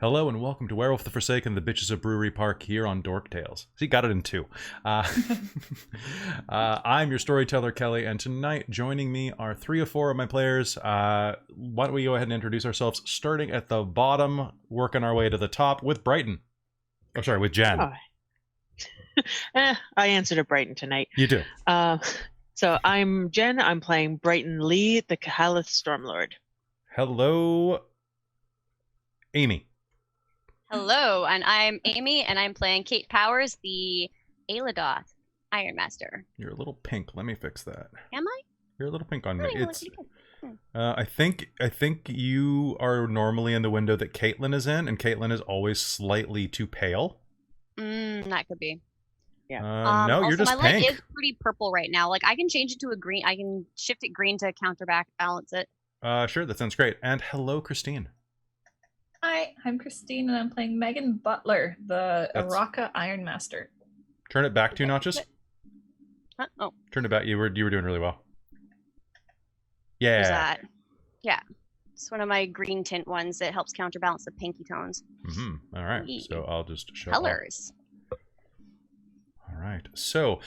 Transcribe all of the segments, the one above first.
Hello and welcome to Werewolf the Forsaken, the Bitches of Brewery Park here on Dork Tales. See, got it in two. I'm your storyteller, Kelly, and tonight joining me are 3 or 4 of my players. Why don't we go ahead and introduce ourselves, starting at the bottom, working our way to the top with Brighton. Oh, sorry, with Jen. I answered to Brighton tonight. You do. So I'm Jen. I'm playing Brighton Lee, the Kahalith Stormlord. Hello, Amy. Hello, and I'm Amy, and I'm playing Kate Powers, the Ailadoth Ironmaster. You're a little pink. Let me fix that. Am I? You're a little pink on me. Oh, It's. I think you are normally in the window that Caitlin is in, and Caitlin is always slightly too pale. That could be. Yeah. No, also, you're just my pink. light is pretty purple right now. Like, I can change it to a green. I can shift it green to balance it. Sure, that sounds great. And hello, Christine. Hi, I'm Christine, and I'm playing Megan Butler, the Uratha Ironmaster. Turn it back 2 notches. Huh? Oh, Turn it back. You were doing really well. Yeah. there's that. Yeah. It's one of my green tint ones that helps counterbalance the pinky tones. All right. So I'll just show Colors. All right. So,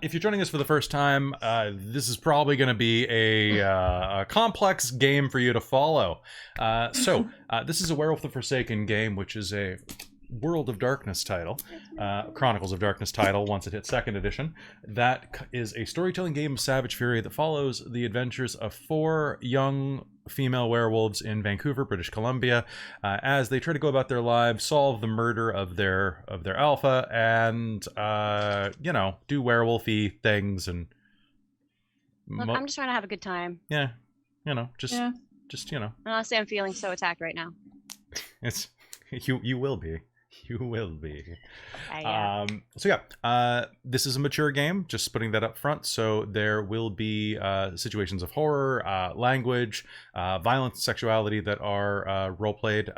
if you're joining us for the first time, this is probably going to be a complex game for you to follow. This is a Werewolf the Forsaken game, which is a World of Darkness title, Chronicles of Darkness title, once it hits 2nd edition. That is a storytelling game of Savage Fury that follows the adventures of 4 young female werewolves in Vancouver, British Columbia, as they try to go about their lives, solve the murder of their alpha, and do werewolfy things. And Look, I'm just trying to have a good time. yeah, just. And honestly, I'm feeling so attacked right now. It's you will be. You will be. Yeah. This is a mature game, just putting that up front. So there will be situations of horror, language, violence, sexuality that are role-played.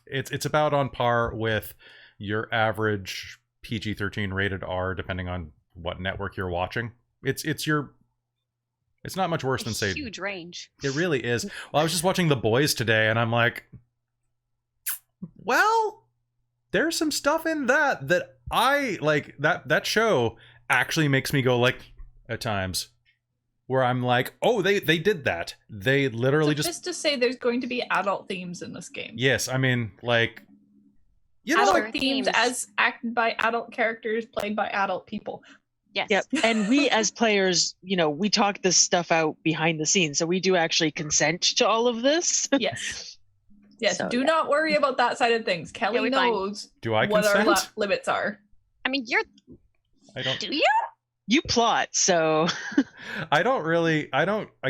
It's about on par with your average PG-13 rated R, depending on what network you're watching. It's not much worse than, say... huge range. It really is. Well, I was just watching The Boys today, and I'm like... Well, there's some stuff in that I like. That show actually makes me go like at times where I'm like, oh, they did that. They literally just to say there's going to be adult themes in this game. Yes, I mean, like, adult themes as acted by adult characters played by adult people. Yes. Yep. And we as players, we talk this stuff out behind the scenes, so we do actually consent to all of this. Yes. Yes, So, do not worry about that side of things. Kelly knows Do I what consent? our limits are. I mean, I don't. do you? You plot, so I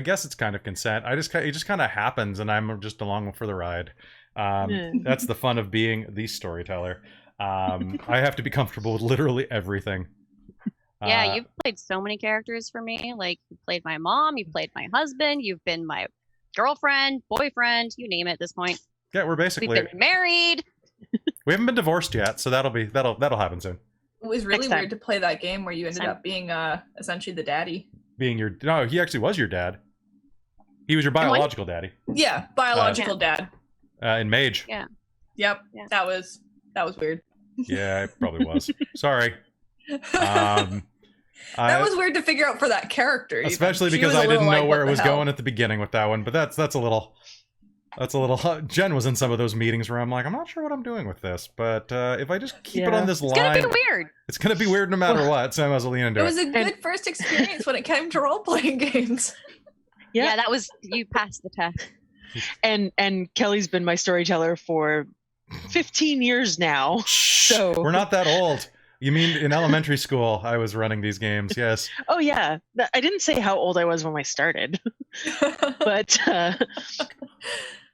guess it's kind of consent. It just kind of happens, and I'm just along for the ride. That's the fun of being the storyteller. I have to be comfortable with literally everything. Yeah, you've played so many characters for me. Like, you played my mom, you played my husband, you've been my girlfriend, boyfriend, you name it at this point. Yeah, we've been married. We haven't been divorced yet, so that'll happen soon. It was really weird to play that game where you ended up being essentially the daddy. No, he actually was your dad. He was your biological daddy. Yeah, biological dad. In Mage. Yeah. Yep. Yeah. That was weird. Yeah, it probably was. Sorry. That was weird to figure out for that character. Especially because I didn't know where it was going at the beginning with that one. But that's a little. Jen was in some of those meetings where I'm like, I'm not sure what I'm doing with this, but if I just keep it on this line, it's gonna be weird. It's gonna be weird no matter what. So I might as well lean into it. It was a good first experience when it came to role playing games. Yeah, that was, you passed the test. and Kelly's been my storyteller for 15 years now. So we're not that old. You mean in elementary school I was running these games? Yes. Oh yeah, I didn't say how old I was when I started, but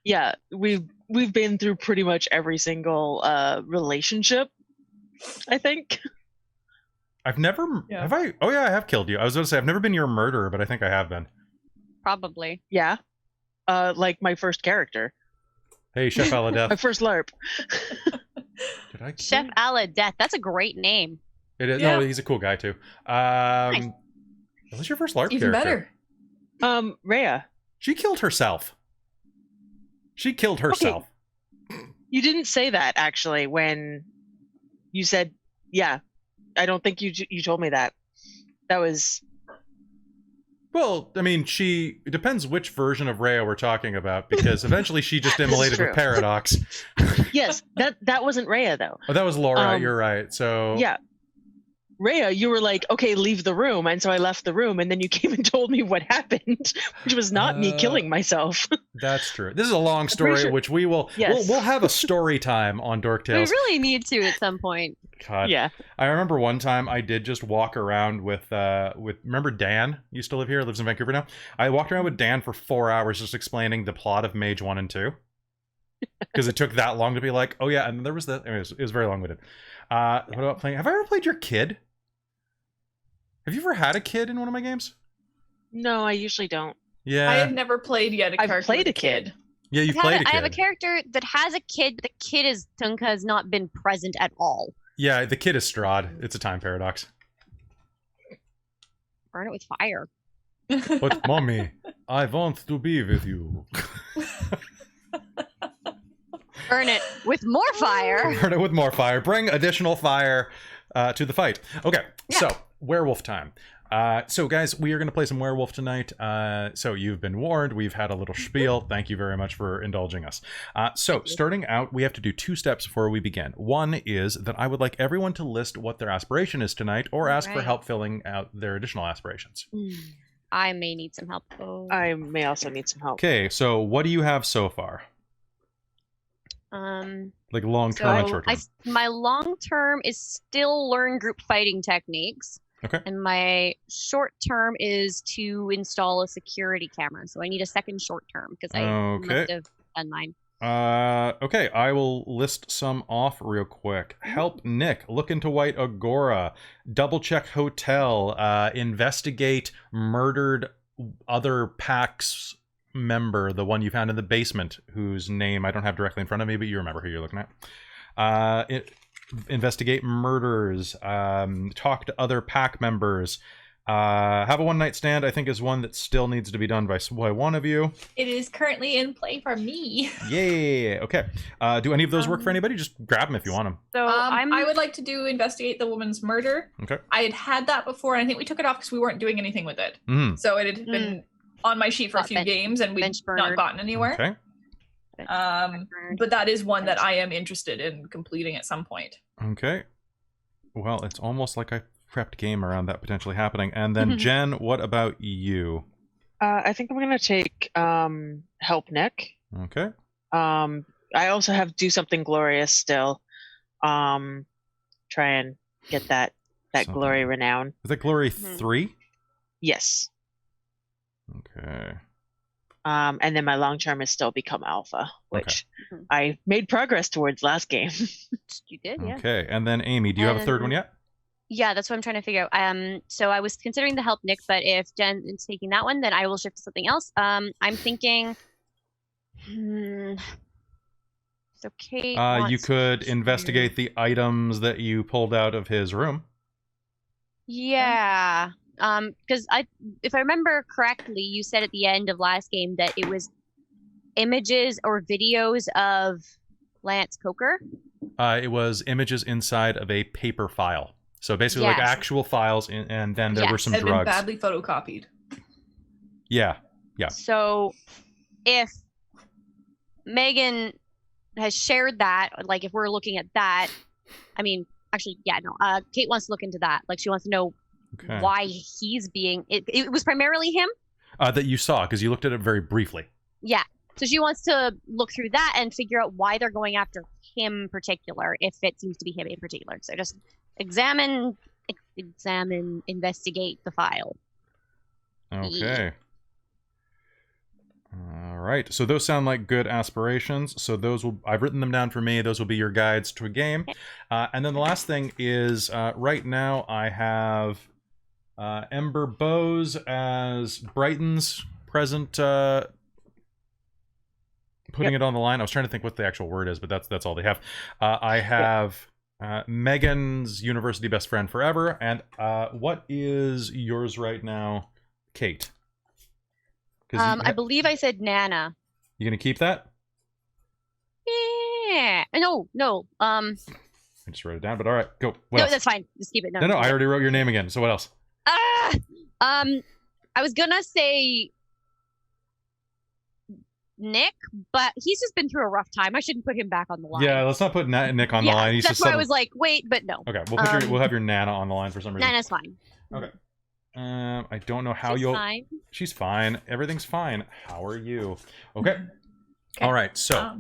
yeah, we've been through pretty much every single relationship, I think. I've never have I? Oh yeah, I have killed you. I was going to say I've never been your murderer, but I think I have been. Probably. Yeah, like my first character. Hey, Chef Aladeth. My first LARP. Did I Chef Aladeth. That's a great name. It is. Yeah. No, he's a cool guy too. Nice. What's your first LARP Even character? Rhea. She killed herself. She killed herself. You didn't say that actually when you said, yeah. I don't think you told me that. That was. Well, I mean, it depends which version of Rhea we're talking about, because eventually she just immolated with Paradox. Yes, that wasn't Rhea though. Oh, that was Laura. You're right. So yeah, Rhea, you were like, okay, leave the room, and so I left the room, and then you came and told me what happened, which was not me killing myself. That's true. This is a long story, which we will. Yes. We'll have a story time on Dork Tales. We really need to at some point. God. Yeah. I remember one time I did just walk around with remember Dan used to live here, lives in Vancouver now. I walked around with Dan for 4 hours just explaining the plot of Mage 1 and 2. Because it took that long to be like, oh yeah, and there was that. Anyways, it was very long-winded. What about playing? Have I ever played your kid? Have you ever had a kid in one of my games? No, I usually don't. Yeah. I have never played yet. I've played a kid. Yeah, you've played a kid. I have a character that has a kid. The kid is Tunka has not been present at all. Yeah, the kid is Strahd. It's a time paradox. Burn it with fire. But mommy, I want to be with you. Burn it with more fire. Burn it with more fire. Bring additional fire to the fight. Okay, so werewolf time. So guys, we are going to play some werewolf tonight. So you've been warned. We've had a little spiel. Thank you very much for indulging us. So starting out, we have to do 2 steps before we begin. One is that I would like everyone to list what their aspiration is tonight, or ask for help filling out their additional aspirations. I may need some help. Oh. I may also need some help. Okay, so what do you have so far? Like long-term and short-term. My long-term is still learn group fighting techniques. Okay. And my short term is to install a security camera. So I need a second short term because I must have done mine. Okay, I will list some off real quick. Help Nick, look into White Agora, double check hotel, investigate murdered other PAX member, the one you found in the basement, whose name I don't have directly in front of me, but you remember who you're looking at. Investigate murders, talk to other pack members, have a one-night stand, I think is one that still needs to be done by one of you. It is currently in play for me. Yay! Okay. Do any of those work for anybody? Just grab them if you want them. So I would like to do investigate the woman's murder. Okay. I had that before, and I think we took it off because we weren't doing anything with it. So it had been on my sheet for a few games, and we've not gotten anywhere. Okay. But that is one that I am interested in completing at some point. Okay. Well, it's almost like I prepped game around that potentially happening. And then Jen, what about you? I think I'm gonna take help Nick. Okay. I also have do something glorious still. Try and get that glory renown. Is that glory 3? Yes. Okay. And then my long term is still become alpha, which I made progress towards last game. You did, yeah. Okay, and then Amy, do you have a third one yet? Yeah, that's what I'm trying to figure out. So I was considering the help Nick, but if Jen is taking that one, then I will shift to something else. I'm thinking. So Kate. You could investigate the items that you pulled out of his room. Yeah. Because if I remember correctly, you said at the end of last game that it was images or videos of Lance Coker. It was images inside of a paper file. So basically like actual files, and then there were some drugs. Been badly photocopied. Yeah. So if Megan has shared that, like if we're looking at that, I mean, actually, Kate wants to look into that. Like she wants to know why he's being... It was primarily him? That you saw, because you looked at it very briefly. Yeah. So she wants to look through that and figure out why they're going after him in particular, if it seems to be him in particular. So just examine, investigate the file. Okay. All right. So those sound like good aspirations. So I've written them down for me. Those will be your guides to a game. And then the last thing is right now I have Ember Bowes as Brighton's present. Putting it on the line. I was trying to think what the actual word is, but that's all they have. I have Megan's university best friend forever. And what is yours right now, Kate? I believe I said Nana. You gonna keep that? No. I just wrote it down, but all right, go. What No, else? that's fine. Just keep it. No, I already wrote your name again. So what else? I was gonna say Nick, but he's just been through a rough time. I shouldn't put him back on the line. Yeah, let's not put Nick on the line. He's that's just why I was like, wait, but no. Okay, we'll have your Nana on the line for some reason. Nana's fine. Okay. I don't know how Fine. She's fine. Everything's fine. How are you? Okay. All right. So.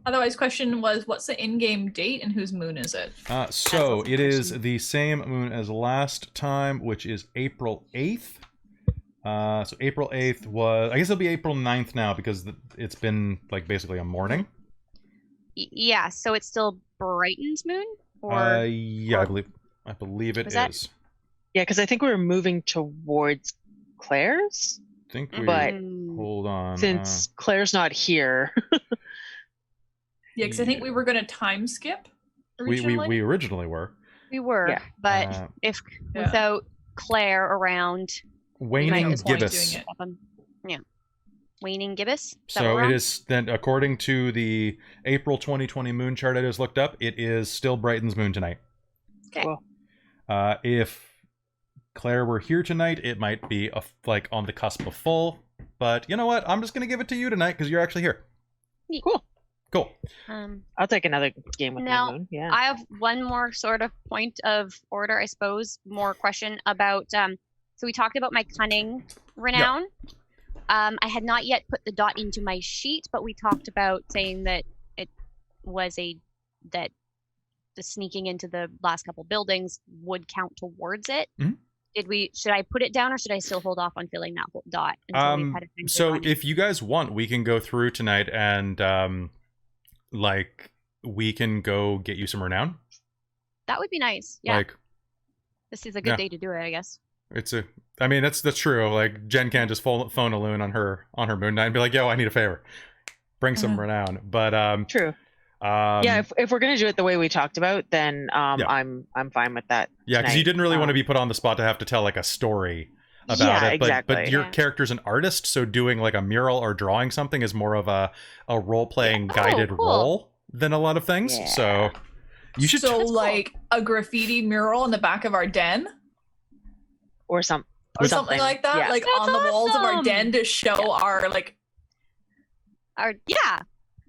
Otherwise, question was, what's the in-game date and whose moon is it? So it is the same moon as last time, which is April 8th. So April 8th was, I guess it'll be April 9th now because it's been like basically a morning. Yeah. So it's still Brighton's moon, or yeah, I believe it is. Yeah, because I think we were moving towards Claire's. I think we. But hold on. Since Claire's not here. Yeah, because I think we were going to time skip originally. We originally were. We were, but if without Claire around, waning gibbous. Yeah, waning gibbous. So it is then, according to the April 2020 moon chart I just looked up, it is still Brighton's moon tonight. Okay. Cool. If Claire were here tonight, it might be like on the cusp of full. But you know what? I'm just going to give it to you tonight because you're actually here. Cool. Cool. I'll take another game with my moon. Yeah. I have one more sort of point of order, I suppose. More question about. So we talked about my cunning renown. Yep. I had not yet put the dot into my sheet, but we talked about saying that it was that the sneaking into the last couple buildings would count towards it. Mm-hmm. Should I put it down or should I still hold off on filling that dot until we've had a so if you guys want, we can go through tonight and like we can go get you some renown. That would be nice. Yeah. Like, this is a good day to do it, I guess. I mean that's true. Like Jen can't just phone a loon on her moon night and be like, yo, I need a favor. Bring some renown. But true. Yeah, if we're gonna do it the way we talked about, then I'm fine with that. Yeah, because you didn't really want to be put on the spot to have to tell like a story about it. Exactly. But your character's an artist, so doing like a mural or drawing something is more of a role playing guided role than a lot of things. Yeah. So you should like a graffiti mural in the back of our den, or something like that, like that's on the walls of our den to show our like our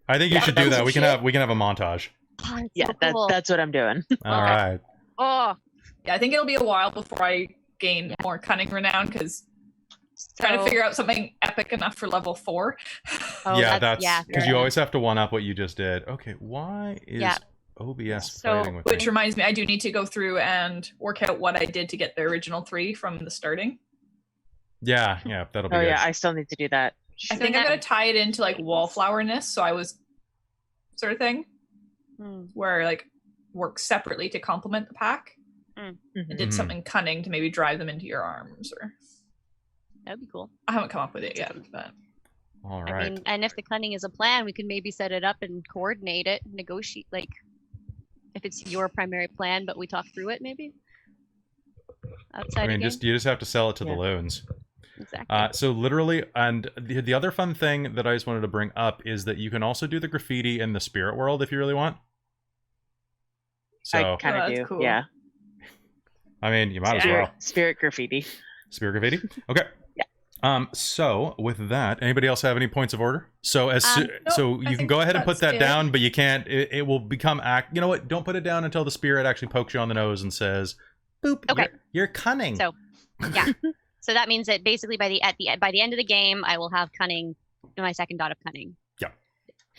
I think you should do that. We can have a montage. Oh, so that's what I'm doing. All right. Oh, yeah. I think it'll be a while before I gain more cunning renown because trying to figure out something epic enough for level 4. That's because you always have to one up what you just did. Okay, why is OBS fighting with which reminds me, I do need to go through and work out what I did to get the original 3 from the starting. Yeah, that'll be good. Yeah, I still need to do that. I think I'm going to tie it into like wallflowerness, so I was sort of thing where like work separately to complement the pack and did something cunning to maybe drive them into your arms, or that'd be cool. I haven't come up with it yet, but all right. I mean, and if the cunning is a plan, we can maybe set it up and coordinate it, negotiate, like if it's your primary plan, but we talk through it maybe outside. I mean, you just have to sell it to the loons. Exactly. So literally, and the other fun thing that I just wanted to bring up is that you can also do the graffiti in the spirit world if you really want. So I kind of do, cool. Yeah. I mean, you might as well. Spirit graffiti. Spirit graffiti. Okay. Yeah. So with that, anybody else have any points of order? So so you can go ahead and put that down, but you can't. It will become You know what? Don't put it down until the spirit actually pokes you on the nose and says, "Boop." Okay. You're cunning. So, yeah. So that means that basically by the end of the game, I will have cunning, my second dot of cunning. Yeah.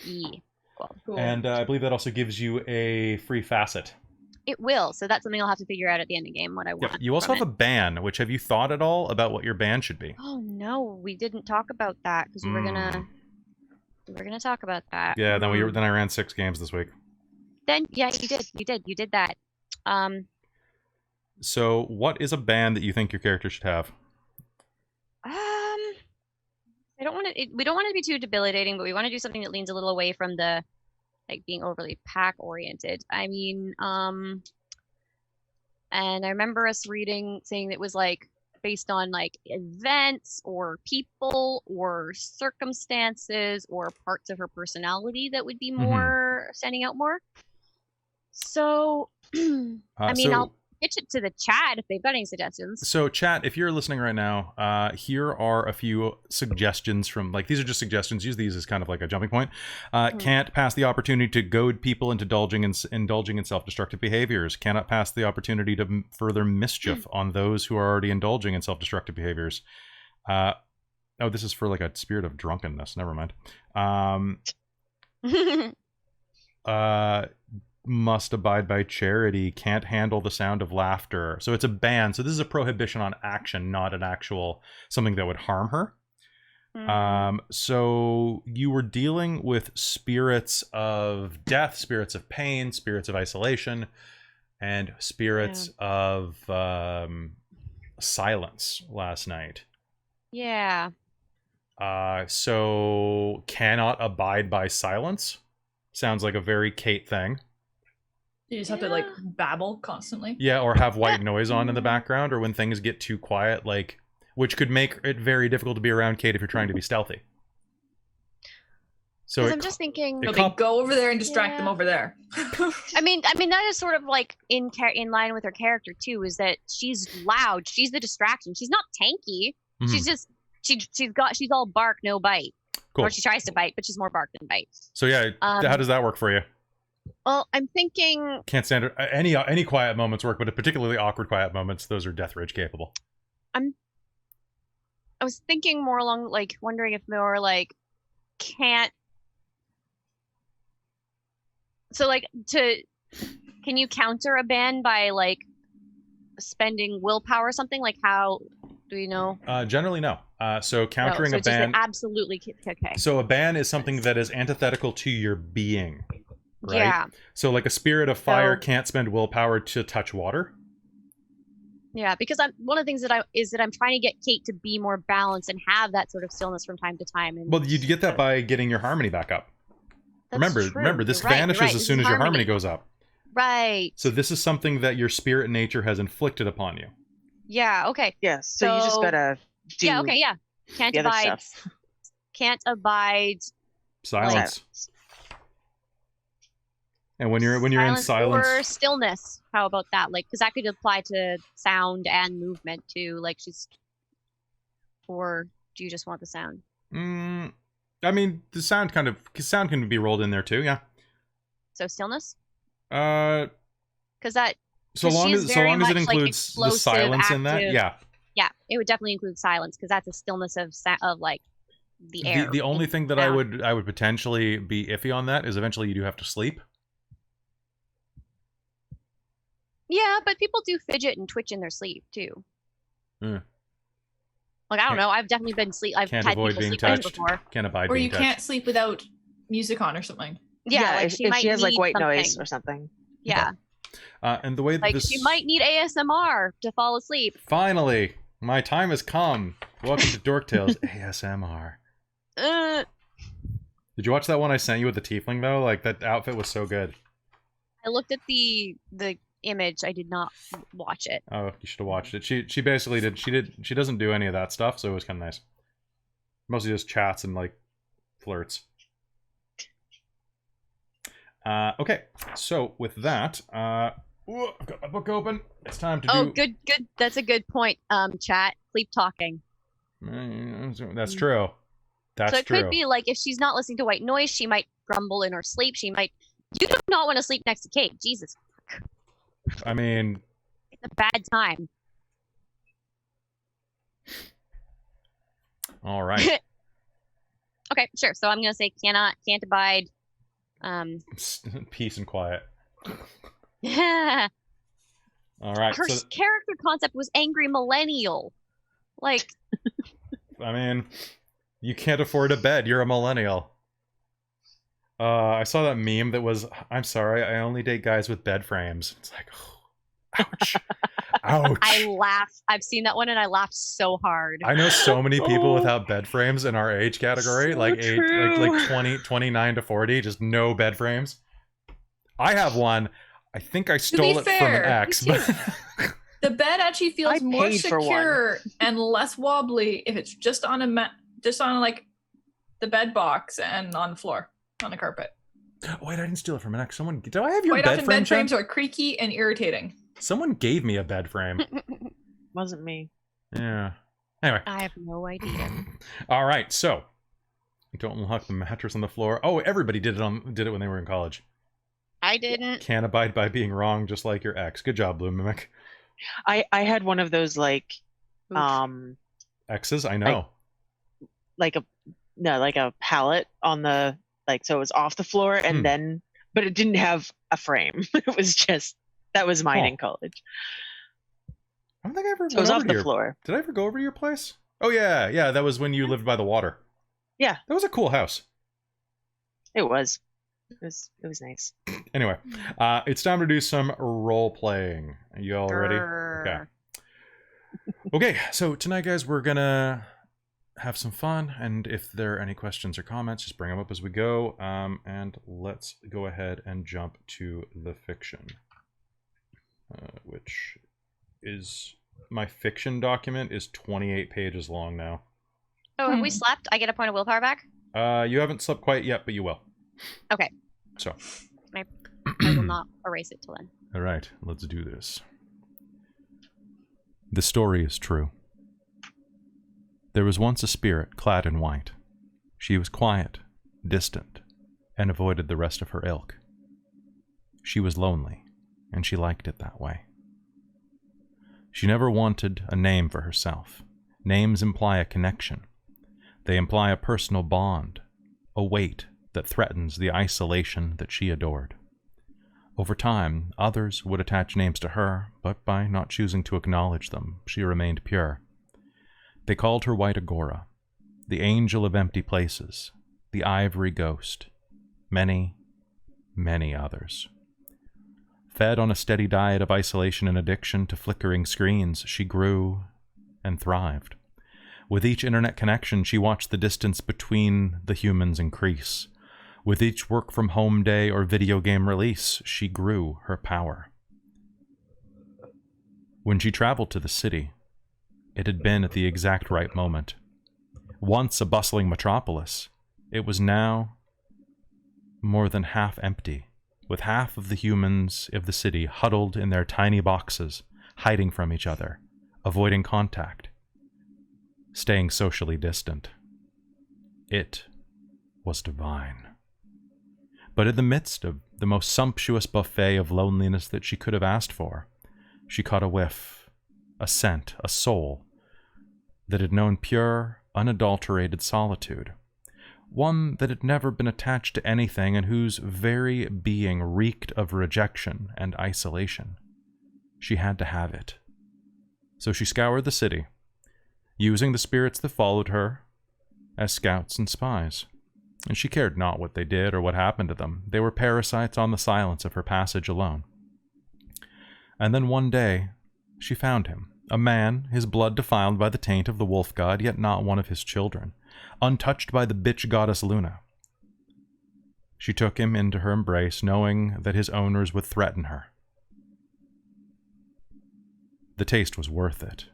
Yeah. Cool. And I believe that also gives you a free facet. It will. So that's something I'll have to figure out at the end of the game what I want. Yeah. You also have a ban, which have you thought at all about what your ban should be? Oh no, we didn't talk about that because we were gonna talk about that. Yeah. Then I ran 6 games this week. Then you did that. So what is a ban that you think your character should have? We don't want it to be too debilitating, but we want to do something that leans a little away from the like being overly pack oriented. I mean, and I remember us saying it was like based on like events or people or circumstances or parts of her personality that would be more standing out more. So, I mean, I'll pitch it to the chat if they've got any suggestions. So, chat, if you're listening right now, here are a few suggestions from, like, these are just suggestions. Use these as kind of like a jumping point. Can't pass the opportunity to goad people into indulging in self-destructive behaviors. Cannot pass the opportunity to further mischief on those who are already indulging in self-destructive behaviors. Oh, this is for like a spirit of drunkenness. Never mind. Must abide by charity, can't handle the sound of laughter. So it's a ban. So this is a prohibition on action, not an actual something that would harm her. So you were dealing with spirits of death, spirits of pain, spirits of isolation, and spirits of silence last night. Yeah. So cannot abide by silence. Sounds like a very Kate thing. You just have to like babble constantly. Yeah, or have white noise on in the background, or when things get too quiet, like, which could make it very difficult to be around Kate if you're trying to be stealthy. So I'm just thinking, okay, go over there and distract them over there. I mean that is sort of like in line with her character too. Is that she's loud? She's the distraction. She's not tanky. She's just she's all bark, no bite. Cool. Or she tries to bite, but she's more bark than bite. So yeah, how does that work for you? Well, I'm thinking... Can't stand it. Any quiet moments work, but particularly awkward quiet moments, those are death rage capable. I was thinking more along, like, wondering if more, like, can't... So, like, can you counter a ban by, like, spending willpower or something? Like, how... Do you know? Generally, no. So countering a ban... absolutely... Okay. So a ban is something that is antithetical to your being. Right? Yeah. So like a spirit of fire can't spend willpower to touch water. Yeah, because one of the things that I'm trying to get Kate to be more balanced and have that sort of stillness from time to time. And well, you get that by getting your harmony back up. Remember, this vanishes as soon as your harmony goes up. Right. So this is something that your spirit nature has inflicted upon you. Yeah. Okay. Yeah. So you just gotta do. Yeah. Okay. Yeah. Can't abide. Can't abide. Silence. And when you're in silence or stillness, how about that? Like, because that could apply to sound and movement too. Like or do you just want the sound? I mean, the sound can be rolled in there too. Yeah. So stillness. Because that. So long as it includes the silence in that, yeah. Yeah, it would definitely include silence because that's a stillness of like the air. The only thing that I would potentially be iffy on that is eventually you do have to sleep. Yeah, but people do fidget and twitch in their sleep too. Like I don't know, I've definitely been sleep. I've can't had avoid people being sleep touched. Before. Can't abide. Or being you touched. Can't sleep without music on or something. Yeah, like if she has like white noise or something. Yeah. And the way that she might need ASMR to fall asleep. Finally, my time has come. Welcome to Dork Tales ASMR. Did you watch that one I sent you with the tiefling though? Like that outfit was so good. I looked at the image. I did not watch it. Oh, you should have watched it. She basically did. She doesn't do any of that stuff, so it was kind of nice. Mostly just chats and like flirts. Okay, so with that, I've got my book open. It's time to do... Oh, good. That's a good point, chat. Sleep talking. That's true. That's so it true. could be like if she's not listening to white noise, she might grumble in her sleep. She might... You do not want to sleep next to Kate. Jesus. I mean... It's a bad time. All right. Okay, sure. So I'm going to say can't abide... Peace and quiet. Yeah. All right. Her character concept was angry millennial. Like. I mean, you can't afford a bed. You're a millennial. I saw that meme that was, I'm sorry, I only date guys with bed frames. It's like, oh, ouch. Ouch. I laugh. I've seen that one and I laughed so hard. I know so many people without bed frames in our age category, So like true. like 29 to 40, just no bed frames. I have one. I think I stole it from an ex. But The bed actually feels more paid for secure and less wobbly if it's just on like the bed box and on the floor, on the carpet. Oh, wait, I didn't steal it from an ex. Someone, did I have your Quite bed often frame? bed frames are creaky and irritating. Someone gave me a bed frame. Wasn't me. Yeah. Anyway. I have no idea. All right, so don't lock the mattress on the floor. Oh, everybody did it when they were in college. I didn't. Can't abide by being wrong, just like your ex. Good job, Blue Mimic. I had one of those like Exes, I know. Like a pallet on the so it was off the floor and then but it didn't have a frame. It was just that was mine in college. I don't think I ever so it was off the floor. Did I ever go over to your place? Oh yeah, that was when you lived by the water. Yeah. That was a cool house. It was. It was nice. Anyway, it's time to do some role playing. Are you all ready? Okay. Okay, so tonight, guys, we're gonna have some fun, and if there are any questions or comments, just bring them up as we go. And let's go ahead and jump to the fiction, which is my fiction document is 28 pages long now. Oh, have we slept? I get a point of willpower back? You haven't slept quite yet, but you will. Okay. So. I will not erase it till then. All right, let's do this. The story is true. There was once a spirit clad in white. She was quiet, distant, and avoided the rest of her ilk. She was lonely, and she liked it that way. She never wanted a name for herself. Names imply a connection. They imply a personal bond, a weight that threatens the isolation that she adored. Over time, others would attach names to her, but by not choosing to acknowledge them, she remained pure. They called her White Agora, the angel of empty places, the ivory ghost, many, many others. Fed on a steady diet of isolation and addiction to flickering screens, she grew and thrived. With each internet connection, she watched the distance between the humans increase. With each work-from-home day or video game release, she grew her power. When she traveled to the city, it had been at the exact right moment. Once a bustling metropolis, it was now more than half empty, with half of the humans of the city huddled in their tiny boxes, hiding from each other, avoiding contact, staying socially distant. It was divine. But in the midst of the most sumptuous buffet of loneliness that she could have asked for, she caught a whiff, a scent, a soul that had known pure, unadulterated solitude, one that had never been attached to anything and whose very being reeked of rejection and isolation. She had to have it. So she scoured the city, using the spirits that followed her as scouts and spies. And she cared not what they did or what happened to them. They were parasites on the silence of her passage alone. And then one day, she found him, a man, his blood defiled by the taint of the wolf god, yet not one of his children, untouched by the bitch goddess Luna. She took him into her embrace, knowing that his owners would threaten her. The taste was worth it.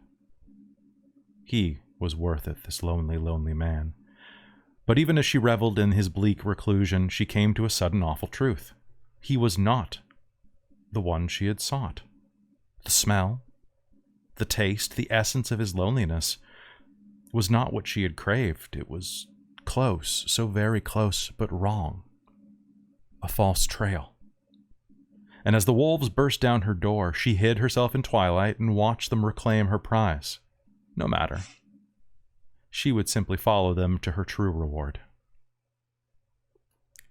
He was worth it, this lonely, lonely man. But even as she reveled in his bleak reclusion, she came to a sudden awful truth. He was not the one she had sought. The smell, the taste, the essence of his loneliness was not what she had craved. It was close, so very close, but wrong. A false trail. And as the wolves burst down her door, she hid herself in twilight and watched them reclaim her prize. No matter. She would simply follow them to her true reward.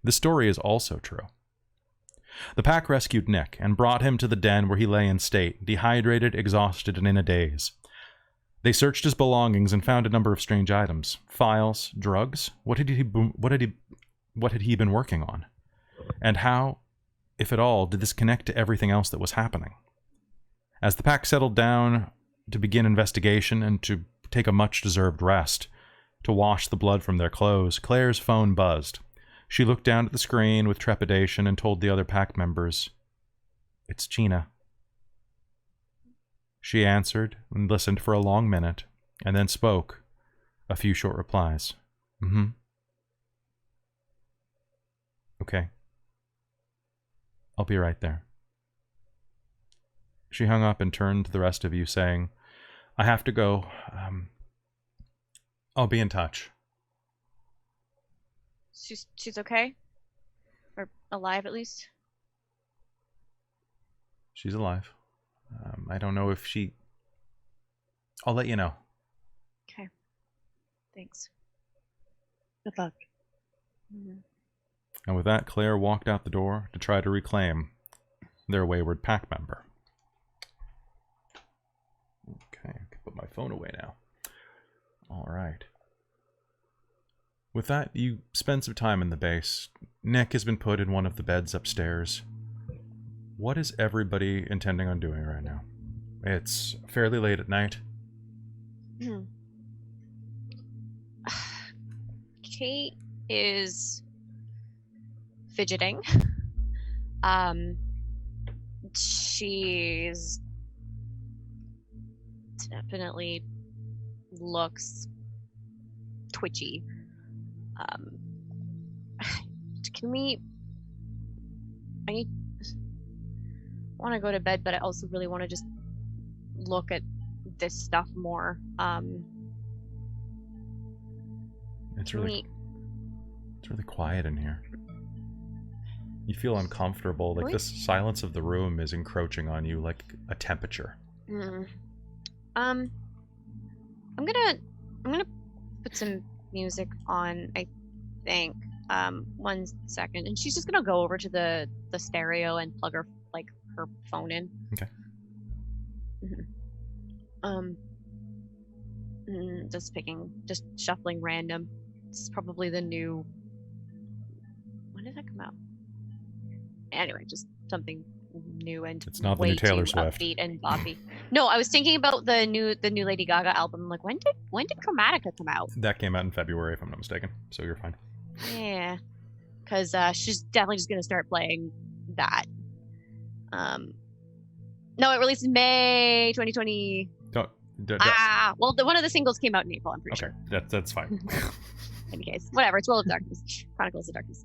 The story is also true. The pack rescued Nick and brought him to the den where he lay in state, dehydrated, exhausted, and in a daze. They searched his belongings and found a number of strange items. Files, drugs. What had he been working on? And how, if at all, did this connect to everything else that was happening? As the pack settled down to begin investigation and to take a much-deserved rest, to wash the blood from their clothes, Claire's phone buzzed. She looked down at the screen with trepidation and told the other pack members, "It's Gina." She answered and listened for a long minute, and then spoke a few short replies. Mm-hmm. Okay. I'll be right there. She hung up and turned to the rest of you, saying, I have to go. I'll be in touch. She's okay? Or alive, at least? She's alive. I don't know if she... I'll let you know. Okay. Thanks. Good luck. Mm-hmm. And with that, Claire walked out the door to try to reclaim their wayward pack member. Okay, I can put my phone away now. All right. With that, you spend some time in the base. Nick has been put in one of the beds upstairs. What is everybody intending on doing right now? It's fairly late at night. Kate is fidgeting. She's definitely looks twitchy. Can we... I want to go to bed, but I also really want to just look at this stuff more. It's really quiet in here. You feel uncomfortable, like this silence of the room is encroaching on you like a temperature. I'm gonna put some music on, I think. 1 second. And she's just gonna go over to the stereo and plug her phone in. Okay. Just shuffling random. This is probably the new... When did that come out? Anyway, just something new and it's not the way new Taylor too Swift. upbeat and boppy. No, I was thinking about the new Lady Gaga album. Like, when did Chromatica come out? That came out in February, if I'm not mistaken. So you're fine. Yeah, because she's definitely just gonna start playing that. No, it released in May 2020. Well, one of the singles came out in April. I'm pretty sure. That's fine. In any case, whatever. It's World of Darkness, Chronicles of Darkness.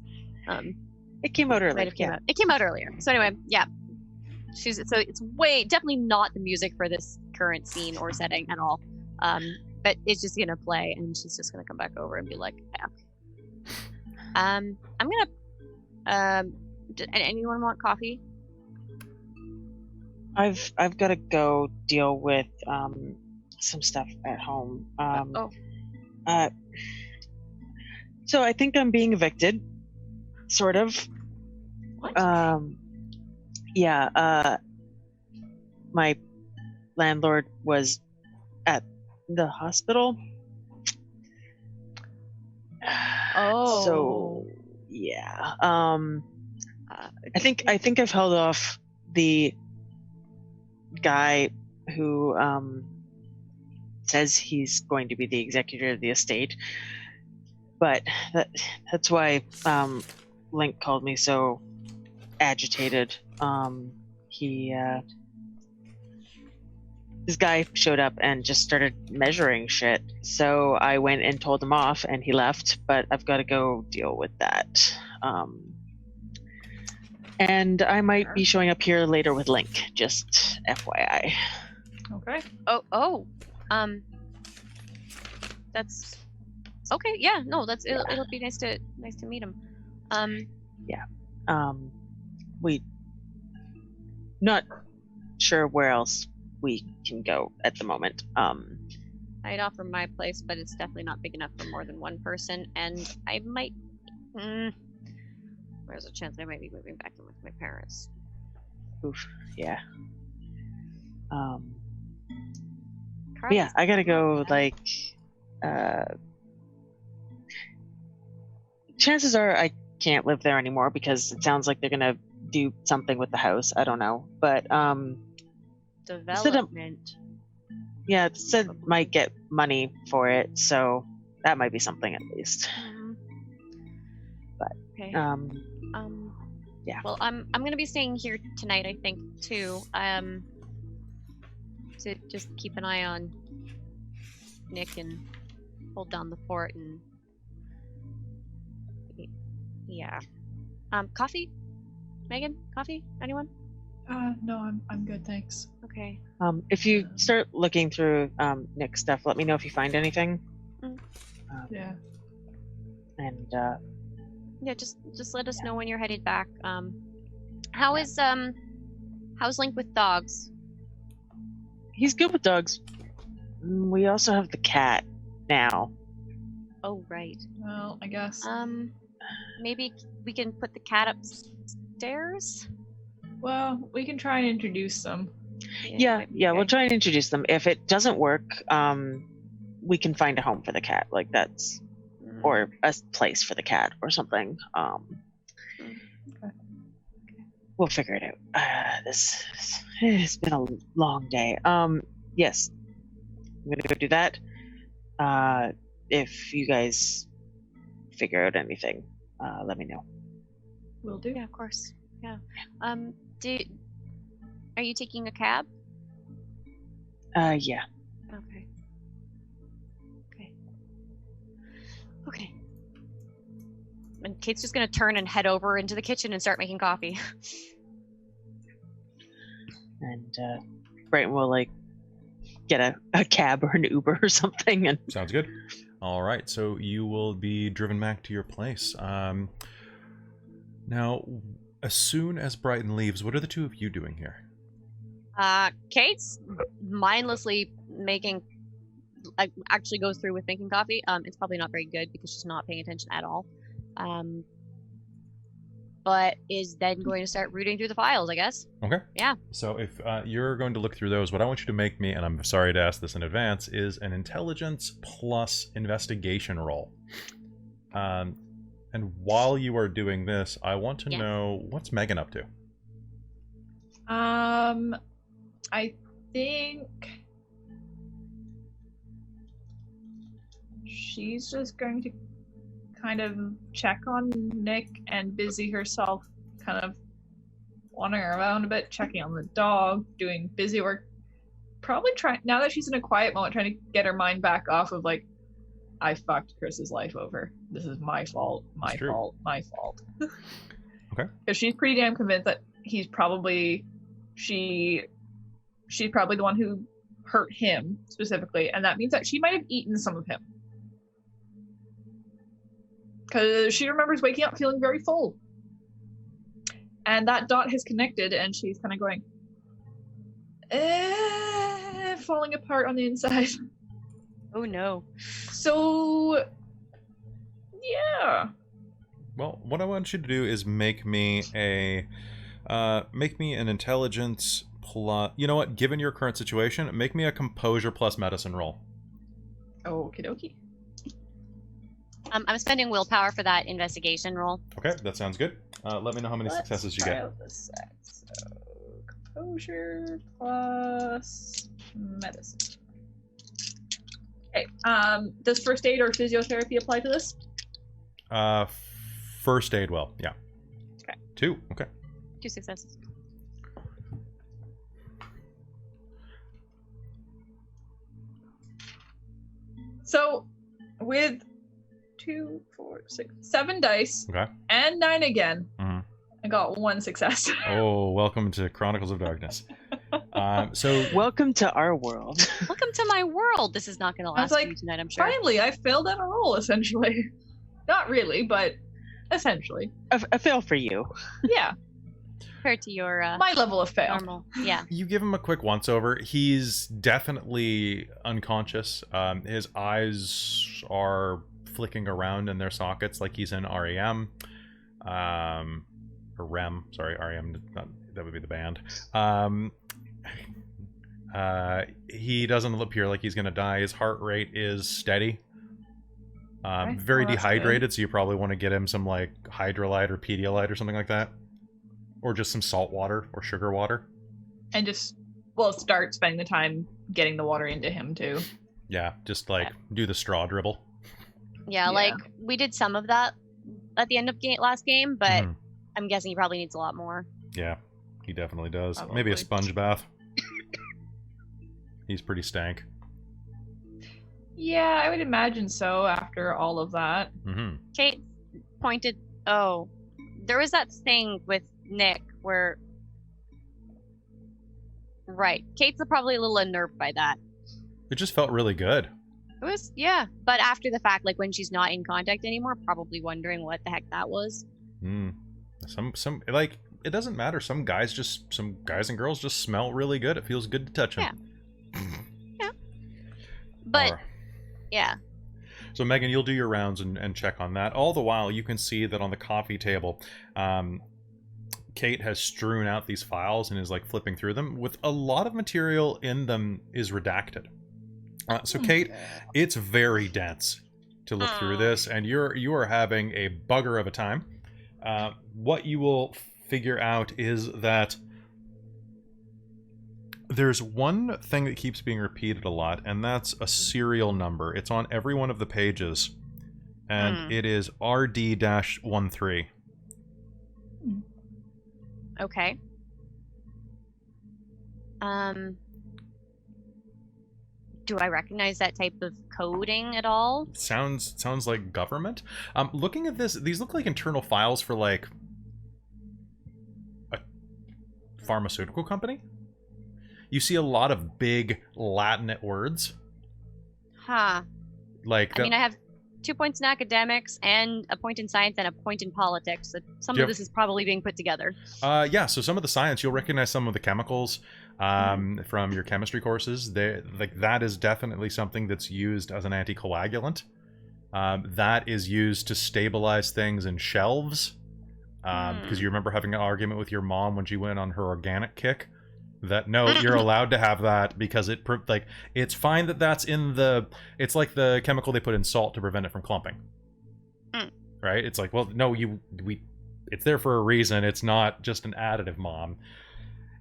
It came out earlier. It came out earlier. So anyway, yeah. It's definitely not the music for this current scene or setting at all. But it's just gonna play, and she's just gonna come back over and be like, yeah. I'm gonna. Anyone want coffee? I've got to go deal with some stuff at home. So I think I'm being evicted, sort of. What? Yeah. My landlord was at the hospital. Oh. So yeah. I think I've held off the guy who says he's going to be the executor of the estate, but that's why Link called me so agitated. This guy showed up and just started measuring shit, so I went and told him off and he left, but I've got to go deal with that. And I might be showing up here later with Link, just FYI. Okay. That's okay. Yeah, no, it'll be nice to meet him. We not sure where else we can go at the moment. I'd offer my place, but it's definitely not big enough for more than one person, and I might. There's a chance I might be moving back in with my parents. Oof. Yeah. Yeah, I gotta go. Chances are I can't live there anymore because it sounds like they're gonna do something with the house. I don't know, but development. Yeah, it said might get money for it, so that might be something at least. But okay. Yeah. Well, I'm gonna be staying here tonight, I think, too. to just keep an eye on Nick and hold down the fort and yeah. Coffee? Megan? Coffee? Anyone? No, I'm good, thanks. Okay. If you start looking through Nick's stuff, let me know if you find anything. Yeah. And Yeah, just let us know when you're headed back. How's Link with dogs? he's good with dogs. We also have the cat now. Oh, right. Well, I guess. Maybe we can put the cat upstairs? Well, we can try and introduce them. Yeah, we'll try and introduce them. If it doesn't work, we can find a home for the cat, like that's, or a place for the cat or something. Okay. We'll figure it out. It's been a long day. Yes, I'm gonna go do that. If you guys figure out anything, let me know. Will do. Yeah, of course. Yeah. Are you taking a cab? Yeah. Okay. Okay. And Kate's just gonna turn and head over into the kitchen and start making coffee. And Brighton will like get a cab or an Uber or something. And Sounds good. All right, so you will be driven back to your place. Now, as soon as Brighton leaves, what are the two of you doing here? Kate's mindlessly actually goes through with making coffee. It's probably not very good because she's not paying attention at all. But is then going to start rooting through the files, I guess. Okay. Yeah. So if you're going to look through those, what I want you to make me, and I'm sorry to ask this in advance, is an intelligence plus investigation roll. And while you are doing this, I want to know, what's Megan up to? I think she's just going to kind of check on Nick and busy herself, kind of wandering around a bit, checking on the dog, doing busy work. Probably trying, now that she's in a quiet moment, trying to get her mind back off of like, I fucked Chris's life over. This is my fault. My fault. Okay. Because she's pretty damn convinced that she's probably the one who hurt him specifically, and that means that she might have eaten some of him. Because she remembers waking up feeling very full. And that dot has connected, and she's kind of going, falling apart on the inside. Oh no. So, yeah. Well, what I want you to do is make me an intelligence plus. You know what? Given your current situation, make me a composure plus medicine roll. Okie dokie. I'm spending willpower for that investigation roll. Okay, that sounds good. Let me know how many successes you get. So, composure plus medicine. Okay. Does first aid or physiotherapy apply to this? First aid will, yeah. Okay. 2, okay. 2 successes. So, with 2, 4, 6, 7 dice, Okay. and 9 again, Mm-hmm. I got 1 success. Oh, welcome to Chronicles of Darkness. So welcome to our world. Welcome to my world. This is not going to last for you tonight, I'm sure. Finally, I failed at a roll, essentially. Not really, but essentially. A fail for you. Yeah. Compared to your my level of fail. Normal. Yeah. You give him a quick once over. He's definitely unconscious. His eyes are flicking around in their sockets like he's in REM. Or REM, sorry, REM, that would be the band. He doesn't appear like he's gonna die. His heart rate is steady. Very dehydrated, so you probably want to get him some like Hydrolyte or Pedialyte or something like that. Or just some salt water or sugar water. And just, start spending the time getting the water into him too. Yeah, just like do the straw dribble. Yeah, like we did some of that at the end of last game, but I'm guessing he probably needs a lot more. Yeah, he definitely does. Probably. Maybe a sponge bath. He's pretty stank. Yeah, I would imagine so after all of that. Mm-hmm. Kate pointed. Oh, there was that thing with Nick where. Right. Kate's probably a little unnerved by that. It just felt really good. It was, yeah. But after the fact, like when she's not in contact anymore, probably wondering what the heck that was. Some like, it doesn't matter. Some guys and girls just smell really good. It feels good to touch them. Yeah. But, yeah. So Megan, you'll do your rounds and check on that. All the while, you can see that on the coffee table, Kate has strewn out these files and is like flipping through them. With a lot of material in them is redacted. So Kate, it's very dense to look through this, and you are having a bugger of a time. What you will figure out is that there's one thing that keeps being repeated a lot, and that's a serial number. It's on every one of the pages, and it is RD-13. Okay. Do I recognize that type of coding at all? Sounds like government. Looking at this, these look like internal files for like a pharmaceutical company. You see a lot of big Latin words. Huh. Like I mean, I have 2 points in academics and a point in science and a point in politics. So some of this is probably being put together. Yeah, so some of the science, you'll recognize some of the chemicals from your chemistry courses. Like that is definitely something that's used as an anticoagulant. That is used to stabilize things in shelves. Because you remember having an argument with your mom when she went on her organic kick. That no, you're allowed to have that because it's fine that that's in the. It's like the chemical they put in salt to prevent it from clumping. Right? It's like, well, no, it's there for a reason. It's not just an additive, Mom.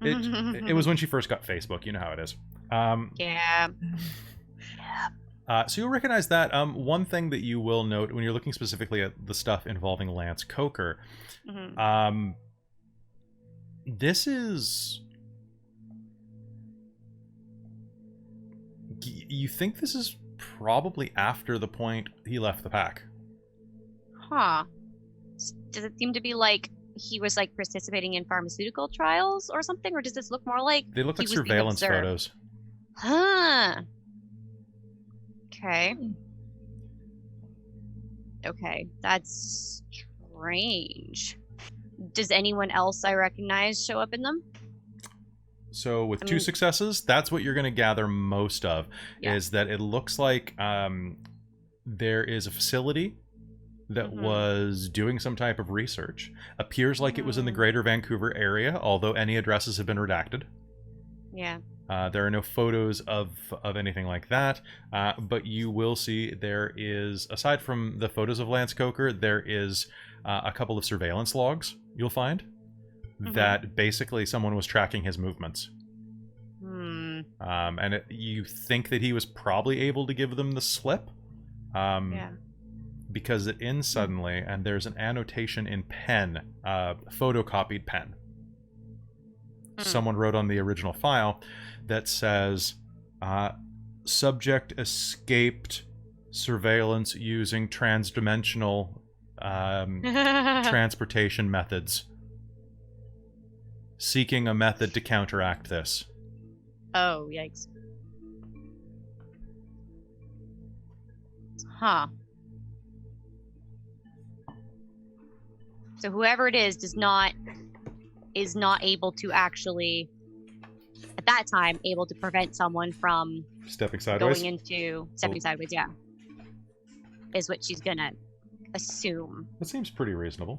It was when she first got Facebook. You know how it is. Yeah. So you'll recognize that. One thing that you will note when you're looking specifically at the stuff involving Lance Coker, this is. You think this is probably after the point he left the pack. Huh. Does it seem to be like he was like participating in pharmaceutical trials or something? Or does this look more like they look like surveillance photos? Huh. Okay. Okay, that's strange. Does anyone else I recognize show up in them? So with two successes, that's what you're going to gather most of, is that it looks like there is a facility that was doing some type of research. Appears like it was in the greater Vancouver area, although any addresses have been redacted. Yeah. There are no photos of anything like that, but you will see there is, aside from the photos of Lance Coker, there is a couple of surveillance logs you'll find. That basically someone was tracking his movements. And you think that he was probably able to give them the slip. Because it ends suddenly, and there's an annotation in pen, photocopied pen. Someone wrote on the original file that says, subject escaped surveillance using transdimensional transportation methods. Seeking a method to counteract this. Oh, yikes. Huh. So whoever it is not able to actually, at that time, able to prevent someone from stepping sideways. Stepping sideways, yeah. Is what she's gonna assume. That seems pretty reasonable.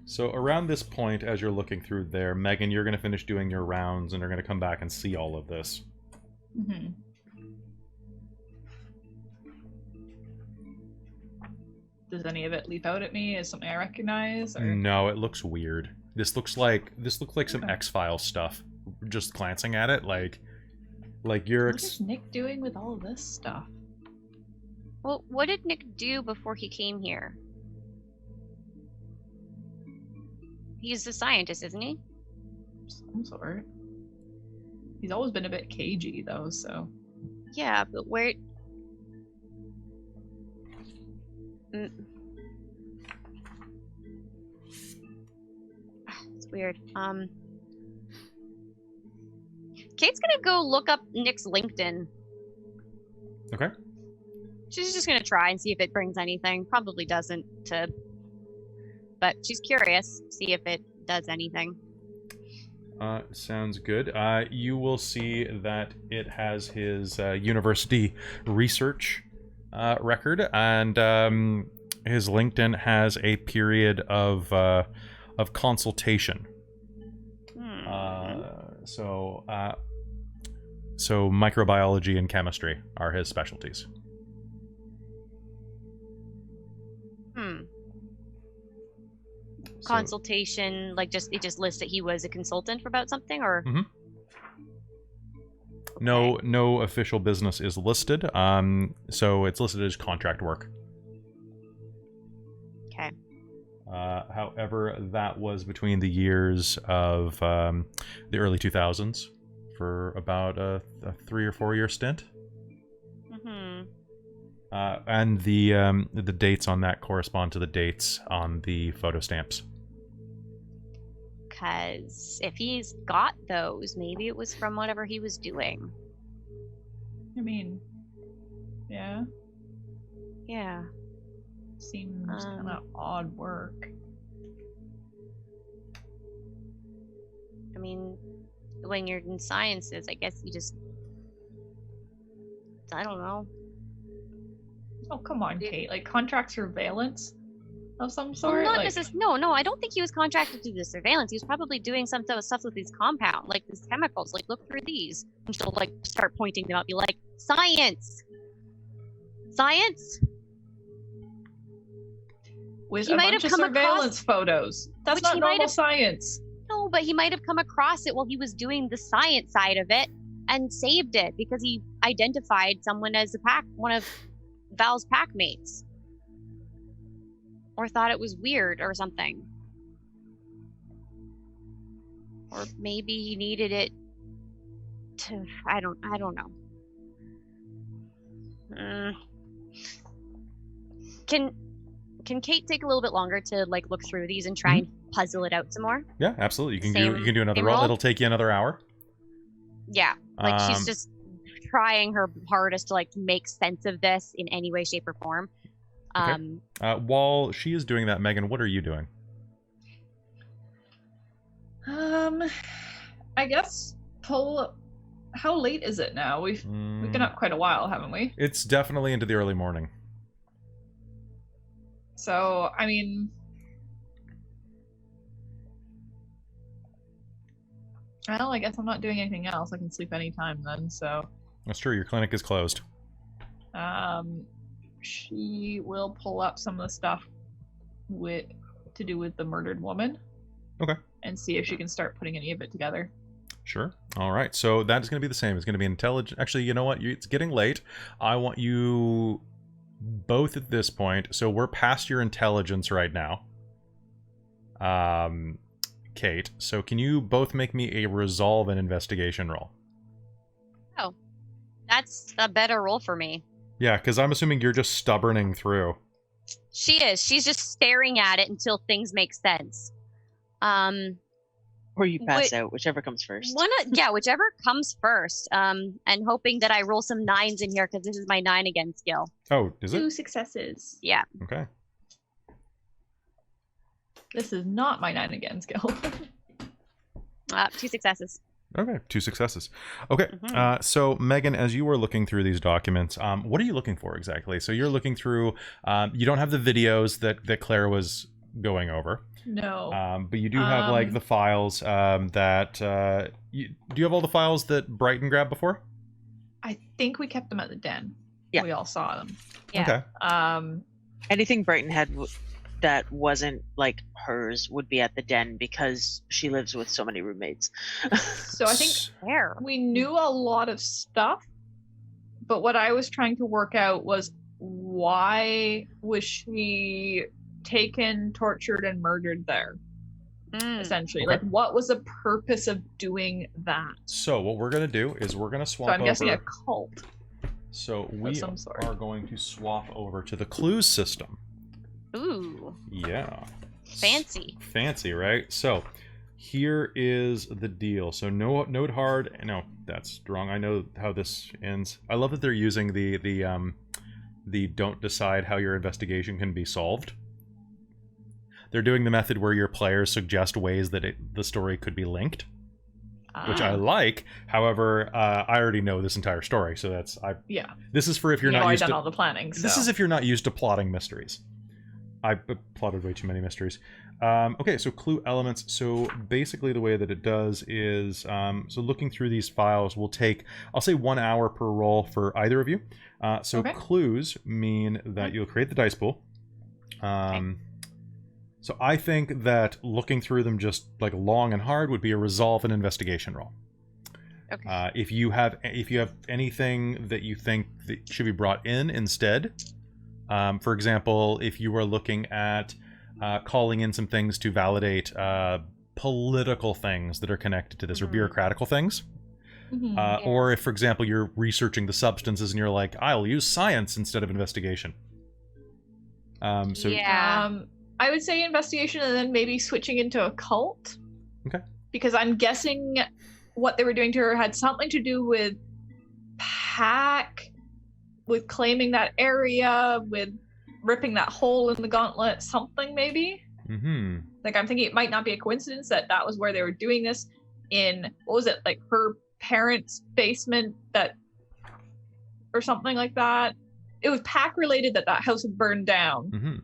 So around this point, as you're looking through there, Megan, you're going to finish doing your rounds and are going to come back and see all of this. Does any of it leap out at me as something I recognize? Or? No, it looks weird. This looks like some X-Files stuff. Just glancing at it, like you're. What is Nick doing with all of this stuff? Well, what did Nick do before he came here? He's a scientist, isn't he? some sort. He's always been a bit cagey, though, so... Yeah, but where... It's weird. Kate's gonna go look up Nick's LinkedIn. Okay. She's just gonna try and see if it brings anything. Probably doesn't, but she's curious. See if it does anything. Sounds good. You will see that it has his university research record, and his LinkedIn has a period of consultation. So microbiology and chemistry are his specialties. Consultation, like it just lists that he was a consultant about something, or okay. No official business is listed. So it's listed as contract work. Okay. However, that was between the years of the early 2000s for about a 3 or 4 year stint. And the dates on that correspond to the dates on the photo stamps. Because if he's got those, maybe it was from whatever he was doing. I mean, yeah. Yeah. Seems kind of odd work. I mean, when you're in sciences, I guess you just... I don't know. Oh, come on, Kate. Like, contract surveillance of some sort? Well, not necessarily. No, I don't think he was contracted to do the surveillance. He was probably doing some stuff with these compound, like these chemicals. Like, look through these. And she'll, like, start pointing them out, be like, science! Science? With a bunch of surveillance photos. That's not normal science. No, but he might have come across it while he was doing the science side of it and saved it because he identified someone as one of Val's pack mates. Or thought it was weird or something. Or maybe he needed it to... I don't know. Can Kate take a little bit longer to like look through these and try and puzzle it out some more? Yeah, absolutely. You can do another roll. It'll take you another hour. Yeah, like she's just trying her hardest to like make sense of this in any way, shape, or form. Okay. While she is doing that, Megan, what are you doing? I guess pull. How late is it now? We've been up quite a while, haven't we? It's definitely into the early morning. So, I mean, well, I guess I'm not doing anything else. I can sleep anytime then, so. That's true. Your clinic is closed. She will pull up some of the stuff to do with the murdered woman. Okay. And see if she can start putting any of it together. Sure. All right. So that is going to be the same. It's going to be intelligent. Actually, you know what? It's getting late. I want you both at this point. So we're past your intelligence right now. Kate. So can you both make me a resolve and investigation roll? Oh, that's a better roll for me. Yeah, because I'm assuming you're just stubborning through. She is. She's just staring at it until things make sense. Or you pass out, whichever comes first. Whichever comes first. And hoping that I roll some 9s in here because this is my 9 again skill. Oh, is it? 2 successes. Yeah. Okay. This is not my 9 again skill. 2 successes. Okay, 2 successes. Okay, so Megan, as you were looking through these documents, what are you looking for exactly? So you're looking through, you don't have the videos that Claire was going over. No. But you do have like the files do you have all the files that Brighton grabbed before? I think we kept them at the den. Yeah. We all saw them. Yeah. Okay. Anything Brighton had that wasn't like hers would be at the den because she lives with so many roommates. So I think we knew a lot of stuff, but what I was trying to work out was why was she taken, tortured, and murdered there? essentially. Okay. Like, what was the purpose of doing that? So what we're going to do is we're going to swap So I'm guessing over. a cult. So we some sort. are going to swap over to the clues system. Ooh, Yeah. fancy. Fancy, right? So here is the deal. So note hard. No, that's wrong. I know how this ends. I love that they're using the don't decide how your investigation can be solved. They're doing the method where your players suggest ways that the story could be linked, which I like. However, I already know this entire story, so this is for if you're not used to all the planning. So. This is if you're not used to plotting mysteries. I plotted way too many mysteries. Okay, so clue elements. So basically the way that it does is, so looking through these files will take, I'll say 1 hour per roll for either of you. Okay. Clues mean that you'll create the dice pool. So I think that looking through them just like long and hard would be a resolve and investigation roll. Okay. If you have anything that you think that should be brought in instead, for example, if you were looking at calling in some things to validate political things that are connected to this, or bureaucratical things, or if, for example, you're researching the substances and you're like, I'll use science instead of investigation. I would say investigation and then maybe switching into a cult. Okay. Because I'm guessing what they were doing to her had something to do with Pack, with claiming that area, with ripping that hole in the gauntlet, something maybe. Like, I'm thinking it might not be a coincidence that was where they were doing this in, what was it, like her parents' basement, that, or something like that. It was Pack related that house had burned down.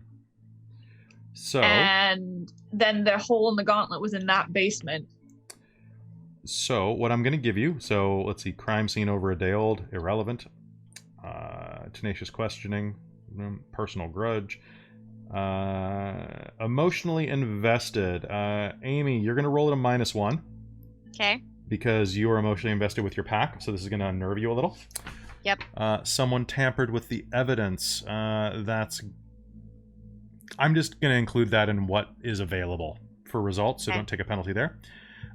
So, and then the hole in the gauntlet was in that basement. So what I'm going to give you, so let's see, crime scene over a day old, irrelevant, tenacious questioning, personal grudge, emotionally invested. Amy, you're going to roll it a -1. Okay. Because you are emotionally invested with your pack, so this is going to unnerve you a little. Yep. Someone tampered with the evidence. I'm just going to include that in what is available for results, so don't take a penalty there.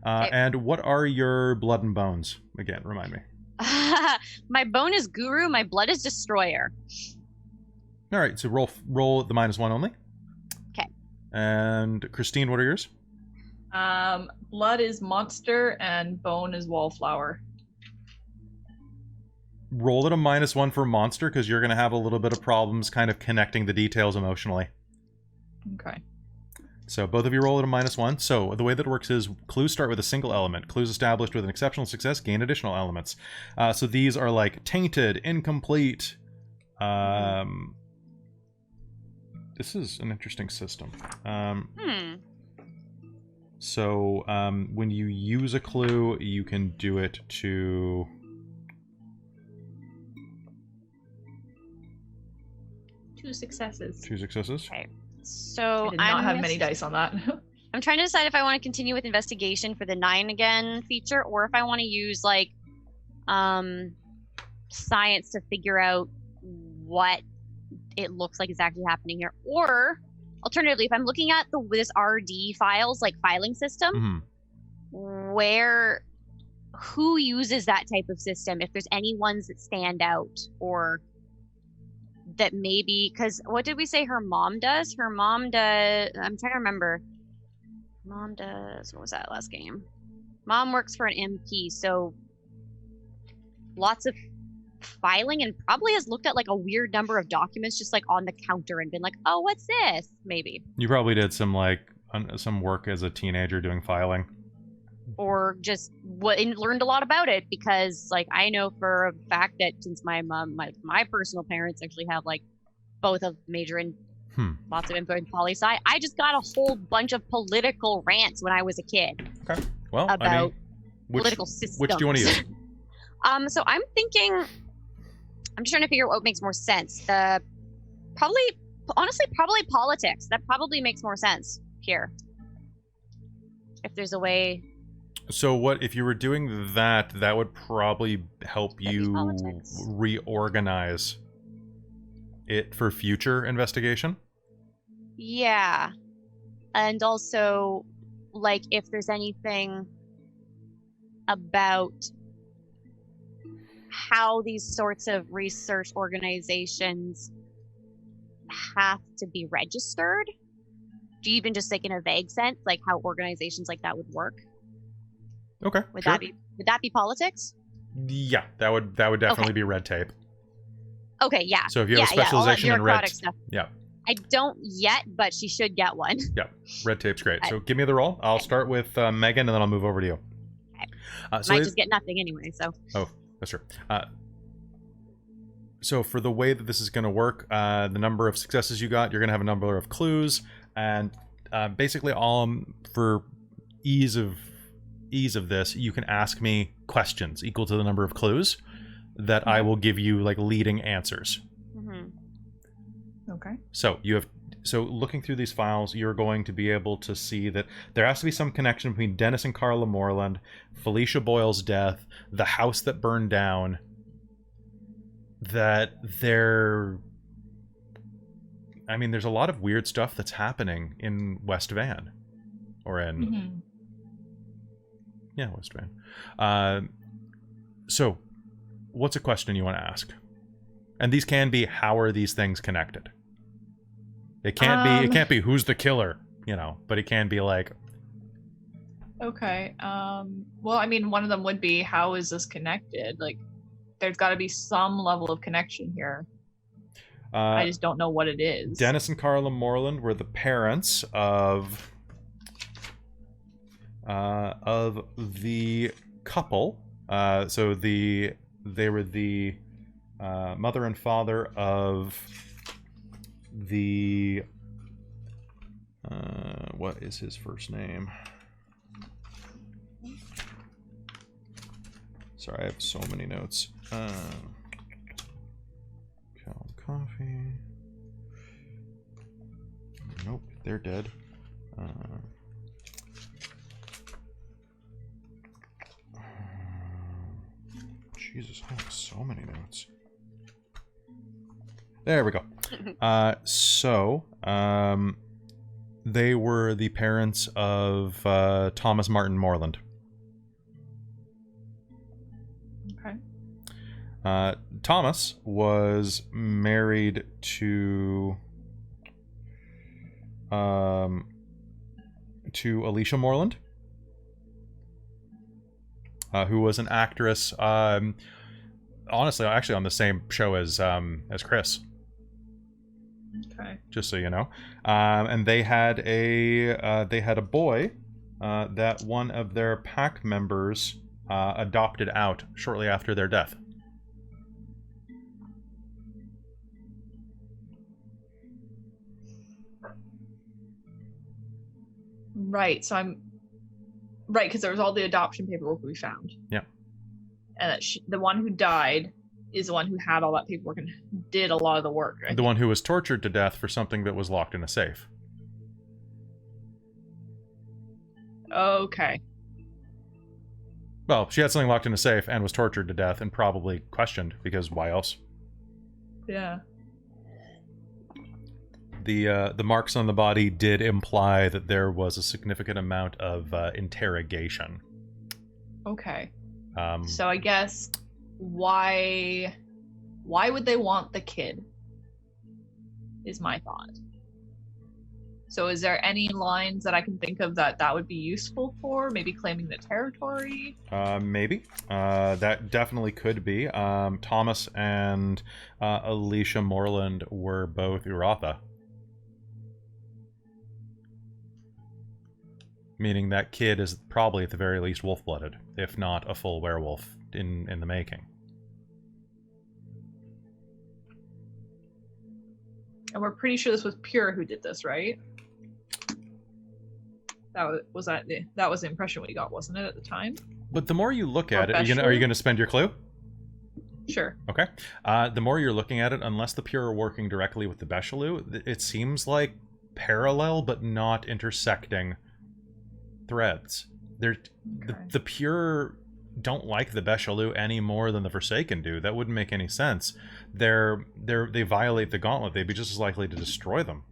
And what are your blood and bones? Again, remind me. My bone is Guru, my blood is Destroyer. All right, so roll the -1 only. Okay. And Christine, what are yours? Blood is Monster and bone is Wallflower. Roll it a -1 for Monster, because you're going to have a little bit of problems kind of connecting the details emotionally. Okay. So both of you roll at a -1. So the way that it works is clues start with a single element. Clues established with an exceptional success gain additional elements. So these are like tainted, incomplete. This is an interesting system. So when you use a clue, you can do it to... Two successes. Okay. So I did not have many dice on that. I'm trying to decide if I want to continue with investigation for the 9 again feature, or if I want to use like science to figure out what it looks like exactly happening here. Or alternatively, if I'm looking at this RD files, like filing system, who uses that type of system? If there's any ones that stand out, or that maybe, because what did we say her mom does? Her mom does, I'm trying to remember. Mom does, what was that last game? Mom works for an MP, so lots of filing, and probably has looked at like a weird number of documents just like on the counter and been like, oh, what's this? Maybe. You probably did some work as a teenager doing filing. Or just learned a lot about it, because like I know for a fact that since my mom, my personal parents actually have like both of major and lots of info in poli-sci, I just got a whole bunch of political rants when I was a kid. Okay. Well, about political systems. Which do you want to use? So I'm thinking, I'm just trying to figure out what makes more sense. Probably politics. That probably makes more sense here. If there's a way. So what if you were doing that? That would probably help you reorganize it for future investigation. Yeah, and also like if there's anything about how these sorts of research organizations have to be registered. Do you even just like in a vague sense, like how organizations like that would work? Okay. Would sure. that be politics? Yeah, that would definitely be red tape. Okay, yeah. So if you have a all that specialization in red, bureaucratic stuff. yeah, I don't yet, but she should get one. yeah, red tape's great. So give me the roll. I'll start with Megan, and then I'll move over to you. Okay. Might just get nothing anyway. So. Oh, that's true. So for the way that this is going to work, the number of successes you got, you're going to have a number of clues, and basically for ease of this, you can ask me questions equal to the number of clues that I will give you like leading answers. Mm-hmm. Okay. So looking through these files, you're going to be able to see that there has to be some connection between Dennis and Carla Moreland, Felicia Boyle's death, the house that burned down, that there's a lot of weird stuff that's happening in West Van. Or in... Mm-hmm. Yeah, West Van. So, what's a question you want to ask? And these can be, how are these things connected? It can't be who's the killer, but it can be like... Okay. Well, I mean, one of them would be, how is this connected? Like, there's got to be some level of connection here. I just don't know what it is. Dennis and Carla Moreland were the parents of the couple. So they were the mother and father of the what is his first name? Sorry, I have so many notes. Cal Coffee. Nope, they're dead. Jesus, I have so many notes. There we go. They were the parents of Thomas Martin Moreland. Okay. Thomas was married to Alicia Moreland, who was an actress. Honestly, actually, on the same show as Chris. Okay. Just so you know, and they had a boy that one of their pack members adopted out shortly after their death. Right. So I'm right because there was all the adoption paperwork we found. Yeah. And that the one who died is the one who had all that paperwork and did a lot of the work. Right? The one who was tortured to death for something that was locked in a safe. Okay. Well, she had something locked in a safe and was tortured to death and probably questioned, because why else? Yeah. The marks on the body did imply that there was a significant amount of interrogation. Okay. So I guess why would they want the kid? Is my thought. So is there any lines that I can think of that would be useful for? Maybe claiming the territory? Maybe. That definitely could be. Thomas and Alicia Moreland were both Uratha. Meaning that kid is probably at the very least wolf-blooded, if not a full werewolf in the making. And we're pretty sure this was Pure who did this, right? That was the impression we got, wasn't it, at the time? But the more you look at it, are you going to spend your clue? Sure. Okay. The more you're looking at it, unless the Pure are working directly with the Becheloux, it seems like parallel but not intersecting threads. The Pure don't like the Becheloux any more than the Forsaken do. That wouldn't make any sense. They violate the gauntlet. They'd be just as likely to destroy them.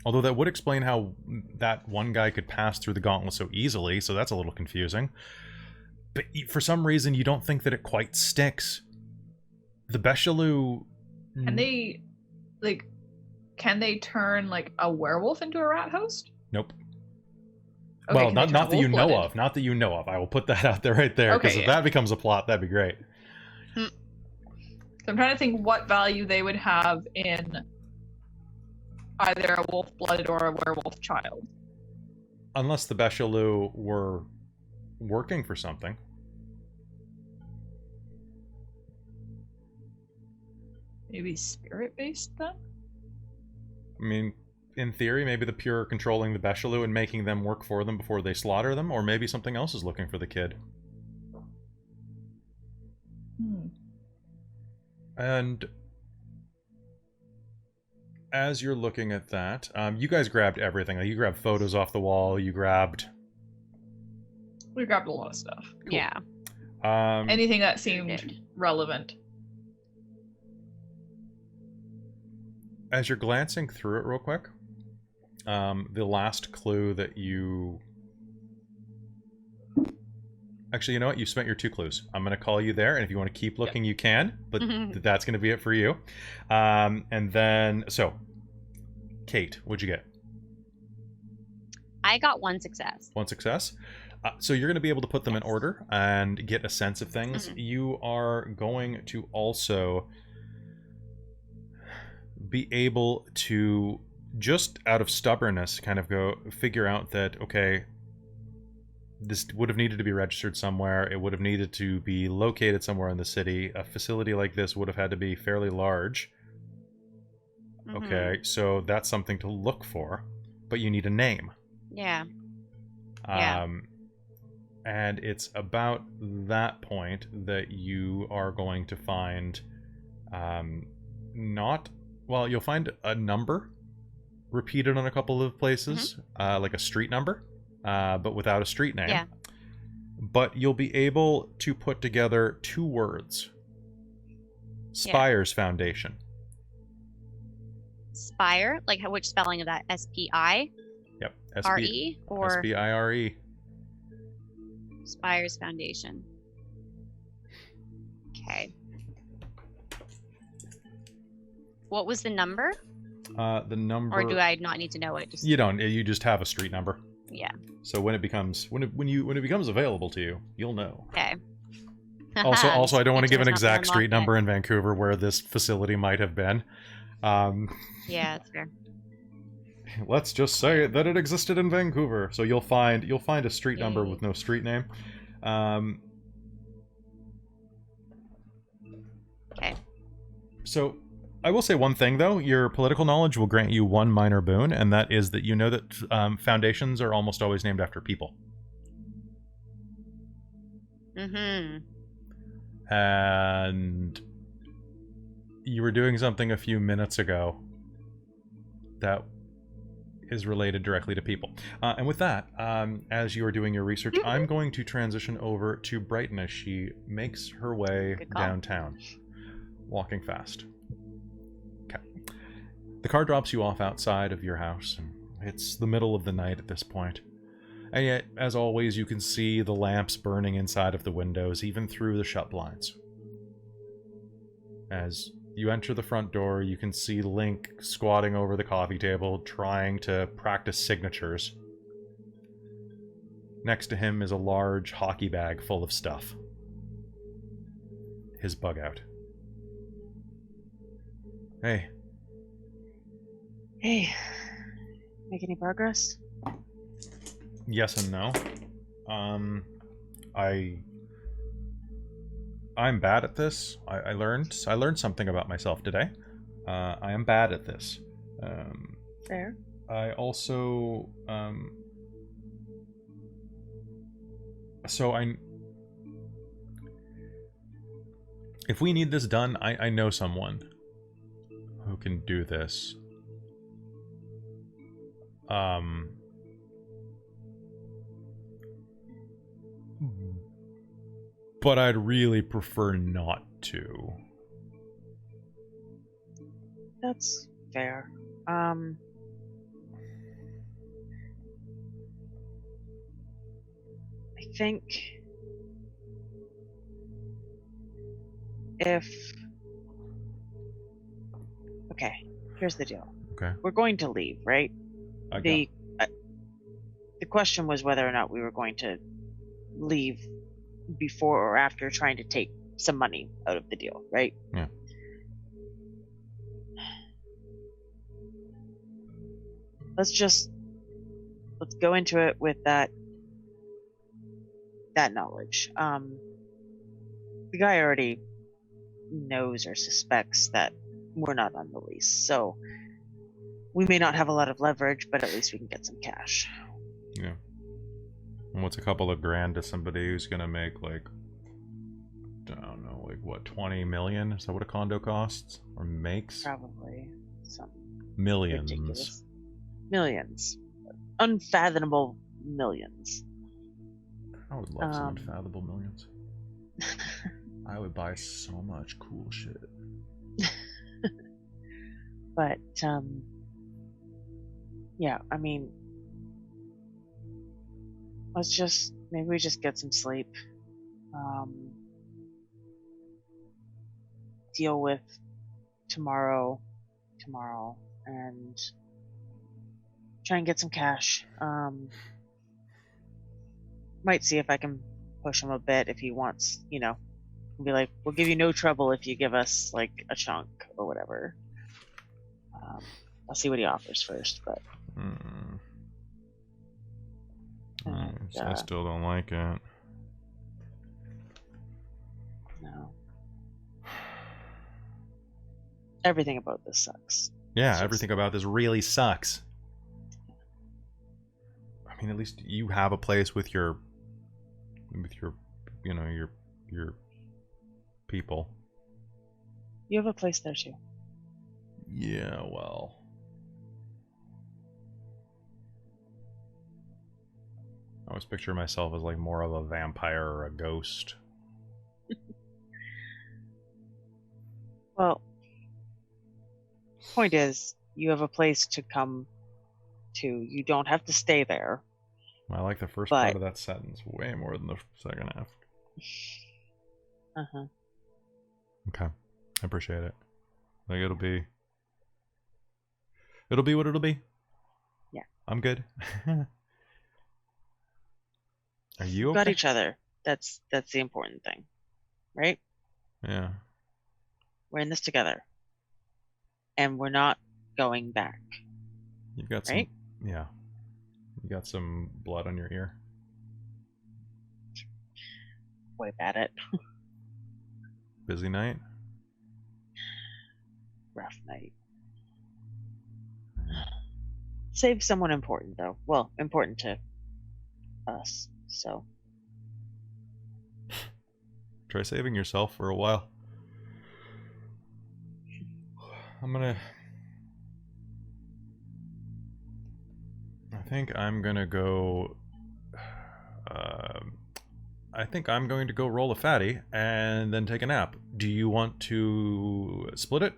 Although that would explain how that one guy could pass through the gauntlet so easily, so that's a little confusing. But for some reason, you don't think that it quite sticks. The Becheloux... Can they, turn, a werewolf into a rat host? Nope. Okay, well, not that you know of. Not that you know of. I will put that out there right there, because if that becomes a plot, that'd be great. So I'm trying to think what value they would have in either a wolf-blooded or a werewolf child. Unless the Becheloux were working for something. Maybe spirit-based, then? I mean, in theory, maybe the Pure are controlling the Becheloux and making them work for them before they slaughter them, or maybe something else is looking for the kid. And as you're looking at that, you guys grabbed everything. Like, you grabbed photos off the wall, you grabbed... We grabbed a lot of stuff. Cool. Yeah. Anything that seemed relevant. As you're glancing through it real quick, the last clue that you... Actually, you know what? You spent your 2 clues. I'm going to call you there, and if you want to keep looking, you can, but that's going to be it for you. And then, so, Kate, what'd you get? I got 1 success. 1 success. So you're going to be able to put them in order and get a sense of things. You are going to also be able to, just out of stubbornness, kind of go figure out that, okay, this would have needed to be registered somewhere. It would have needed to be located somewhere in the city. A facility like this would have had to be fairly large. Okay, so that's something to look for, but you need a name. Yeah. And it's about that point that you are going to find you'll find a number repeated on a couple of places, like a street number, but without a street name. Yeah. But you'll be able to put together 2 words. Spire's Foundation. Spire? Like which spelling of that? S-P-I? Yep. R-E? Or S-P-I-R-E. Spire's Foundation. Okay. What was the number? The number... Or do I not need to know it? You don't. You just have a street number. Yeah. So when it becomes available to you, you'll know. Okay. Also, I don't want to give an exact street number in Vancouver where this facility might have been. Yeah, that's fair. Let's just say that it existed in Vancouver. So you'll find a street number with no street name. Okay. So I will say one thing, though. Your political knowledge will grant you 1 minor boon, and that is that you know that foundations are almost always named after people. And you were doing something a few minutes ago that is related directly to people. And with that, as you are doing your research, I'm going to transition over to Brighton as she makes her way downtown, walking fast. Okay. The car drops you off outside of your house, and it's the middle of the night at this point. And yet, as always, you can see the lamps burning inside of the windows, even through the shut blinds. As you enter the front door, you can see Link squatting over the coffee table, trying to practice signatures. Next to him is a large hockey bag full of stuff. His bug out. Hey. Hey. Make any progress? Yes and no. I'm bad at this. I learned something about myself today. I am bad at this. Fair. I also if we need this done, I know someone who can do this. But I'd really prefer not to. That's fair. think if... Okay, here's the deal. Okay. We're going to leave, right? Okay. The question was whether or not we were going to leave before or after trying to take some money out of the deal, right? Yeah. Let's go into it with that knowledge. The guy already knows or suspects that we're not on the lease, so we may not have a lot of leverage, but at least we can get some cash. Yeah. And what's a couple of grand to somebody who's gonna make like, I don't know, like what, 20 million? Is that what a condo costs or makes? Probably some Millions. ridiculous. Millions, unfathomable millions. I would love some unfathomable millions. I would buy so much cool shit. But yeah, I mean, maybe we just get some sleep. Deal with tomorrow, and try and get some cash. Might see if I can push him a bit if he wants, be like, we'll give you no trouble if you give us like a chunk or whatever. I'll see what he offers first, but I still don't like it. No. Everything about this sucks. Yeah, everything about this really sucks. I mean, at least you have a place with your your people. You have a place there too. Yeah, well. I always picture myself as like more of a vampire or a ghost. Well, point is, you have a place to come to. You don't have to stay there. I like the first part of that sentence way more than the second half. Uh-huh. Okay. I appreciate it. Like, it'll be what it'll be. Yeah. I'm good. Are you okay? Got each other. That's the important thing. Right? Yeah. We're in this together. And we're not going back. You've got right? some... Yeah. You got some blood on your ear. Wipe at it. Busy night? Rough night. Save someone important, though. Well, important to us, so. Try saving yourself for a while. I think I'm gonna go roll a fatty and then take a nap. Do you want to split it?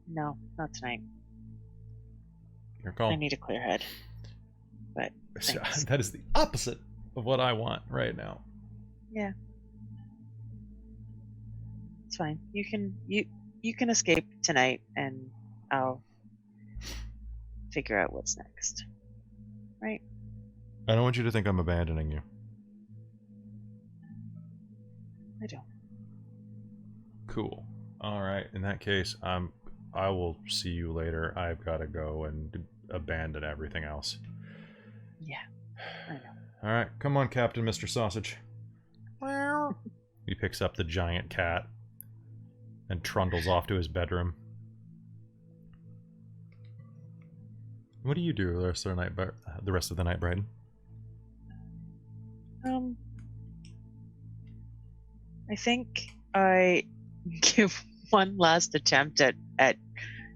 No, not tonight. Your call. I need a clear head. But thanks. That is the opposite of what I want right now. Yeah. It's fine. You can escape tonight, and I'll figure out what's next. Right? I don't want you to think I'm abandoning you. I don't. Cool. All right. In that case, I will see you later. I've got to go and abandon everything else. Yeah, I know. All right. Come on, Captain Mr. Sausage. He picks up the giant cat and trundles off to his bedroom. What do you do the rest of the night, Brighton? I think I give one last attempt at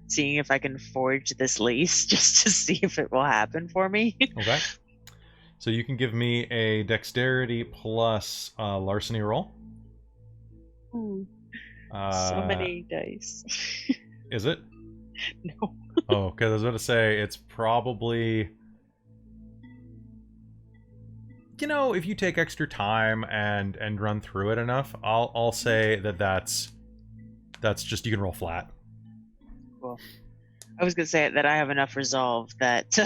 seeing if I can forge this lease, just to see if it will happen for me. Okay. So you can give me a dexterity plus larceny roll. Ooh. So many dice. Is it? No. Oh, because I was about to say it's probably, if you take extra time and run through it enough, I'll say that's just, you can roll flat. Cool. I was gonna say that I have enough resolve that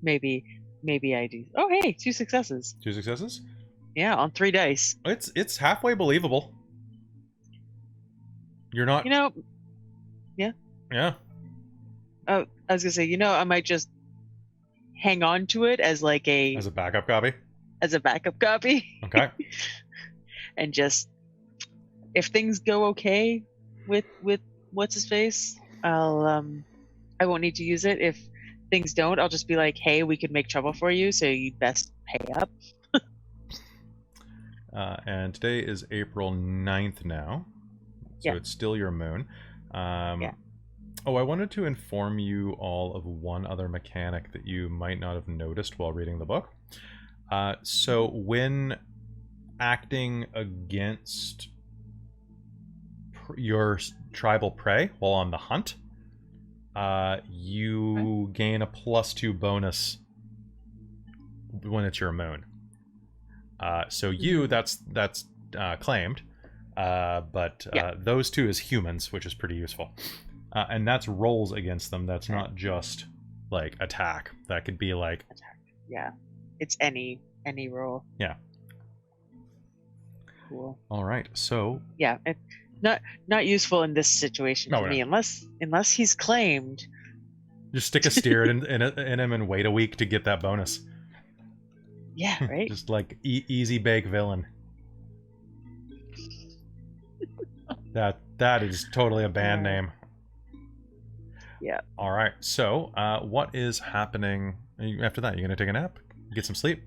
maybe I do. Oh, hey, 2 successes. 2 successes? Yeah, on 3 dice. It's halfway believable. You're not. Yeah. Yeah. Oh, I was gonna say, I might just hang on to it as like As a backup copy. As a backup copy. Okay. And just, if things go okay with what's his face, I won't need to use it. If things don't, I'll just be like, hey, we could make trouble for you, so you best pay up. And today is April 9th now, so it's still your moon. Yeah. Oh, I wanted to inform you all of one other mechanic that you might not have noticed while reading the book. So when acting against your tribal prey while on the hunt, you gain a +2 bonus when it's your moon. So that's claimed, but those 2 as humans, which is pretty useful. And that's rolls against them. That's not just like attack. That could be like attack. Yeah, it's any roll. Yeah. Cool. All right. So yeah, not useful in this situation for me, unless he's claimed. Just stick a steer in him and wait a week to get that bonus. Yeah, right. Just like easy bake villain. That is totally a band name. Yeah. All right. So, what is happening after that? You gonna take a nap? Get some sleep?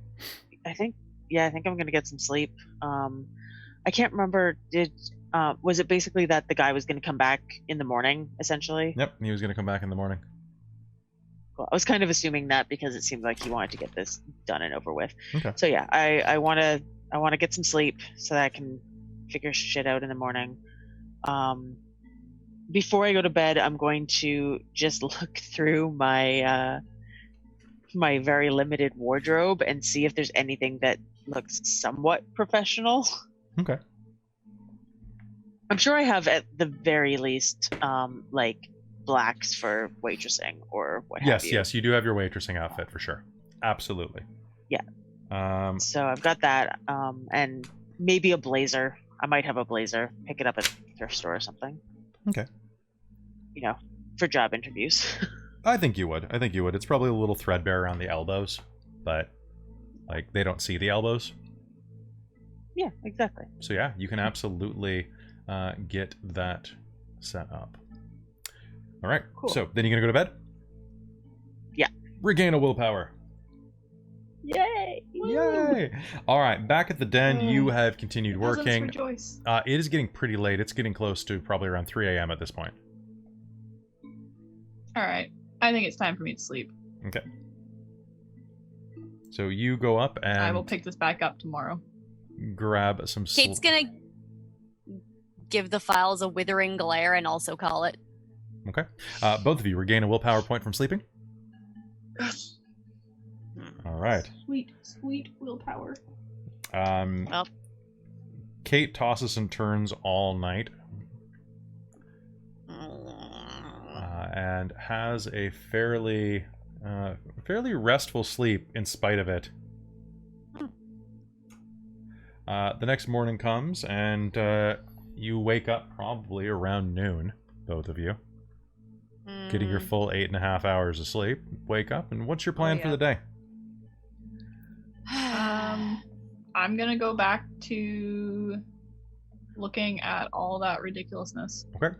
I think I'm gonna get some sleep. I can't remember. Was it basically that the guy was gonna come back in the morning, essentially? Yep, he was gonna come back in the morning. Cool. I was kind of assuming that because it seemed like he wanted to get this done and over with. Okay. So yeah, I wanna get some sleep so that I can figure shit out in the morning. Before I go to bed, I'm going to just look through my my very limited wardrobe and see if there's anything that looks somewhat professional. Okay. I'm sure I have at the very least like blacks for waitressing or what have you. Yes, you do have your waitressing outfit for sure. Absolutely. Yeah. So I've got that, and maybe a blazer. I might have a blazer. Pick it up at a thrift store or something. Okay. For job interviews. I think you would. It's probably a little threadbare around the elbows, but like they don't see the elbows. Yeah, exactly. So yeah, you can absolutely get that set up. All right. Cool. So then you're gonna go to bed? Yeah. Regain a willpower. Yay! Yay! All right, back at the den, you have continued working. Rejoice. It is getting pretty late. It's getting close to probably around 3 a.m. at this point. All right. I think it's time for me to sleep. Okay. So you go up and I will pick this back up tomorrow. Grab some. Kate's gonna give the files a withering glare and also call it. Okay. Both of you regain a willpower point from sleeping. All right. Sweet willpower. Well. Kate tosses and turns all night. And has a fairly restful sleep in spite of it. The next morning comes and you wake up probably around noon, both of you. Getting your full 8.5 hours of sleep. Wake up, and what's your plan for the day? I'm gonna go back to looking at all that ridiculousness. Okay.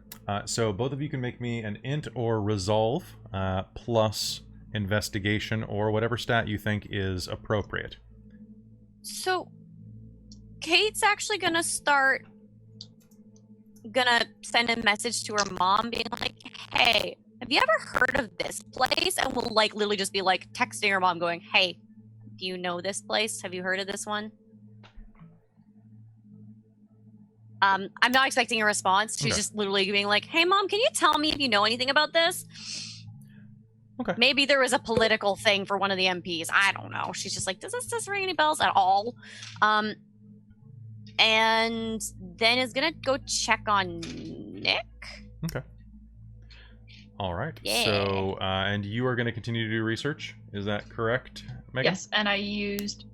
So both of you can make me an int or resolve plus investigation or whatever stat you think is appropriate. So, Kate's actually gonna send a message to her mom being like, hey, have you ever heard of this place? And we'll like literally just be like texting her mom going, hey, do you know this place? Have you heard of this one? I'm not expecting a response. She's just literally being like, "Hey, Mom, can you tell me if you know anything about this?" Okay. Maybe there was a political thing for one of the MPs. I don't know. She's just like, does this ring any bells at all? And then is gonna go check on Nick. Okay. All right. Yeah. So, and you are going to continue to do research. Is that correct, Megan? Yes, and I used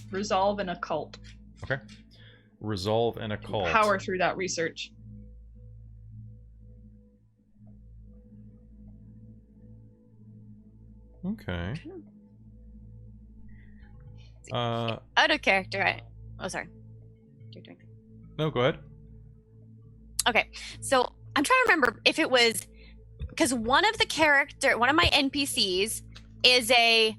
resolve and occult. Okay. Resolve and occult. Power through that research. Okay. Out of character. Oh, sorry. You're doing. No, go ahead. Okay, so I'm trying to remember if it was because one of my NPCs is a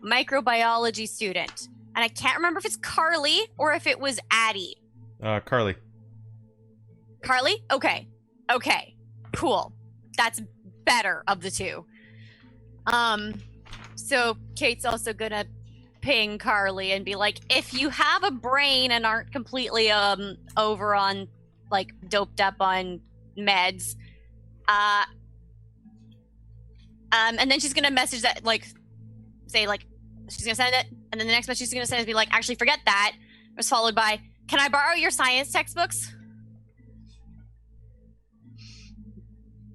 microbiology student, and I can't remember if it's Carly or if it was Addie. Carly. Carly? Okay, cool. That's better of the two. So Kate's also gonna ping Carly and be like, if you have a brain and aren't completely over on like doped up on meds, and then she's gonna message that, like, say, like, she's gonna send it, and then the next message she's gonna send is be like, actually forget that. It was followed by, can I borrow your science textbooks?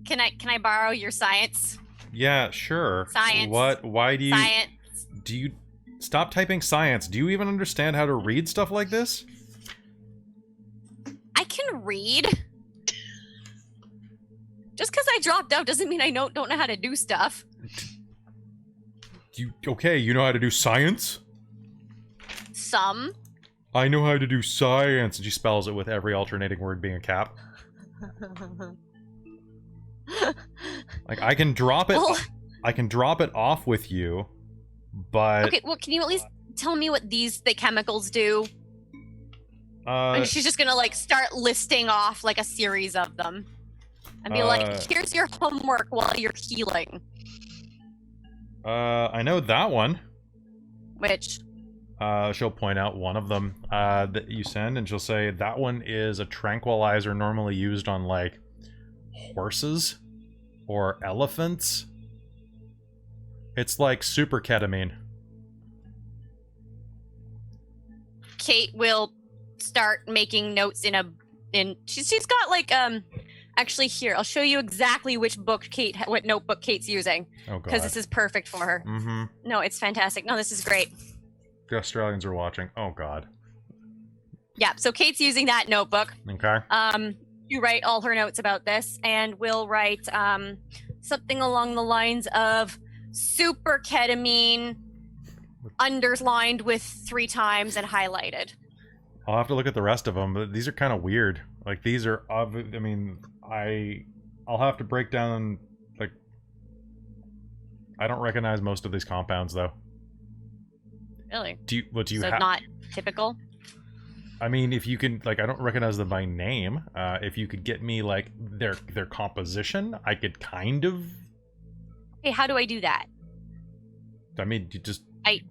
Can I borrow your science? Yeah, sure. Science. What? Why do you? Science. Do you stop typing science? Do you even understand how to read stuff like this? I can read. Just because I dropped out doesn't mean I don't know how to do stuff. You know how to do science? Some. I know how to do science, and she spells it with every alternating word being a cap. Like, I can drop it. Well, I can drop it off with you, but okay. Well, can you at least tell me what the chemicals do? And she's just gonna like start listing off like a series of them, and be like, "Here's your homework while you're healing." I know that one. Which? She'll point out one of them that you send, and she'll say that one is a tranquilizer normally used on like horses or elephants. It's like super ketamine. Kate will start making notes she's got like actually here I'll show you exactly what notebook Kate's using, because this is perfect for her. No, it's fantastic. No, this is great. The Australians are watching. Oh god. Yeah, so Kate's using that notebook. Okay. You write all her notes about this, and we'll write something along the lines of super ketamine underlined with 3 times and highlighted. I'll have to look at the rest of them, but these are kind of weird. Like, these are, I mean, I'll have to break down, like, I don't recognize most of these compounds, though. Really? Do you have? Not typical? I mean, if you can, like, I don't recognize them by name. If you could get me, like, their composition, I could kind of... Hey, how do I do that? I mean, you just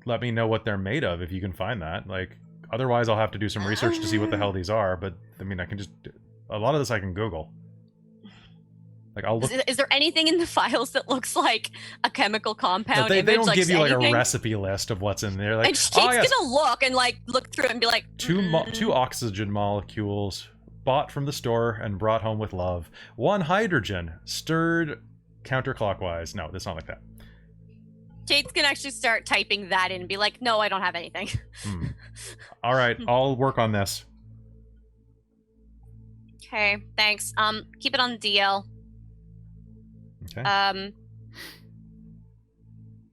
let me know what they're made of, if you can find that. Like, otherwise I'll have to do some research to see what the hell these are, but, I mean, I can just... A lot of this I can Google. Like, I'll look... Is there anything in the files that looks like a chemical compound they image? don't like give you, anything? like, a recipe list of what's in there. Like, and Kate's yes, gonna look and, like, look through it and be like... Two oxygen molecules bought from the store and brought home with love. 1 hydrogen stirred counterclockwise. No, it's not like that. Kate's gonna actually start typing that in and be like, no, I don't have anything. All right, I'll work on this. Okay, thanks. Keep it on the DL. Okay. And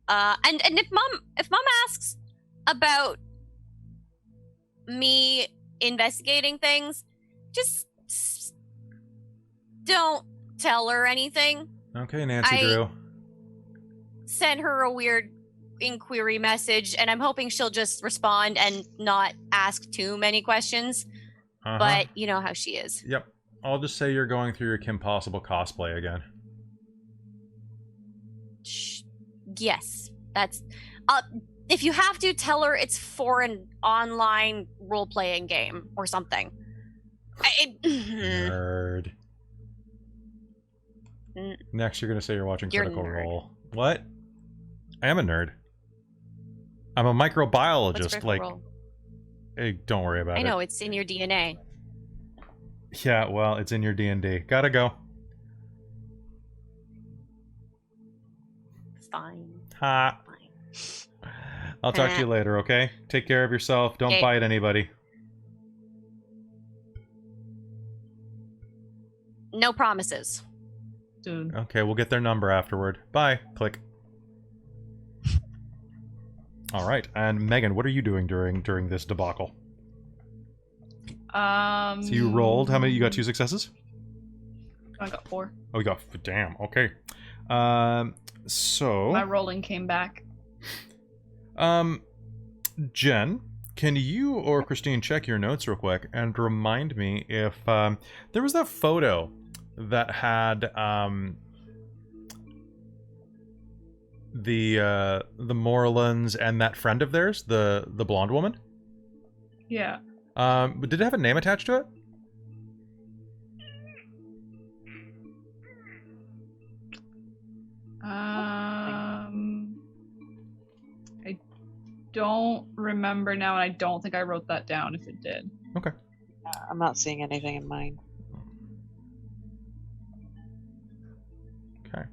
if mom asks about me investigating things, just don't tell her anything. Okay, Nancy Drew. Sent her a weird inquiry message, and I'm hoping she'll just respond and not ask too many questions. But you know how she is. Yep. I'll just say you're going through your Kim Possible cosplay again. Yes, that's If you have to, tell her it's for an online role-playing game or something. Nerd. Next, you're going to say you're watching Critical Role. What? I am a nerd. I'm a microbiologist. Like, hey, don't worry about it. I know, it's in your DNA. Yeah, well, it's in your D&D. Gotta go. Fine. Ha. Fine. I'll talk to you later, okay? Take care of yourself. Don't bite anybody. No promises. Dude. Okay, we'll get their number afterward. Bye. Click. All right, and Megan, what are you doing during this debacle? So you rolled. How many? You got 2 successes? I got 4. Oh, you got. Damn. Okay. So my rolling came back. Jen, can you or Christine check your notes real quick and remind me if there was that photo that had the Morelands and that friend of theirs, the blonde woman? Yeah. But did it have a name attached to it? I don't remember now, and I don't think I wrote that down if it did. Okay. I'm not seeing anything in mine. Okay.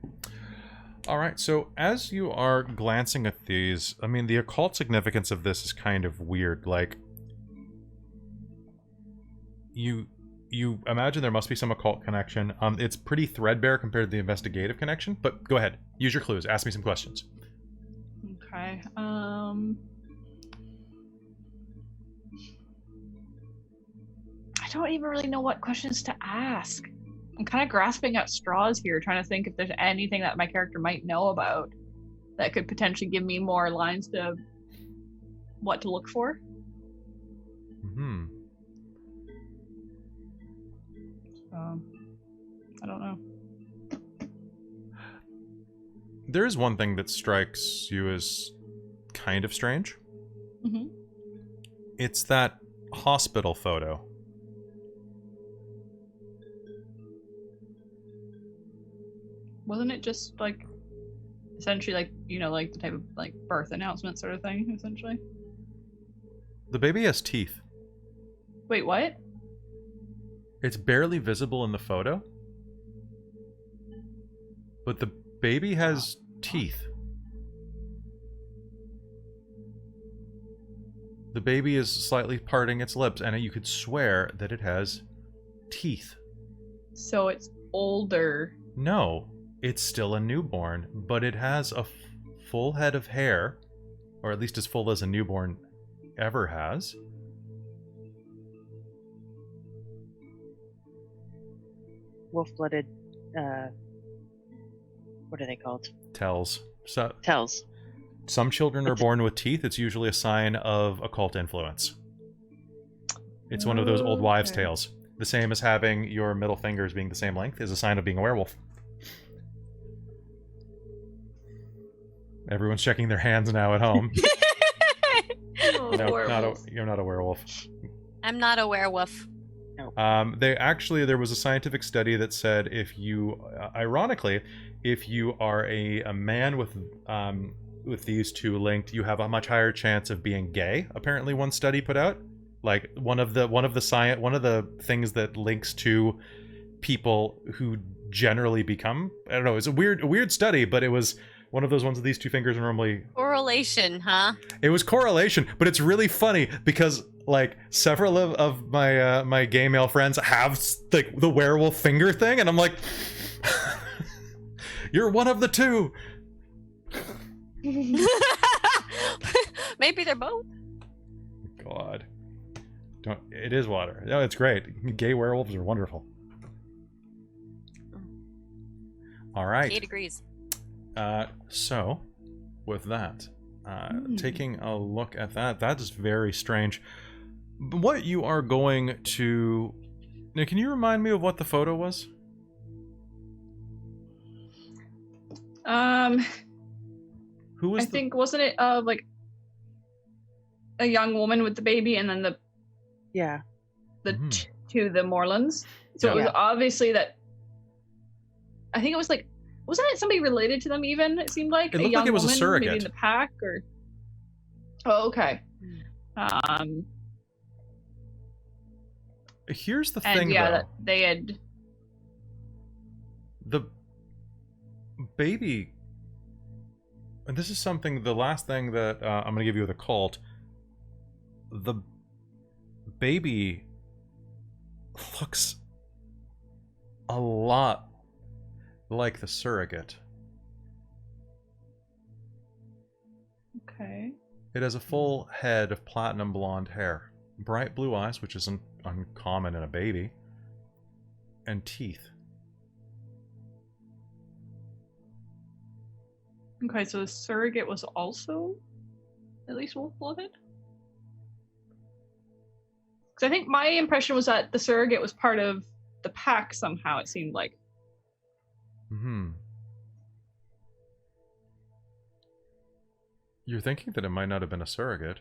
All right, so as you are glancing at these, I mean, the occult significance of this is kind of weird. Like, you imagine there must be some occult connection. It's pretty threadbare compared to the investigative connection, but go ahead. Use your clues. Ask me some questions. Okay. I don't even really know what questions to ask. I'm kind of grasping at straws here, trying to think if there's anything that my character might know about that could potentially give me more lines to what to look for. Hmm. I don't know. There is one thing that strikes you as kind of strange. Mm-hmm. It's that hospital photo. Wasn't it just like essentially like, you know, like the type of like birth announcement sort of thing, essentially? The baby has teeth. Wait, what? It's barely visible in the photo, but the baby has teeth. The baby is slightly parting its lips, and you could swear that it has teeth. So it's older. No, it's still a newborn, but it has a full head of hair, or at least as full as a newborn ever has. Wolf-blooded, what are they called? Tells. So, Tells. some children are born with teeth. It's usually a sign of occult influence. It's one of those old wives' tales. The same as having your middle fingers being the same length is a sign of being a werewolf. Everyone's checking their hands now at home. No, you're not a werewolf. I'm not a werewolf. There was a scientific study that said if you, ironically, if you are a man with these two linked, you have a much higher chance of being gay. Apparently, one study put out, like one of the things that links to people who generally become, I don't know, it's a weird study, but it was one of those ones that these two fingers are normally correlation, huh? It was correlation, but it's really funny because like several of my my gay male friends have like the werewolf finger thing, and I'm like, you're one of the two. Maybe they're both. God, it is water. No, it's great. Gay werewolves are wonderful. All right. 8 degrees. So, with that, taking a look at that is very strange. What you are going to... Now, can you remind me of what the photo was? Who was? I think wasn't it like a young woman with the baby, and then the the Morelands. So it was obviously that. I think it was like, wasn't it somebody related to them? Even it seemed like it looked like it was a surrogate, maybe in the pack, or. Oh, okay. Here's the thing, though. That they had the baby. And this is something. The last thing that I'm going to give you with a cult. The baby looks a lot like the surrogate. Okay. It has a full head of platinum blonde hair, bright blue eyes, which isn't uncommon in a baby, and teeth. Okay, so the surrogate was also at least wolf-blooded? Because I think my impression was that the surrogate was part of the pack somehow, it seemed like. You're thinking that it might not have been a surrogate.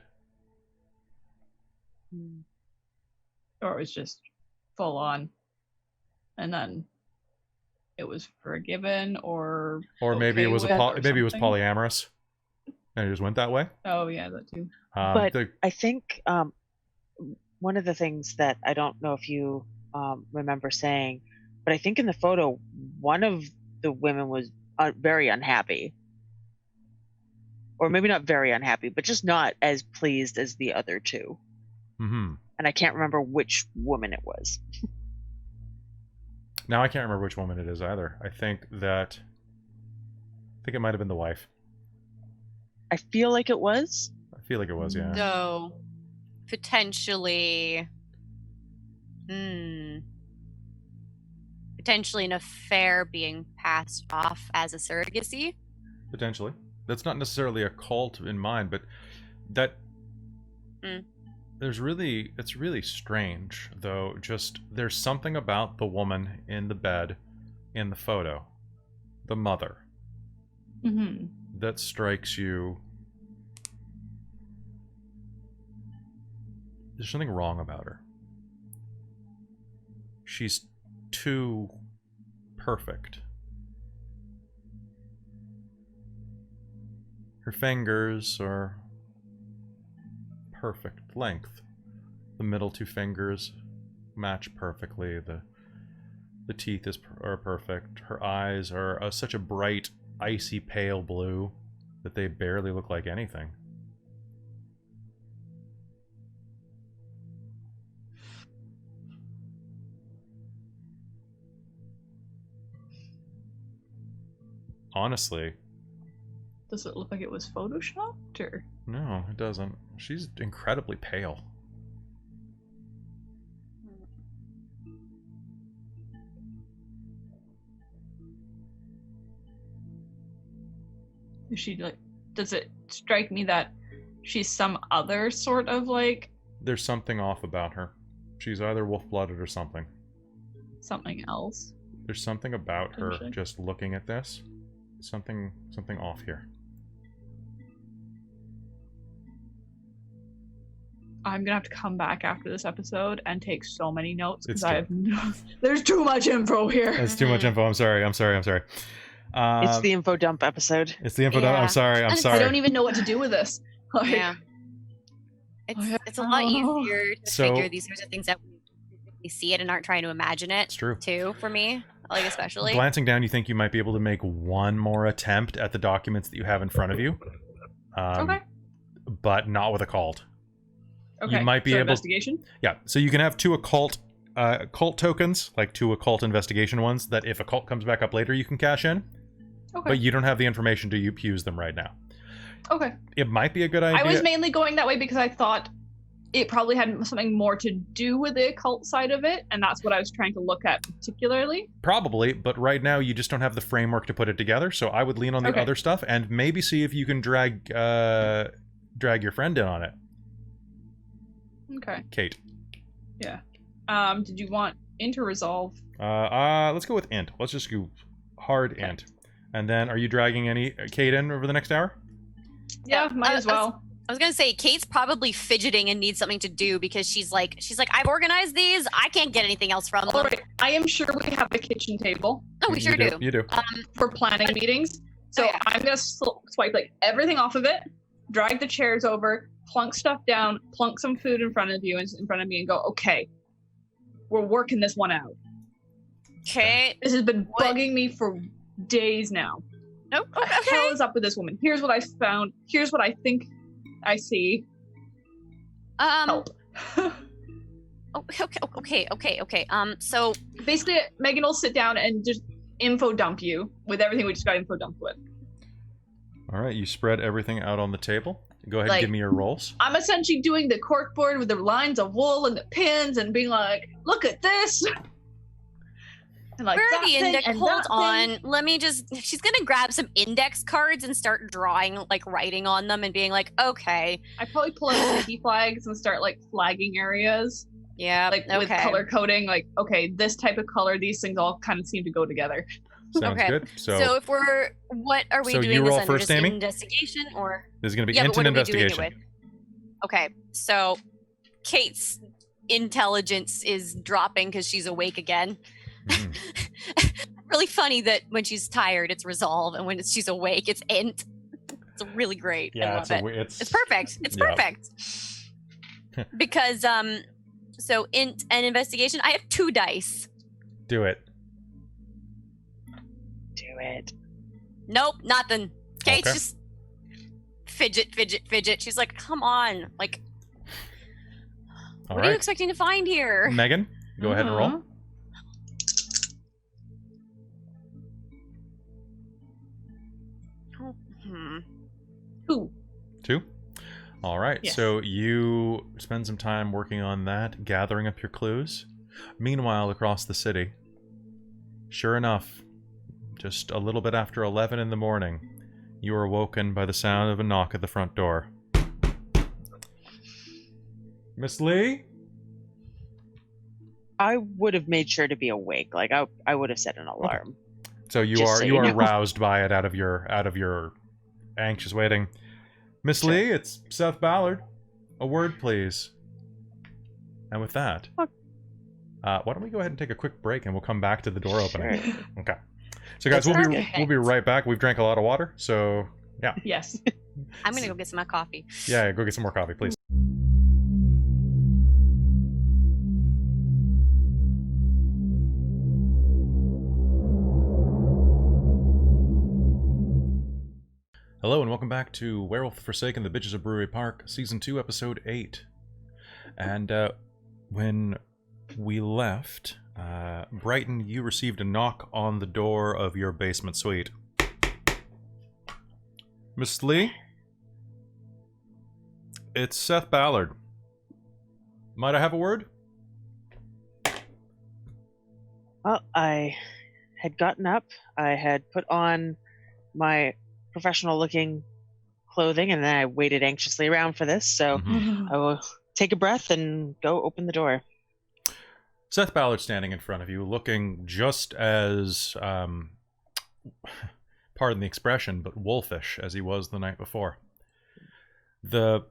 Or it was just full on. And then it was forgiven, or maybe okay it was maybe it was polyamorous. And it just went that way. Oh yeah, that too. But I think one of the things that I don't know if you remember saying, but I think in the photo, one of the women was very unhappy. Or maybe not very unhappy, but just not as pleased as the other two. And I can't remember which woman it was. Now I can't remember which woman it is either. I think it might have been the wife. I feel like it was. I feel like it was, yeah. So, potentially... Potentially an affair being passed off as a surrogacy? Potentially. That's not necessarily a cult in mind, but that... it's really strange, though. Just, there's something about the woman in the bed in the photo. The mother. That strikes you. There's something wrong about her. She's too perfect. Her fingers are perfect length. The middle two fingers match perfectly. The teeth are perfect. Her eyes are such a bright, icy pale blue that they barely look like anything. Honestly. Does it look like it was photoshopped, or? No, it doesn't. She's incredibly pale. Is she like? Does it strike me that she's some other sort of like? There's something off about her. She's either wolf-blooded or something. Something else. There's something about her. Just looking at this, something off here. I'm gonna have to come back after this episode and take so many notes because I have there's too much info here. It's too much info. I'm sorry. It's the info dump episode. It's the info dump. I'm sorry. I don't even know what to do with this. Like, yeah. It's a lot easier to figure these sorts of things out when you see it and aren't trying to imagine it. It's true. Too, for me. Like, especially. Glancing down, you think you might be able to make one more attempt at the documents that you have in front of you. Okay. But not with a cult. Okay. You might be able. Investigation? Yeah. So you can have two occult tokens, like two occult investigation ones, that if a cult comes back up later, you can cash in. Okay. But you don't have the information to use them right now. Okay. It might be a good idea. I was mainly going that way because I thought it probably had something more to do with the occult side of it, and that's what I was trying to look at particularly. Probably, but right now you just don't have the framework to put it together, so I would lean on the other stuff and maybe see if you can drag your friend in on it. Okay. Kate. Yeah. Did you want int or resolve? Let's go with int. Let's just go hard int. And then, are you dragging any Kate in over the next hour? Yeah, might as well. I was gonna say Kate's probably fidgeting and needs something to do because she's like I've organized these. I can't get anything else from them. All right, I am sure we have a kitchen table. Oh, we sure do. You do. For planning meetings. So I'm gonna swipe like everything off of it, drag the chairs over, plunk stuff down, plunk some food in front of you and in front of me, and go. Okay, we're working this one out. Okay. This has been bugging me for days now. Nope. What the hell is up with this woman? Here's what I found. Here's what I think I see. Help. Okay. So basically, Megan will sit down and just info dump you with everything we just got info dumped with. All right, you spread everything out on the table. Go ahead and give me your rolls. I'm essentially doing the corkboard with the lines of wool and the pins and being like, look at this. And like, where are the index? Hold on. Thing. Let me just. She's gonna grab some index cards and start drawing, like writing on them, and being like, "Okay." I probably pull out sticky flags and start like flagging areas. Yeah, like with color coding. Like, okay, this type of color, these things all kind of seem to go together. Sounds good. So if what are we doing? You roll this under? First, Amy? Investigation or this is gonna be int and investigation. Okay, so Kate's intelligence is dropping because she's awake again. Really funny that when she's tired it's resolve and when she's awake it's int. It's really great. Yeah, I love it's perfect. It's perfect. Because so int and investigation, I have 2 dice. Do it. Nope, nothing. Kate's just fidget. She's like, come on, like what are you expecting to find here? Megan, go ahead and roll. Two. All right. Yes. So you spend some time working on that, gathering up your clues. Meanwhile, across the city, sure enough, just a little bit after 11 in the morning, you are woken by the sound of a knock at the front door. Miss Lee? I would have made sure to be awake. Like I would have set an alarm. Okay. So you are roused by it out of your anxious waiting. Miss Lee, it's Seth Ballard. A word, please. And with that, why don't we go ahead and take a quick break and we'll come back to the door opening. Sure. Okay. So guys, we'll be right back. We've drank a lot of water, so yeah. Yes. I'm gonna go get some more coffee. Yeah, go get some more coffee, please. Hello and welcome back to Werewolf the Forsaken, the Bitches of Brewery Park, Season 2, Episode 8. And when we left, Brighton, you received a knock on the door of your basement suite. Miss Lee? It's Seth Ballard. Might I have a word? Well, I had gotten up. I had put on my professional looking clothing and then I waited anxiously around for this, so I will take a breath and go open the door. Seth Ballard standing in front of you, looking just as pardon the expression, but wolfish as he was the night before. The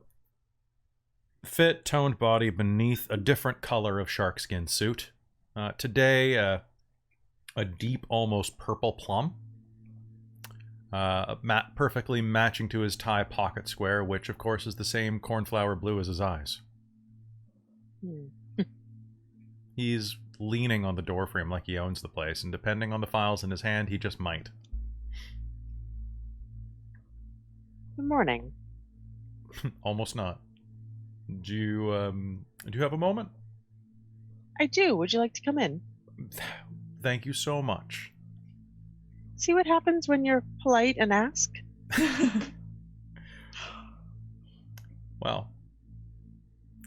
fit, toned body beneath a different color of sharkskin suit. Today, a deep, almost purple plum. Perfectly matching to his tie pocket square, which of course is the same cornflower blue as his eyes. He's leaning on the doorframe like he owns the place, and depending on the files in his hand, he just might. Good morning. Almost not. Do you have a moment? I do. Would you like to come in? Thank you so much. See what happens when you're polite and ask? Well,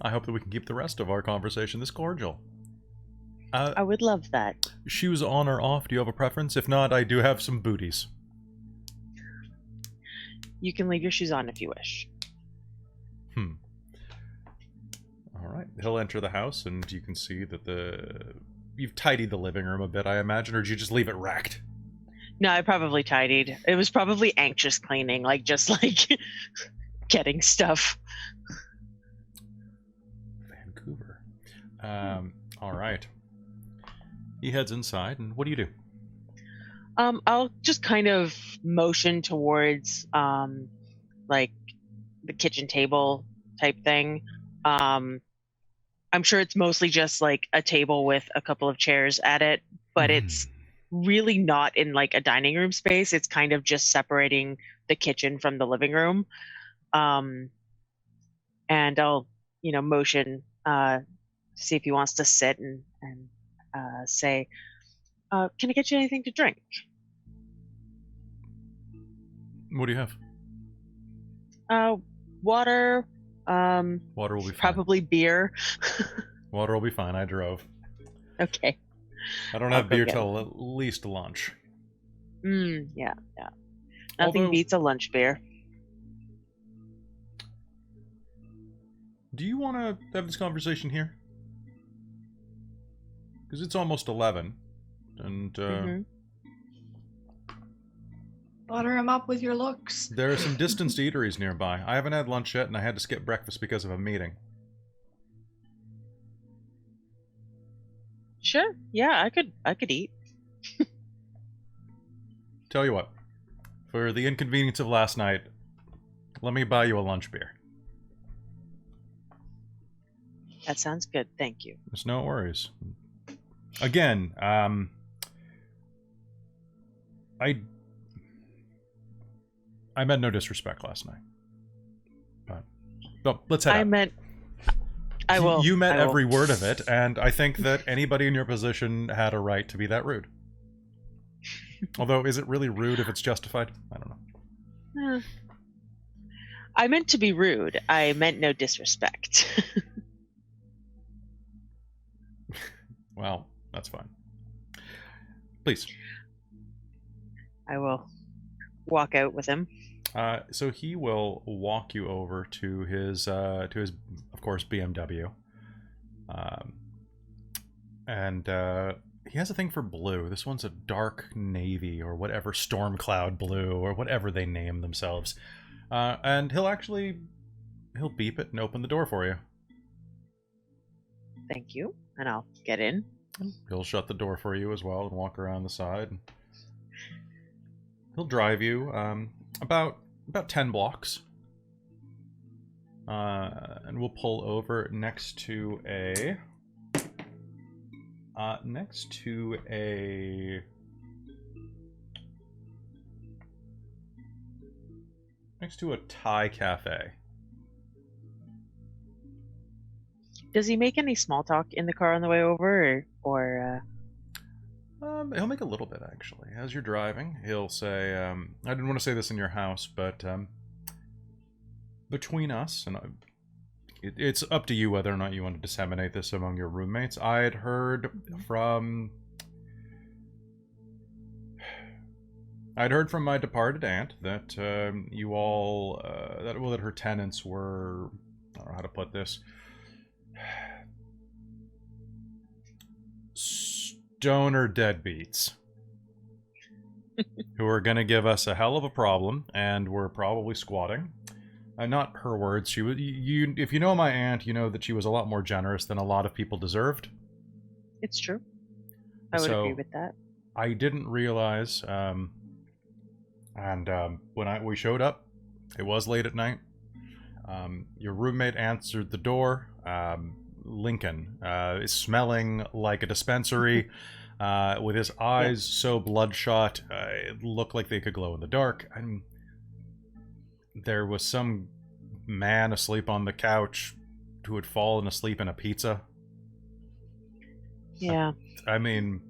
I hope that we can keep the rest of our conversation this cordial. I would love that. Shoes on or off? Do you have a preference? If not, I do have some booties. You can leave your shoes on if you wish. All right. He'll enter the house, and you can see that you've tidied the living room a bit, I imagine, or did you just leave it wrecked? No, I probably tidied. It was probably anxious cleaning, just getting stuff. Vancouver. All right. He heads inside, and what do you do? I'll just kind of motion towards like the kitchen table type thing. I'm sure it's mostly just like a table with a couple of chairs at it, but it's really not in like a dining room space. It's kind of just separating the kitchen from the living room. And I'll, motion to see if he wants to sit and say, can I get you anything to drink? What do you have? Water. Water will be fine. Probably beer. Water will be fine. I drove. Okay. I don't have beer till at least lunch. Yeah. Nothing beats a lunch beer. Do you want to have this conversation here? Because it's almost 11, and butter him up with your looks. There are some distanced eateries nearby. I haven't had lunch yet, and I had to skip breakfast because of a meeting. Sure. Yeah, I could eat. Tell you what, for the inconvenience of last night, let me buy you a lunch beer. That sounds good. Thank you. There's no worries. Again, I meant no disrespect last night. But let's head out. I will. You meant every word of it, and I think that anybody in your position had a right to be that rude. Although, is it really rude if it's justified? I don't know. I meant to be rude. I meant no disrespect. Well, that's fine. Please. I will walk out with him. So he will walk you over to his, of course, BMW. And he has a thing for blue. This one's a dark navy or whatever, storm cloud blue or whatever they name themselves. And he'll beep it and open the door for you. Thank you. And I'll get in. He'll shut the door for you as well and walk around the side. He'll drive you about 10 blocks. And we'll pull over next to a Thai cafe. Does he make any small talk in the car on the way over, or He'll make a little bit, actually. As you're driving, he'll say, I didn't want to say this in your house, but between us, and it's up to you whether or not you want to disseminate this among your roommates. I had heard from my departed aunt that you all, that her tenants were, I don't know how to put this, stoner deadbeats who are going to give us a hell of a problem, and we're probably squatting. Not her words. She would. If you know my aunt, you know that she was a lot more generous than a lot of people deserved. It's true. I would agree with that. I didn't realize, and when we showed up, it was late at night. Your roommate answered the door. Lincoln is smelling like a dispensary, with his eyes so bloodshot, it looked like they could glow in the dark. And there was some man asleep on the couch who had fallen asleep in a pizza. Yeah. I mean,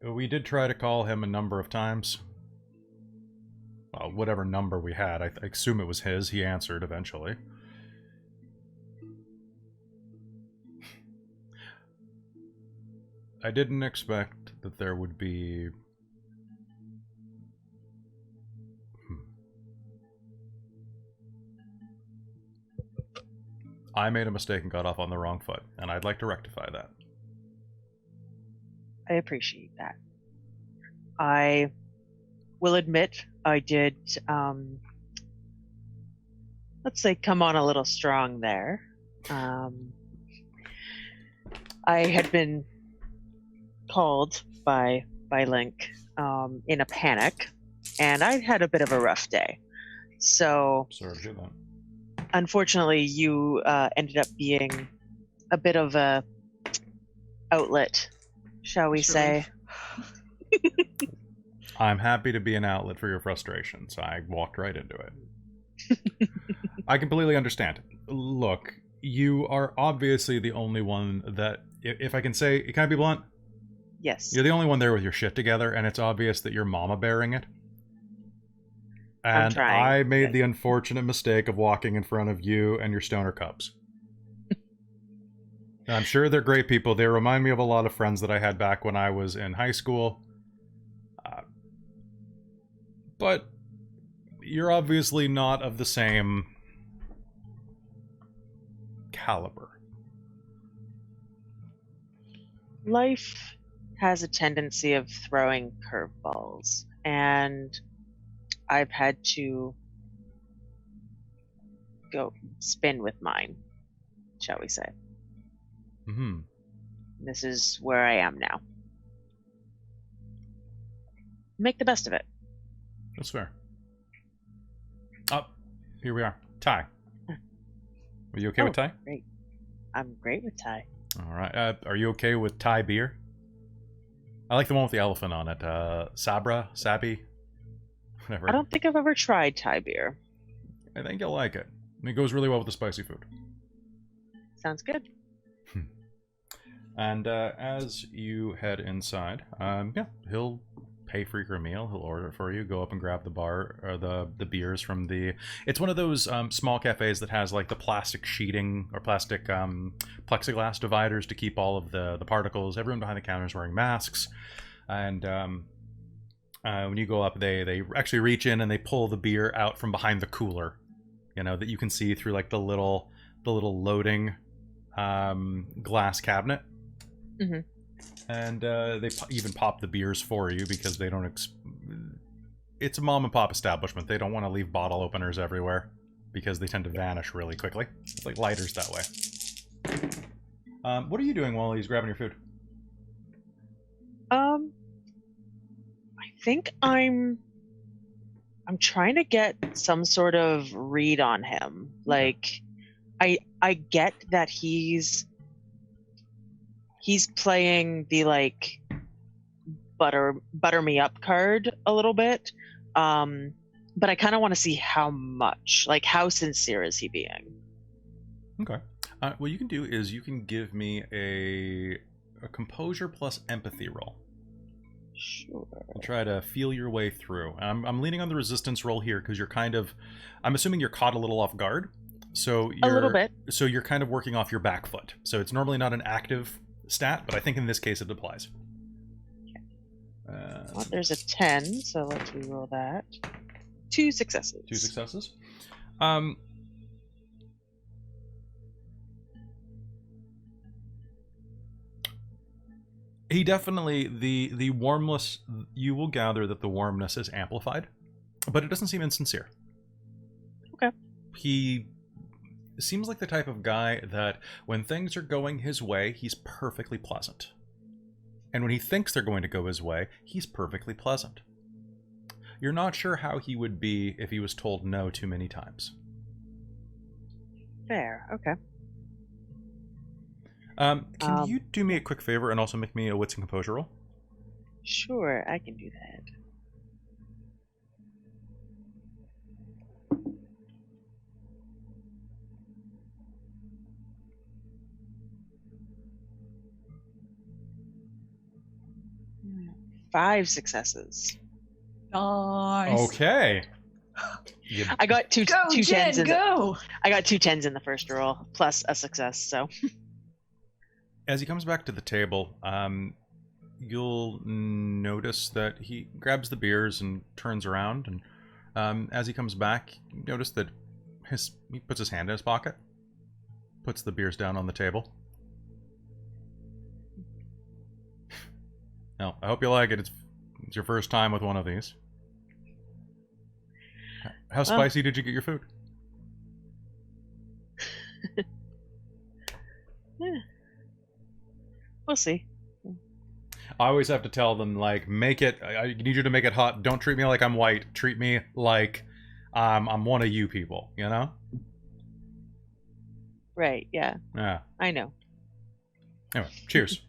we did try to call him a number of times. Well, whatever number we had, I assume it was his. He answered eventually. I didn't expect that there would be... I made a mistake and got off on the wrong foot, and I'd like to rectify that. I appreciate that. will admit I did, let's say, come on a little strong there. I had been called by Link in a panic, and I had a bit of a rough day. So, sorry to hear that. Unfortunately, you ended up being a bit of a outlet, shall we say. I'm happy to be an outlet for your frustrations. I walked right into it. I completely understand. Look, you are obviously the only one that, if I can say, can I be blunt? Yes. You're the only one there with your shit together, and it's obvious that you're mama bearing it. And I made the unfortunate mistake of walking in front of you and your stoner cubs. I'm sure they're great people. They remind me of a lot of friends that I had back when I was in high school. But you're obviously not of the same caliber. Life has a tendency of throwing curveballs, and I've had to go spin with mine, shall we say. Mm-hmm. This is where I am now. Make the best of it. That's fair. Oh, here we are. Ty. Are you okay with Ty? Great. I'm great with Ty. All right. Are you okay with Thai beer? I like the one with the elephant on it. Sabi, whatever. I don't think I've ever tried Thai beer. I think you'll like it. It goes really well with the spicy food. Sounds good. And as you head inside, he'll pay for your meal. He'll order it for you. Go up and grab the bar or the beers from the. It's one of those small cafes that has like the plastic sheeting or plastic plexiglass dividers to keep all of the particles. Everyone behind the counter is wearing masks, and when you go up, they actually reach in and they pull the beer out from behind the cooler. You know that you can see through like the little loading glass cabinet. Mm-hmm. And they even pop the beers for you because they don't. It's a mom and pop establishment. They don't want to leave bottle openers everywhere because they tend to vanish really quickly. It's like lighters that way. What are you doing while he's grabbing your food? I think I'm trying to get some sort of read on him. Like, I get that he's playing the like butter me up card a little bit, but I kind of want to see how much, like how sincere is he being. Okay. What you can do is you can give me a composure plus empathy roll. Sure. I'll try to feel your way through. I'm leaning on the resistance roll here because you're kind of, I'm assuming you're caught a little off guard. So you're, a little bit. So you're kind of working off your back foot. So it's normally not an active stat, but I think in this case it applies. Well, there's a 10, so let's reroll that. 2 successes. 2 successes. He definitely, the warmness, you will gather that the warmness is amplified, but it doesn't seem insincere. Okay. He seems like the type of guy that when things are going his way, he's perfectly pleasant. And when he thinks they're going to go his way, he's perfectly pleasant. You're not sure how he would be if he was told no too many times. Fair, okay. Can you do me a quick favor and also make me a wits and composure roll? Sure, I can do that. Five successes. Nice. Okay. I got two tens. I got 2 10s in the first roll, plus a success. So, as he comes back to the table, you'll notice that he grabs the beers and turns around, and as he comes back, you notice that he puts his hand in his pocket, puts the beers down on the table. Now, I hope you like it. It's your first time with one of these. How spicy did you get your food? Yeah. We'll see. I always have to tell them, like, make it. I need you to make it hot. Don't treat me like I'm white. Treat me like I'm one of you people. You know? Right. Yeah. Yeah. I know. Anyway, cheers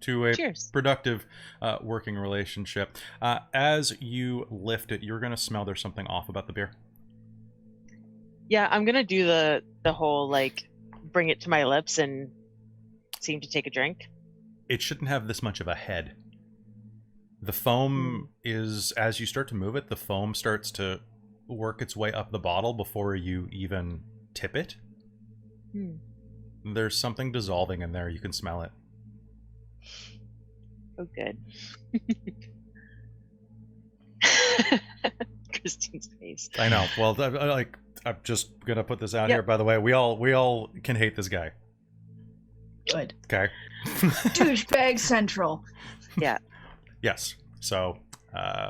to a Cheers. productive working relationship. As you lift it, you're gonna smell there's something off about the beer. Yeah, I'm gonna do the whole like bring it to my lips and seem to take a drink. It shouldn't have this much of a head. The foam is, as you start to move it, the foam starts to work its way up the bottle before you even tip it. There's something dissolving in there. You can smell it. Oh, good. Christine's face. I know. Well, I'm just gonna put this out here. By the way, we all can hate this guy. Good. Okay. Douchebag central. Yeah. Yes. So,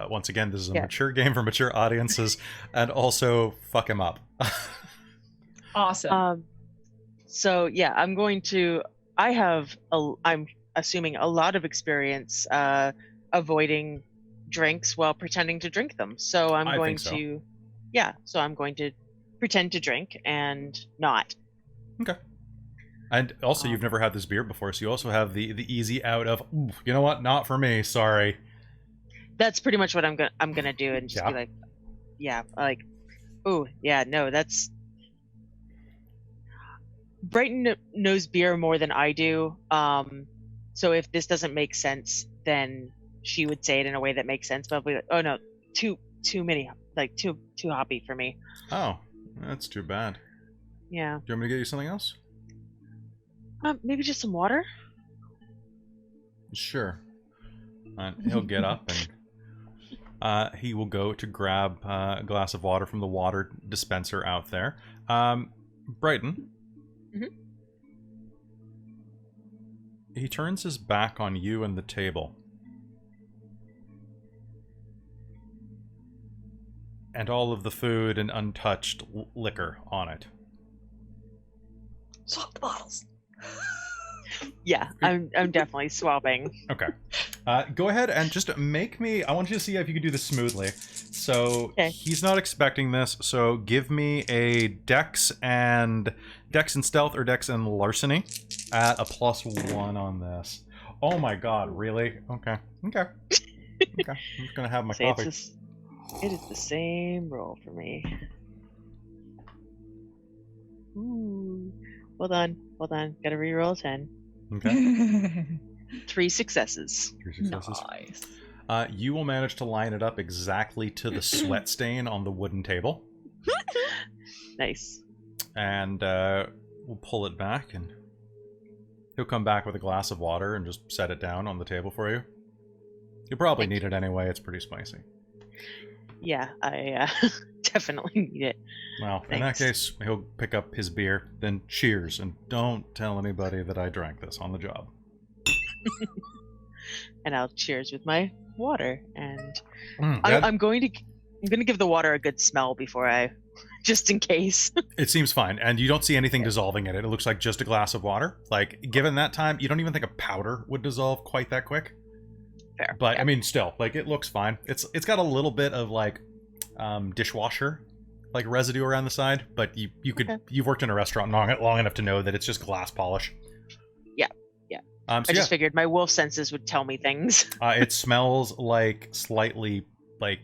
once again, this is a mature game for mature audiences, and also fuck him up. Awesome. So yeah, I'm assuming a lot of experience avoiding drinks while pretending to drink them. So I'm going to pretend to drink and not. Okay. And also, you've never had this beer before, so you also have the easy out of, you know what, not for me, sorry. That's pretty much what I'm gonna do, and just be like, oh yeah, no, that's. Brighton knows beer more than I do, so if this doesn't make sense, then she would say it in a way that makes sense. But I'll be like, oh no, too many, like too hoppy for me. Oh, that's too bad. Yeah. Do you want me to get you something else? Maybe just some water. Sure. He'll get up and he will go to grab a glass of water from the water dispenser out there. Brighton. Mm-hmm. He turns his back on you and the table. And all of the food and untouched liquor on it. Swap the bottles. Yeah, I'm definitely swapping. Okay. Go ahead and just make me... I want you to see if you can do this smoothly. So, he's not expecting this, so give me a Dex and Stealth or Dex and Larceny at a +1 on this. Oh my god, really? Okay. Okay. I'm just gonna have my coffee. It is the same roll for me. Ooh. Hold on. Gotta reroll 10. Okay. 3 successes. 3 successes. Nice. You will manage to line it up exactly to the sweat stain on the wooden table. Nice. And we'll pull it back, and he'll come back with a glass of water and just set it down on the table for you. You'll probably need it anyway. It's pretty spicy. Yeah, I definitely need it. Well, in that case, he'll pick up his beer, then cheers, and don't tell anybody that I drank this on the job. And I'll cheers with my water, and I'm going to give the water a good smell before I, just in case. It seems fine, and you don't see anything dissolving in it. It looks like just a glass of water. Like, given that time, you don't even think a powder would dissolve quite that quick. Fair. But I mean, still, like, it looks fine. It's got a little bit of like dishwasher like residue around the side, but you've worked in a restaurant long enough to know that it's just glass polish. Yeah. So I just figured my wolf senses would tell me things. It smells like slightly like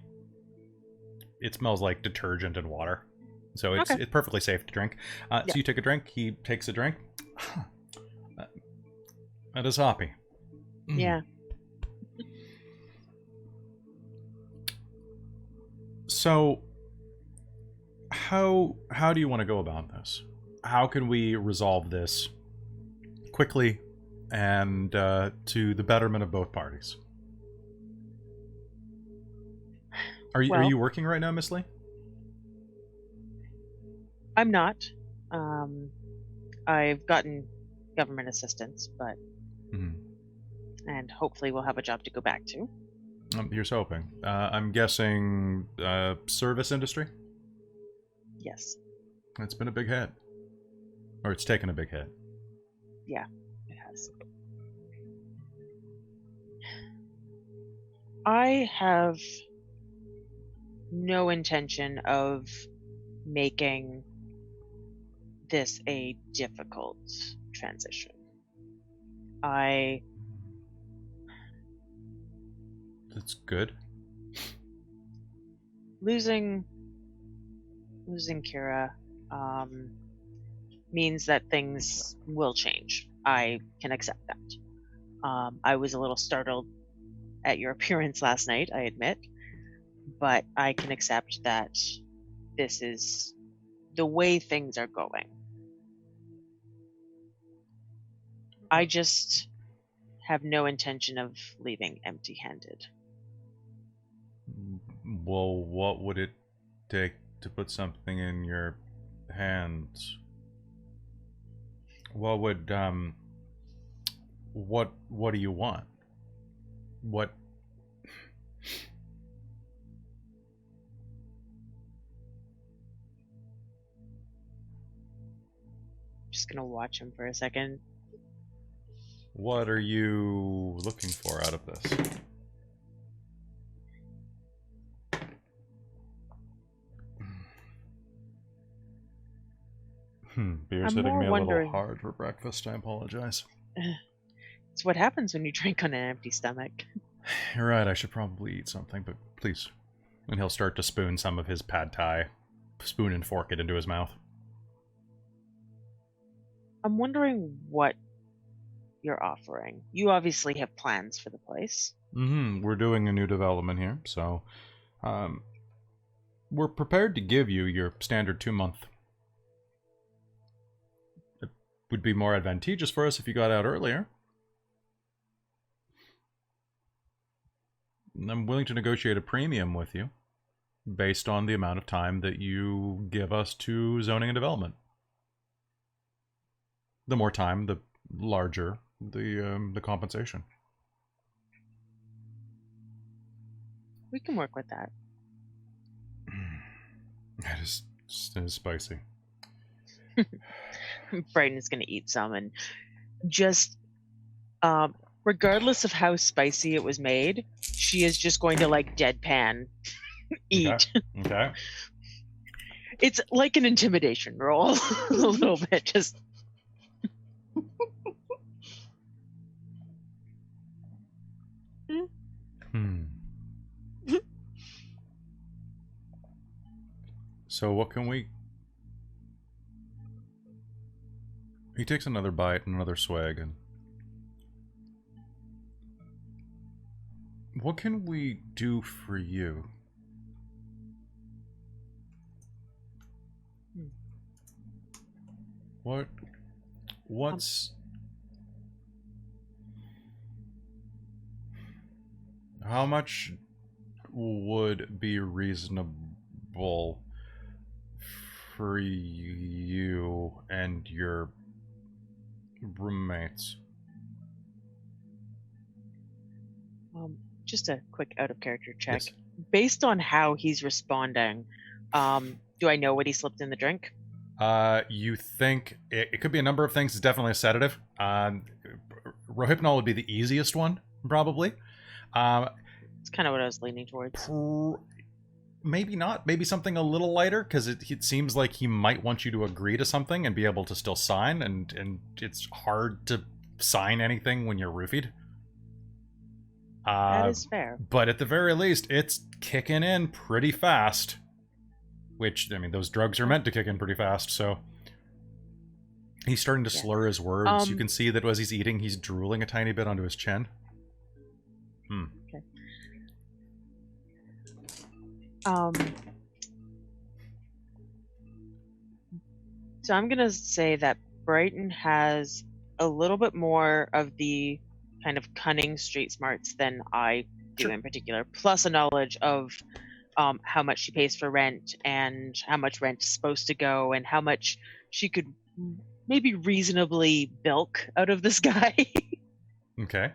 it smells like detergent and water, so it's perfectly safe to drink. So you take a drink. He takes a drink. That is hoppy. Yeah. So, how do you want to go about this? How can we resolve this quickly and to the betterment of both parties? Are you working right now, Miss Lee? I'm not. I've gotten government assistance, but and hopefully we'll have a job to go back to. Here's hoping. I'm guessing service industry? Yes. It's been a big hit. Or it's taken a big hit. Yeah, it has. I have no intention of making this a difficult transition. That's good. Losing Kira means that things will change. I can accept that. I was a little startled at your appearance last night, I admit, but I can accept that this is the way things are going. I just have no intention of leaving empty-handed. Well, what would it take to put something in your hands? What would, what do you want? What? Just gonna watch him for a second. What are you looking for out of this? Beer's hitting me a little hard for breakfast. I apologize. It's what happens when you drink on an empty stomach. You're right, I should probably eat something, but please. And he'll start to spoon some of his pad thai. Spoon and fork it into his mouth. I'm wondering what you're offering. You obviously have plans for the place. We're doing a new development here, so we're prepared to give you your standard 2-month. It would be more advantageous for us if you got out earlier. I'm willing to negotiate a premium with you based on the amount of time that you give us to zoning and development. The more time, the larger the compensation. We can work with that. That is spicy. Brighton's gonna eat some, and just regardless of how spicy it was made, she is just going to like deadpan eat. Okay. It's like an intimidation roll a little bit, just So what can we... He takes another bite and another swag, and... What can we do for you? What's... How much would be reasonable for you and your roommates? just a quick out of character check. Yes. Based on how he's responding, do I know what he slipped in the drink? You think it could be a number of things. It's definitely a sedative. Rohypnol would be the easiest one, probably. It's kind of what I was leaning towards. Maybe not. Maybe something a little lighter, because it seems like he might want you to agree to something and be able to still sign, and it's hard to sign anything when you're roofied. That is fair. But at the very least, it's kicking in pretty fast. Which, I mean, those drugs are meant to kick in pretty fast, so... He's starting to slur his words. You can see that as he's eating, he's drooling a tiny bit onto his chin. Okay. So I'm gonna say that Brighton has a little bit more of the kind of cunning street smarts than I do in particular, plus a knowledge of how much she pays for rent and how much rent is supposed to go and how much she could maybe reasonably bilk out of this guy. Okay.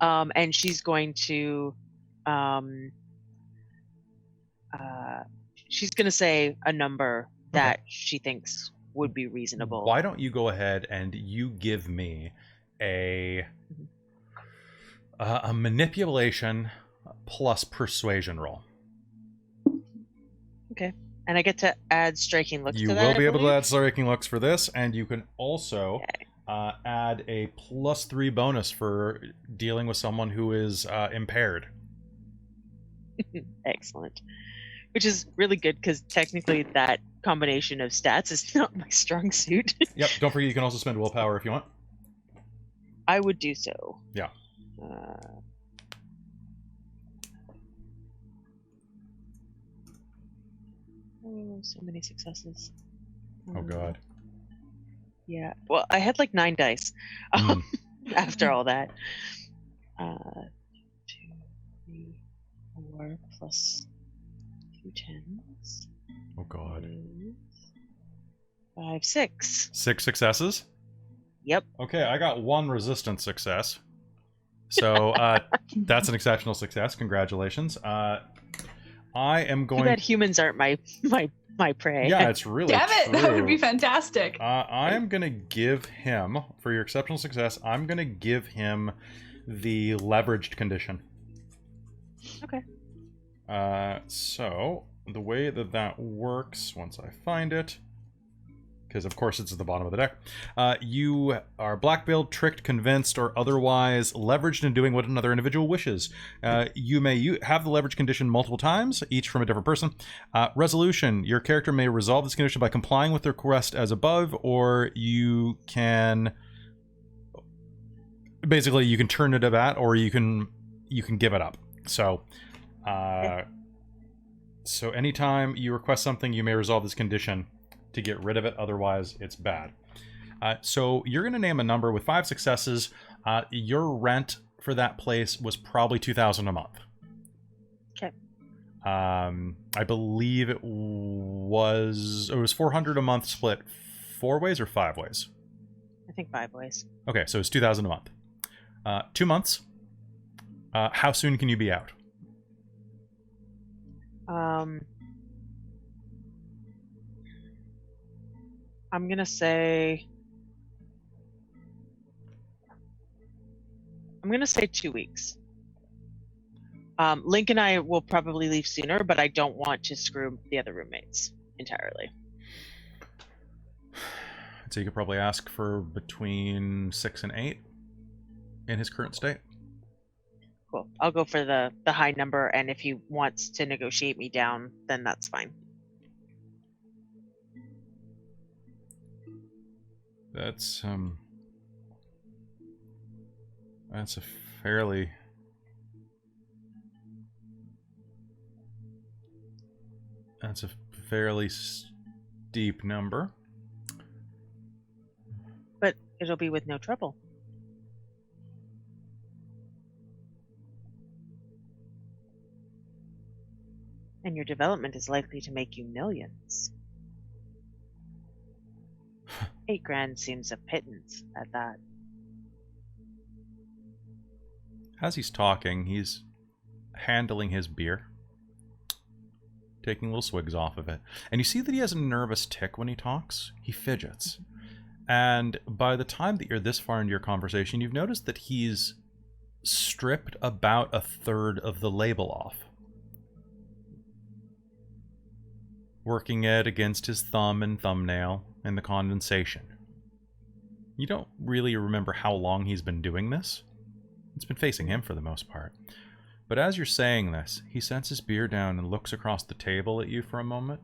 And she's going to she's gonna say a number that she thinks would be reasonable. Why don't you go ahead and you give me a manipulation plus persuasion roll. Okay. And I get to add striking looks You to that, will be I able to believe? add striking looks for this, and you can also add a +3 bonus for dealing with someone who is impaired. Excellent. Which is really good because technically that combination of stats is not my strong suit. Yep, don't forget you can also spend willpower if you want. I would do so. Yeah. Oh, so many successes. Oh god. Yeah. Well, I had like 9 dice after all that. 2, 3, 4 plus 2 tens. Oh god. 5, 6. 6 successes? Yep. Okay, I got 1 resistance success. So that's an exceptional success. Congratulations. I am going. Too bad humans aren't my prey. Yeah, it's really Damn it! true. That would be fantastic. I am gonna give him, for your exceptional success, I'm gonna give him the leveraged condition. Okay. So the way that works, once I find it, because of course it's at the bottom of the deck, you are black-billed, tricked, convinced, or otherwise leveraged in doing what another individual wishes. You may have the leverage condition multiple times, each from a different person. Resolution: your character may resolve this condition by complying with the request as above, or you can basically you can turn it about, or you can give it up. So so anytime you request something, you may resolve this condition to get rid of it, otherwise it's bad. So you're going to name a number with 5 successes. Your rent for that place was probably $2,000 a month. Okay. I believe it was $400 a month, split 4 ways or 5 ways. I think 5 ways. Okay, so it's $2,000 a month. 2 months. How soon can you be out? I'm gonna say 2 weeks. Link and I will probably leave sooner, but I don't want to screw the other roommates entirely. So you could probably ask for between 6 and 8 in his current state. Cool. I'll go for the high number, and if he wants to negotiate me down, then that's fine. That's a fairly steep number. But it'll be with no trouble. And your development is likely to make you millions. $8,000 seems a pittance at that. As he's talking, he's handling his beer, taking little swigs off of it. And you see that he has a nervous tick when he talks. He fidgets. And by the time that you're this far into your conversation, you've noticed that he's stripped about 1/3 of the label off, working it against his thumb and thumbnail and the condensation. You don't really remember how long he's been doing this. It's been facing him for the most part. But as you're saying this, he sets his beer down and looks across the table at you for a moment,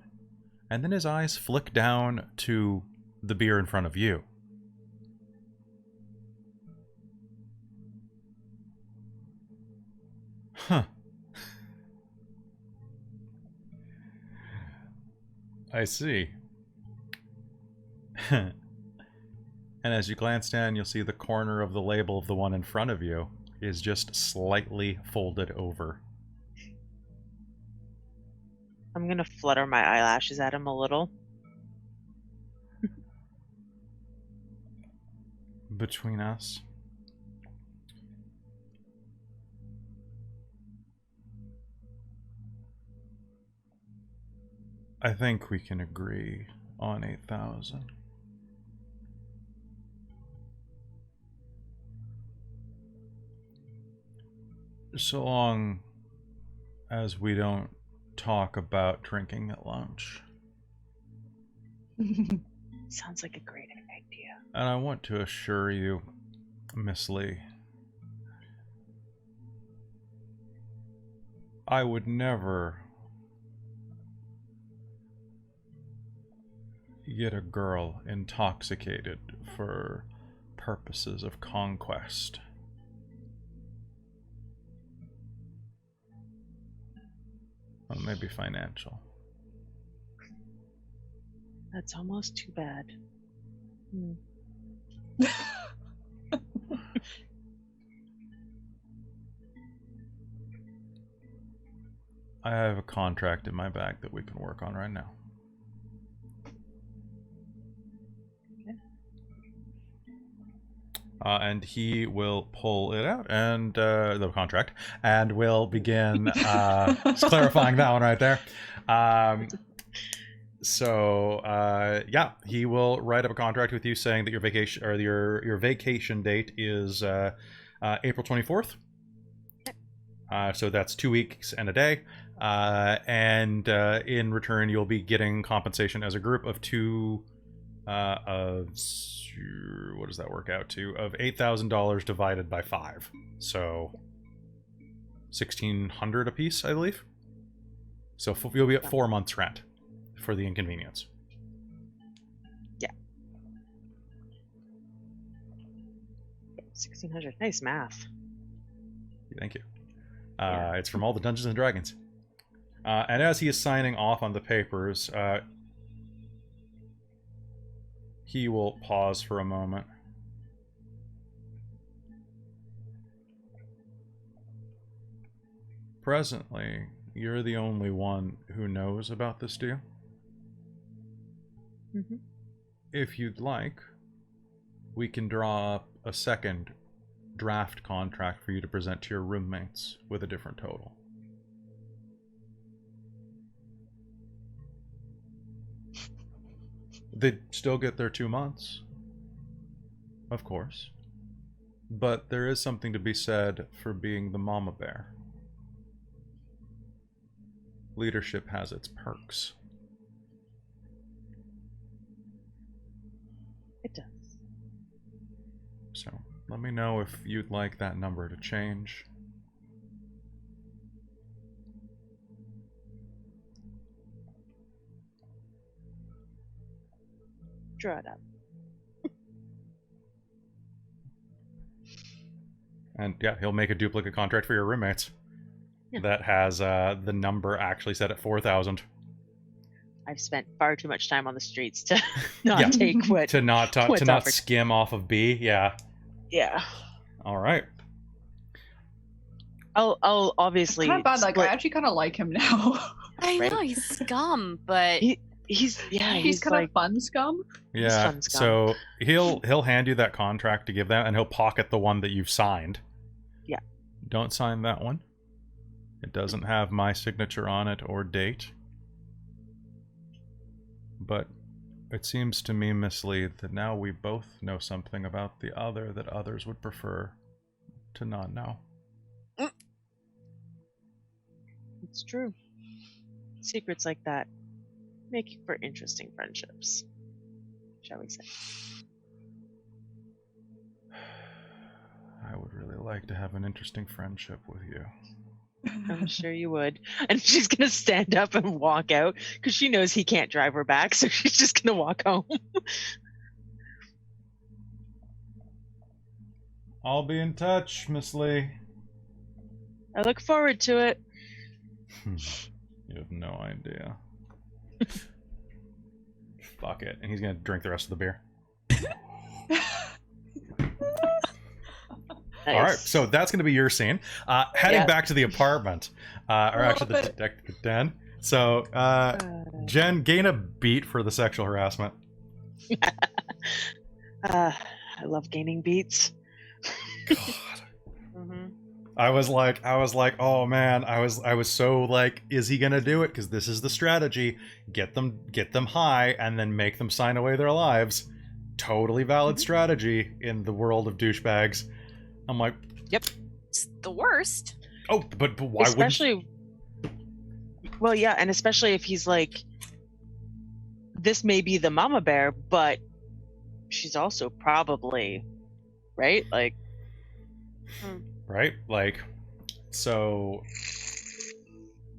and then his eyes flick down to the beer in front of you. Huh. I see. And as you glance down, you'll see the corner of the label of the one in front of you is just slightly folded over. I'm going to flutter my eyelashes at him a little. Between us, I think we can agree on 8,000. So long as we don't talk about drinking at lunch. Sounds like a great idea. And I want to assure you, Miss Lee, I would never get a girl intoxicated for purposes of conquest. Or maybe financial. That's almost too bad. I have a contract in my bag that we can work on right now. And he will pull it out, and the contract, and we'll begin just clarifying that one right there. Yeah, he will write up a contract with you saying that your vacation or your vacation date is April 24th. So that's 2 weeks and a day. And in return, you'll be getting compensation as a group of two. What does that work out to? Of $8,000 divided by 5. So $1,600 apiece, I believe. So you'll be at 4 months' rent for the inconvenience. Yeah. 1,600. Nice math. Thank you. It's from all the Dungeons and Dragons. And as he is signing off on the papers, he will pause for a moment. Presently, you're the only one who knows about this deal. Mm-hmm. If you'd like, we can draw up a second draft contract for you to present to your roommates with a different total. They'd still get their 2 months, of course. But there is something to be said for being the mama bear. Leadership has its perks. It does. So, let me know if you'd like that number to change. Draw it up. And yeah, he'll make a duplicate contract for your roommates. Yeah. That has the number actually set at 4,000. I've spent far too much time on the streets to not take what to not skim off of B. Yeah. Yeah. All right. I'll obviously. Kind of bad. Like I actually kind of like him now. I know he's scum, but he's kind like, of fun scum. Yeah. Fun scum. So he'll hand you that contract to give them, and he'll pocket the one that you've signed. Yeah. Don't sign that one. It doesn't have my signature on it or date. But it seems to me, Miss Lee, that now we both know something about the other that others would prefer to not know. It's true. Secrets like that make for interesting friendships, shall we say. I would really like to have an interesting friendship with you. I'm sure you would. And she's going to stand up and walk out because she knows he can't drive her back, so she's just going to walk home. I'll be in touch, Miss Lee. I look forward to it. You have no idea. Fuck it. And he's going to drink the rest of the beer. Nice. All right, so that's going to be your scene. Heading back to the apartment, or actually the detective den. So, Jen, gain a beat for the sexual harassment. I love gaining beats. God. I was like, oh man, I was so like, is he gonna do it? Because this is the strategy: get them high, and then make them sign away their lives. Totally valid strategy in the world of douchebags. I'm like, yep, it's the worst. Oh, but why especially, well, yeah, and especially if he's like, this may be the mama bear, but she's also probably, right? Like, right? Like, so,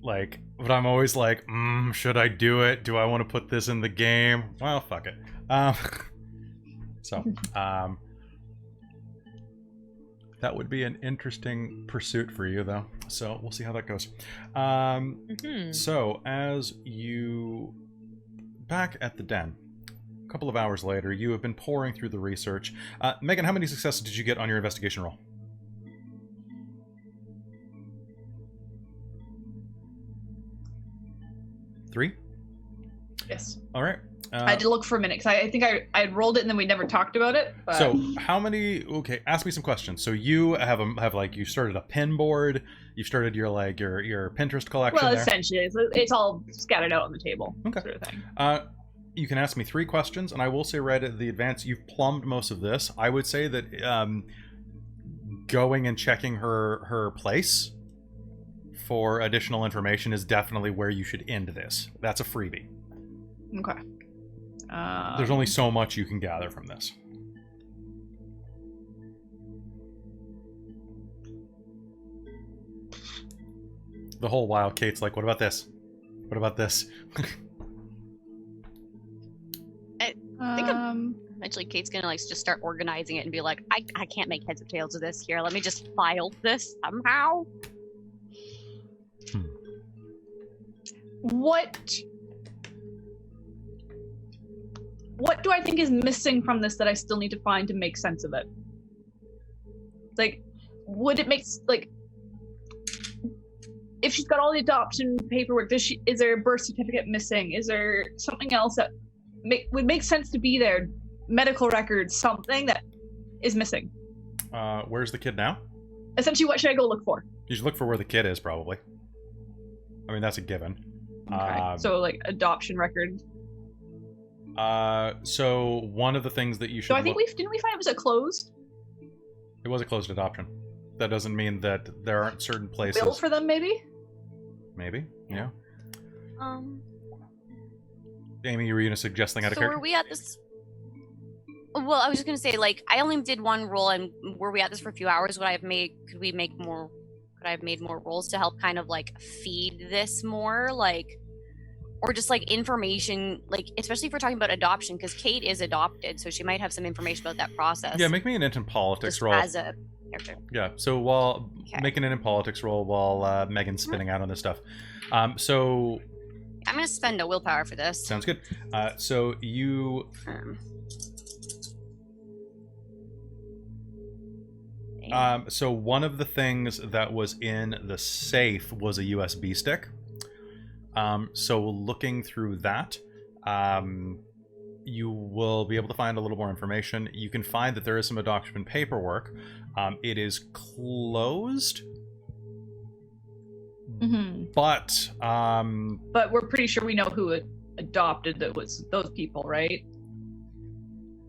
like, but I'm always like, should I do it? Do I want to put this in the game? Well, fuck it. That would be an interesting pursuit for you, though. So we'll see how that goes. So as you back at the den, a couple of hours later, you have been pouring through the research. Megan, how many successes did you get on your investigation roll? 3? Yes. All right. I had to look for a minute because I think I had rolled it and then we never talked about it. But... So how many? Okay, ask me some questions. So you have like you started a pin board. You started your your Pinterest collection. Well, there. essentially, it's all scattered out on the table. Okay. Sort of thing. You can ask me 3 questions, and I will say right at the advance, you've plumbed most of this. I would say that going and checking her place for additional information is definitely where you should end this. That's a freebie. Okay. There's only so much you can gather from this. The whole while, Kate's like, what about this? What about this? I think eventually Kate's gonna like just start organizing it and be like, I can't make heads or tails of this here. Let me just file this somehow. What do I think is missing from this that I still need to find to make sense of it? Like, would it make like if she's got all the adoption paperwork? Is there a birth certificate missing? Is there something else that would make sense to be there? Medical records, something that is missing. Where's the kid now? Essentially, what should I go look for? You should look for where the kid is, probably. I mean, that's a given. Okay. So, like, adoption record. So one of the things that you should. So I think didn't we find it was a closed? It was a closed adoption. That doesn't mean that there aren't certain places. Bill for them, maybe. Maybe, yeah. Amy, you were gonna suggest something out of So character? were we at this? Well, I was just gonna say, like, I only did one roll, and were we at this for a few hours? Could I have made more rolls to help kind of like feed this more, like, or just like information, like, especially if we're talking about adoption, because Kate is adopted, so she might have some information about that process. Yeah, make me an int in politics just roll. as a character. Yeah, so while making it in politics roll while Megan's spinning out on this stuff. So I'm gonna spend a willpower for this. sounds good. So you. So one of the things that was in the safe was a USB stick. So looking through that, you will be able to find a little more information. You can find that there is some adoption paperwork. It is closed, but we're pretty sure we know who adopted those people, right?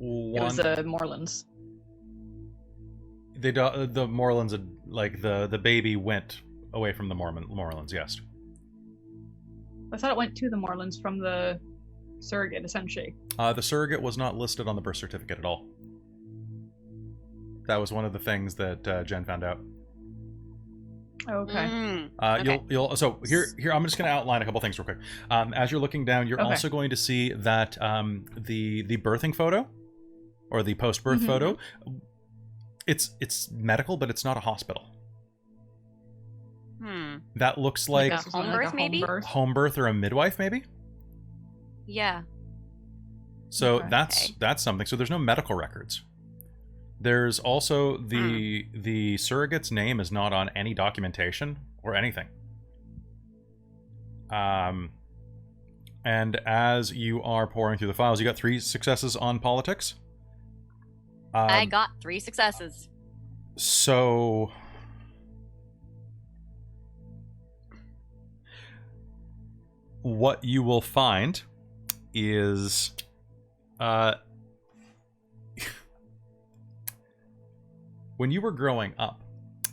It was the Morelands. The Morelands, like the baby went away from the Morelands, yes. I thought it went to the Morelands from the surrogate, essentially. The surrogate was not listed on the birth certificate at all. That was one of the things that Jen found out. Okay. Okay. So here I'm just going to outline a couple things real quick. As you're looking down, you're also going to see that the birthing photo, or the post-birth photo, it's medical, but it's not a hospital. That looks like a home birth, maybe? Home birth or a midwife, maybe? Yeah. So that's something. So there's no medical records. There's also the surrogate's name is not on any documentation or anything. And as you are pouring through the files, you got 3 successes on politics. I got 3 successes. So what you will find is when you were growing up,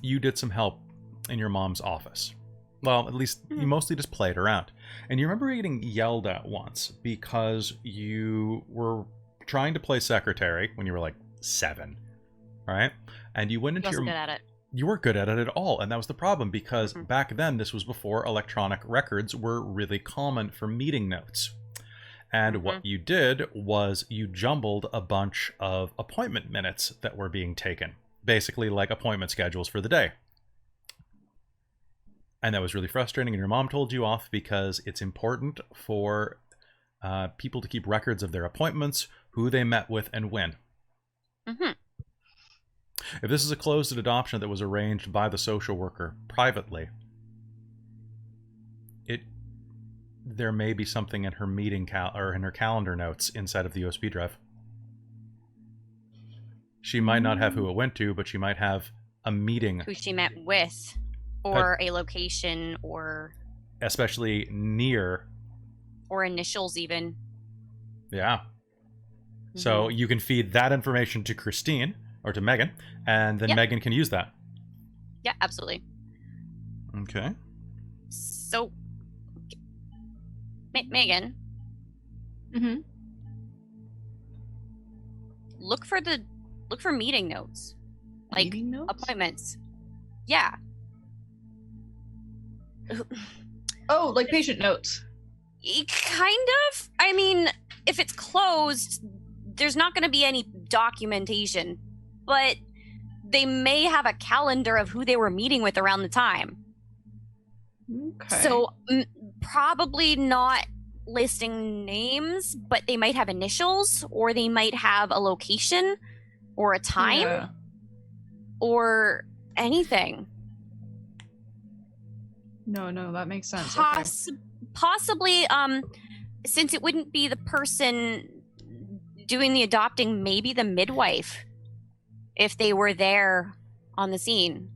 you did some help in your mom's office. Well, at least you mostly just played around. And you remember getting yelled at once because you were trying to play secretary when you were like 7, right? And you went into Wasn't good at it. You weren't good at it at all, and that was the problem because back then, this was before electronic records were really common for meeting notes. And what you did was you jumbled a bunch of appointment minutes that were being taken, basically like appointment schedules for the day. And that was really frustrating, and your mom told you off because it's important for people to keep records of their appointments, who they met with, and when. If this is a closed adoption that was arranged by the social worker privately, there may be something in her meeting or in her calendar notes inside of the USB drive. She might not have who it went to, but she might have a meeting. Who she met with, or a location, or especially near, or initials even. Yeah. So you can feed that information to Christine or to Megan, and then Megan can use that. Yeah, absolutely. Okay. So, Megan. Look for meeting notes, like Meeting notes? appointments. Yeah. Oh, like patient notes. Kind of. I mean, if it's closed, there's not going to be any documentation, but they may have a calendar of who they were meeting with around the time. Okay. So probably not listing names, but they might have initials, or they might have a location or a time or anything. No, that makes sense. Possibly, since it wouldn't be the person doing the adopting, maybe the midwife, if they were there on the scene.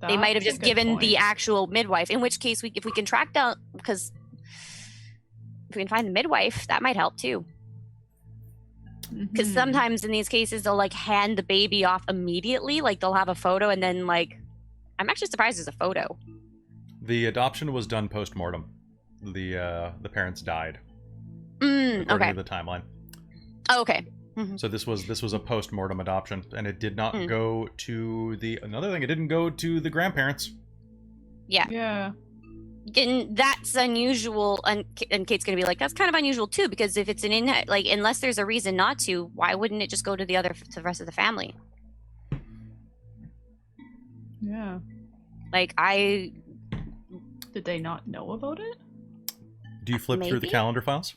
They might have just given the actual midwife, in which case if we can track down, because if we can find the midwife, that might help too. Because sometimes in these cases, they'll like hand the baby off immediately. Like they'll have a photo, and then like, I'm actually surprised there's a photo. The adoption was done post-mortem. The parents died. Okay. According to the timeline. Oh, okay. So this was a post-mortem adoption, and it did not go to another thing. It didn't go to the grandparents. Yeah. And that's unusual, and Kate's gonna be like, that's kind of unusual too, because if it's unless there's a reason not to, why wouldn't it just go to the rest of the family? Yeah. Like Did they not know about it? Do you flip through the calendar files?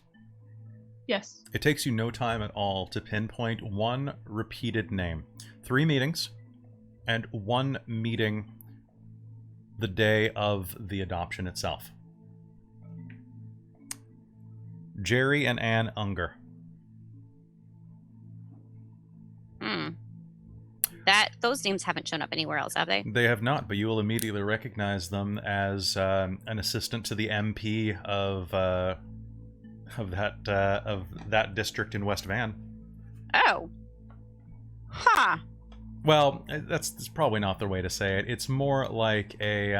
Yes. It takes you no time at all to pinpoint one repeated name. 3 meetings, and 1 meeting the day of the adoption itself. Jerry and Ann Unger. Those names haven't shown up anywhere else, have they? They have not, but you will immediately recognize them as an assistant to the MP of that district in West Van. Oh. Huh. Well, that's probably not the way to say it. It's more like a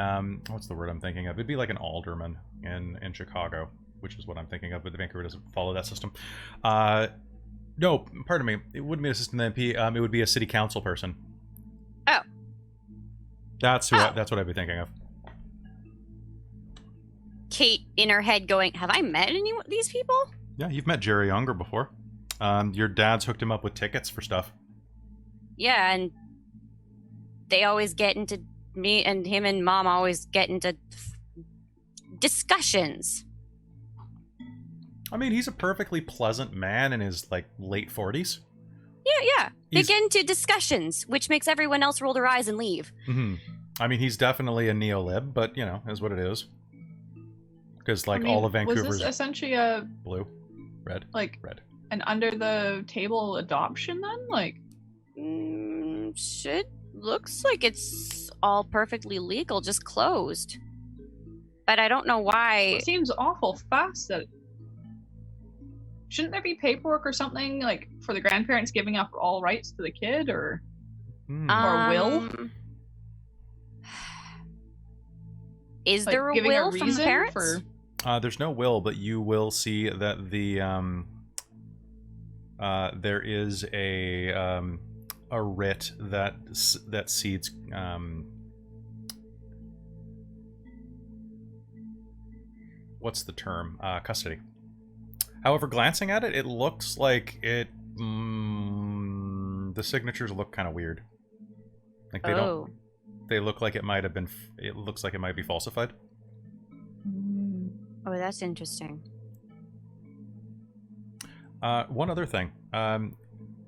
what's the word I'm thinking of? It'd be like an alderman in Chicago, which is what I'm thinking of, but Vancouver doesn't follow that system. No, pardon me. It wouldn't be an assistant MP. It would be a city council person. Oh. That's what I'd be thinking of. Kate in her head going, have I met any of these people? Yeah, you've met Jerry Unger before. Your dad's hooked him up with tickets for stuff. Yeah, and they always get into me and him and Mom always get into discussions. I mean, he's a perfectly pleasant man in his like late 40s. Yeah. They get into discussions, which makes everyone else roll their eyes and leave. I mean, he's definitely a neo-lib, but you know, is what it is. Because like all of Vancouver's was this essentially a blue, red, red, an under the table adoption then, like. Shit looks like it's all perfectly legal, just closed. but I don't know why. It seems awful fast. That shouldn't there be paperwork or something like for the grandparents giving up all rights to the kid, or will? Is like there a will from the parents? There's no will, but you will see that the there is a writ that cedes what's the term? Custody. However, glancing at it, it looks like it. The signatures look kind of weird. Like they don't. They look like it might have been. It looks like it might be falsified. Oh, that's interesting. One other thing.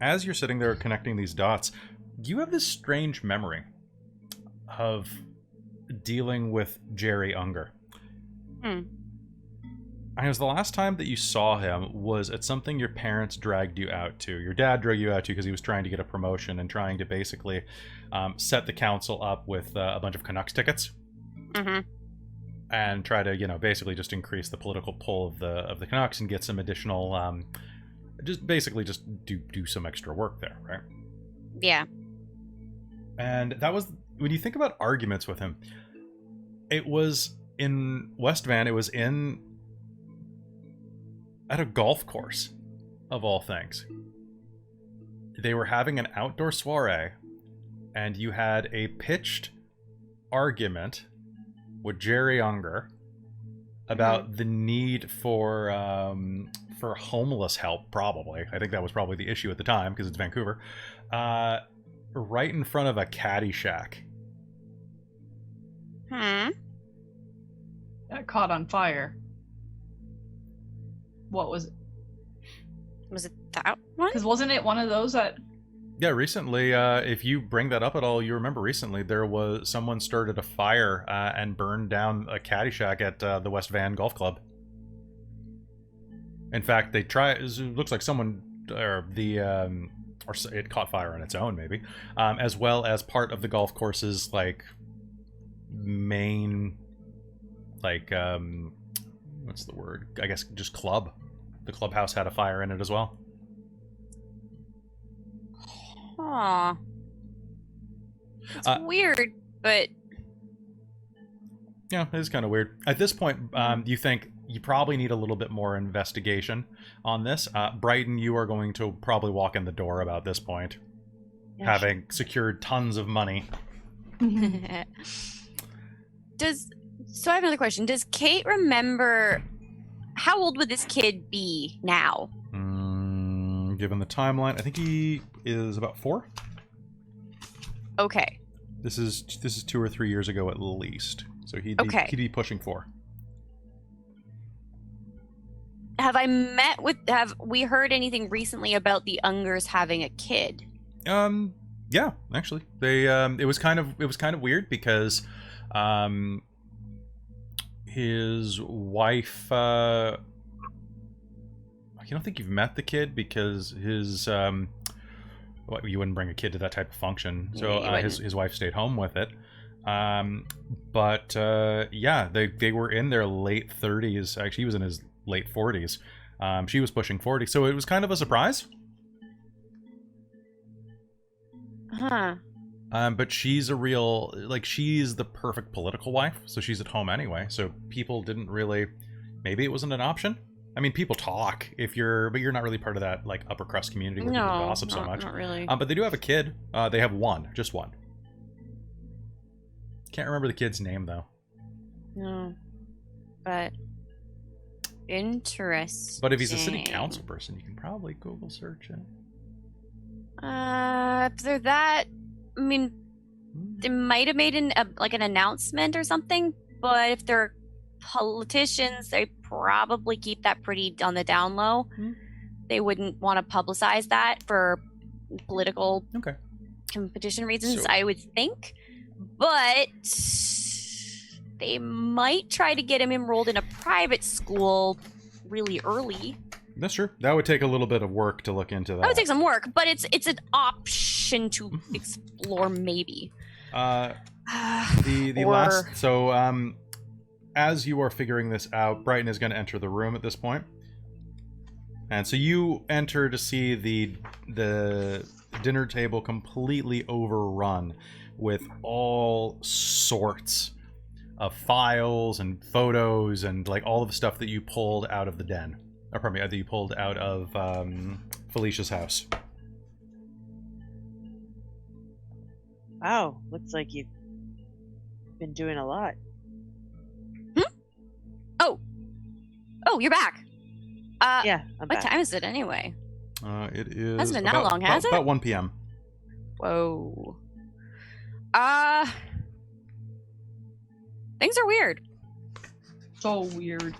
As you're sitting there connecting these dots, you have this strange memory of dealing with Jerry Unger. And it was the last time that you saw him was at something your parents dragged you out to. Your dad dragged you out to because he was trying to get a promotion and trying to basically set the council up with a bunch of Canucks tickets. And try to, basically just increase the political pull of the Canucks and get some additional, just do some extra work there, right? Yeah. And that was, when you think about arguments with him, it was in West Van, it was at a golf course, of all things. They were having an outdoor soiree, and you had a pitched argument with Jerry Unger about the need for homeless help, probably. I think that was probably the issue at the time, because it's Vancouver. Right in front of a caddy shack. That caught on fire. What was it? Was it that one? Because wasn't it one of those that... Yeah, recently, if you bring that up at all, you remember recently there was someone started a fire and burned down a caddy shack at the West Van Golf Club. In fact, they tried. It looks like someone or it caught fire on its own, maybe, as well as part of the golf course's main, what's the word? I guess just club. The clubhouse had a fire in it as well. Aw. It's weird, but... Yeah, it is kind of weird. At this point, you think you probably need a little bit more investigation on this. Brighton, you are going to probably walk in the door about this point, having secured tons of money. So I have another question. Does Kate remember... How old would this kid be now? Given the timeline, I think he is about 4. Okay. This is 2 or 3 years ago at least, so he'd be pushing 4. Have we heard anything recently about the Ungers having a kid? Yeah, actually, they it was kind of weird because his wife, I don't think you've met the kid because his you wouldn't bring a kid to that type of function, so his wife stayed home with it. But yeah, they were in their late 30s. Actually, he was in his late 40s. She was pushing 40, so it was kind of a surprise. But she's a real, she's the perfect political wife, so she's at home anyway, so people didn't really, maybe it wasn't an option. I mean, people talk but you're not really part of that, upper crust community where people gossip so much. Not really. But they do have a kid. They have just one. Can't remember the kid's name, though. No. But, interesting. But if he's a city council person, you can probably Google search it. If they're that... I mean, they might have made an announcement or something, but if they're politicians, they probably keep that pretty on the down low. They wouldn't want to publicize that for political competition reasons, I would think. But they might try to get him enrolled in a private school really early. That's true. That would take a little bit of work to look into that. That would take some work, but it's an option to explore, maybe. The last... So, as you are figuring this out, Brighton is going to enter the room at this point. And so you enter to see the dinner table completely overrun with all sorts of files and photos and like all of the stuff that you pulled out of the den. Or pardon me, that you pulled out of Felicia's house. Wow, looks like you've been doing a lot. Oh, you're back. Yeah, I'm What back. time is it anyway? It is Hasn't been that long, has it? About 1 p.m. Whoa. Things are weird. So weird.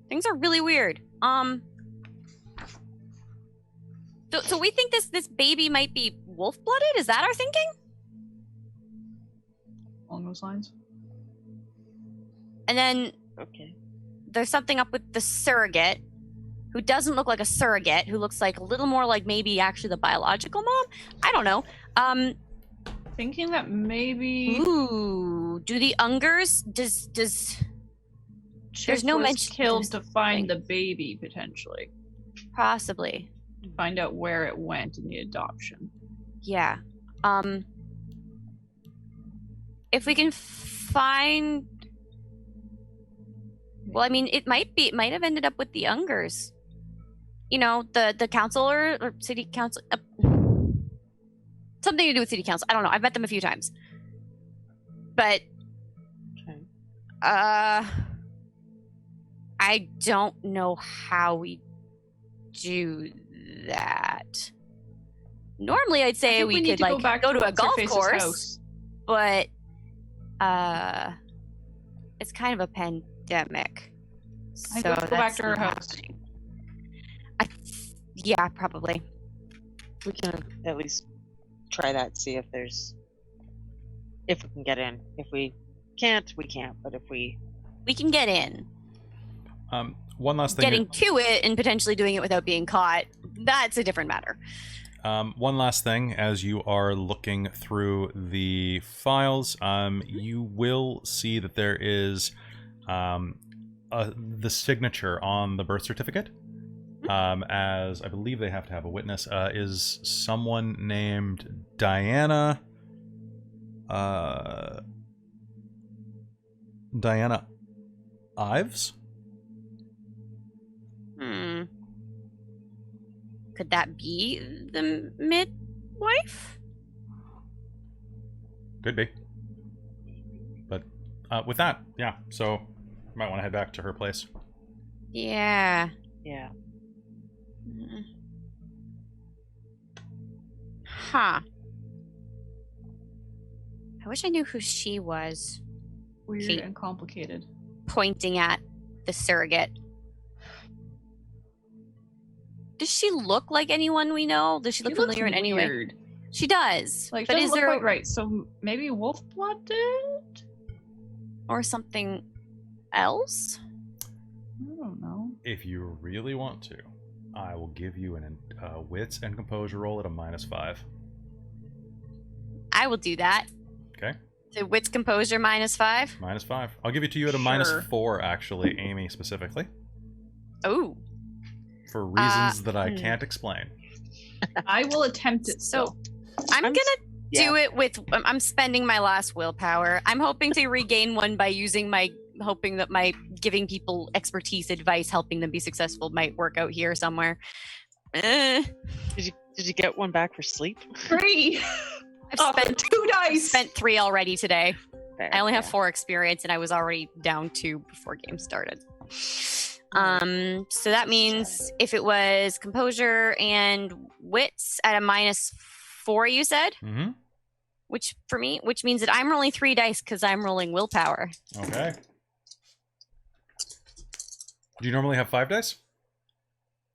Things are really weird. So we think this baby might be wolf-blooded? Is that our thinking? Along those lines. And then Okay. there's something up with the surrogate, who doesn't look like a surrogate, who looks like a little more like maybe actually the biological mom? I don't know. Thinking that maybe Ooh, do the Ungers, does Chip there's no was mention- killed there's to find nothing. the baby, potentially. possibly. Find out where it went in the adoption. Yeah. If we can find, well, I mean, it might have ended up with the Ungers. You know, the councilor or city council, something to do with city council. I don't know. I've met them a few times, but Okay. I don't know how we do that. Normally, I'd say we need could to like back go to a what's her golf face's course. house. But it's kind of a pandemic, I so think go back that's to her not house. happening. Yeah, probably. We can at least try that, see if we can get in. If we can't, we can't. But if we can get in. One last thing. Getting to it and potentially doing it without being caught, that's a different matter. One last thing, as you are looking through the files, you will see that there is the signature on the birth certificate. As I believe they have to have a witness, is someone named Diana. Diana Ives? Could that be the midwife? Could be. But with that, yeah, so you might want to head back to her place. Yeah. yeah. Huh. I wish I knew who she was. Weird Kate. and complicated. Pointing at the surrogate. Does she look like anyone we know? Does she look familiar in any way? Weird. She does. Like, but doesn't is look there quite right. So maybe wolf blooded? or something else? I don't know. If you really want to, I will give you a wits and composure roll at a -5. I will do that. Okay. The wits composure -5. -5. I'll give it to you at a Sure. -4, actually, Amy specifically, Oh. for reasons that I can't explain. I will attempt it. So So I'm gonna yeah. do it with. I'm spending my last willpower. I'm hoping to regain one by using hoping that my giving people expertise advice, helping them be successful, might work out here somewhere. Did you get one back for sleep? 3. I've Oh, spent 2 dice. spent 3 already today. Fair, I only have yeah. 4 experience, and I was already down 2 before game started. So that means if it was composure and wits at a -4, you said, Mm-hmm. which means that I'm rolling 3 dice because I'm rolling willpower. Okay. Do you normally have 5 dice?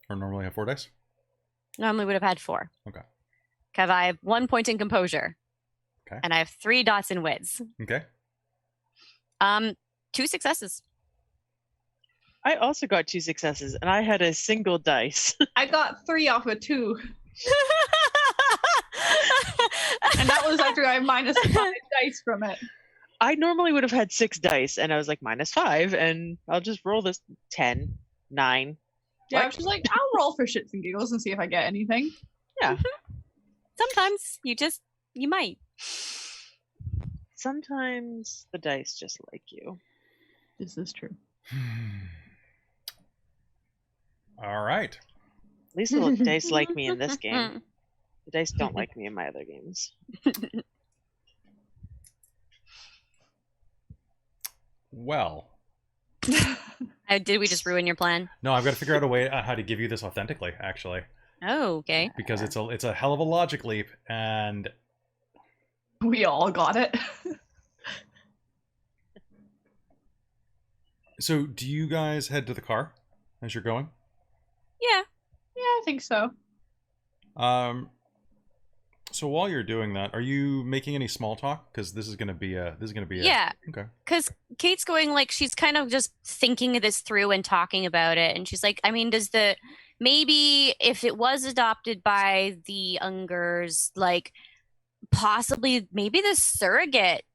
Or normally have 4 dice? Normally would have had 4. Okay. Because I have 1 point in composure. Okay. And I have 3 dots in wits. Okay. 2 successes. I also got 2 successes, and I had a single dice. I got 3 off of 2. And that was after I -5 dice from it. I normally would have had 6 dice, and I was like -5, and I'll just roll this 10, 9. Yeah, What? she's like, I'll roll for shits and giggles and see if I get anything. Yeah. Sometimes you might. Sometimes the dice just like you. This is true. All right. At least the dice like me in this game. The dice don't like me in my other games. Well. Did we just ruin your plan? No, I've got to figure out a way how to give you this authentically, actually. Oh, okay. Because it's a hell of a logic leap, and We all got it. so do you guys head to the car as you're going? Yeah. Yeah, I think so. So while you're doing that, are you making any small talk? Because this is gonna be a Yeah. Okay. Because Kate's going like she's kind of just thinking this through and talking about it, and she's like, I mean, maybe if it was adopted by the Ungers, like possibly maybe the surrogate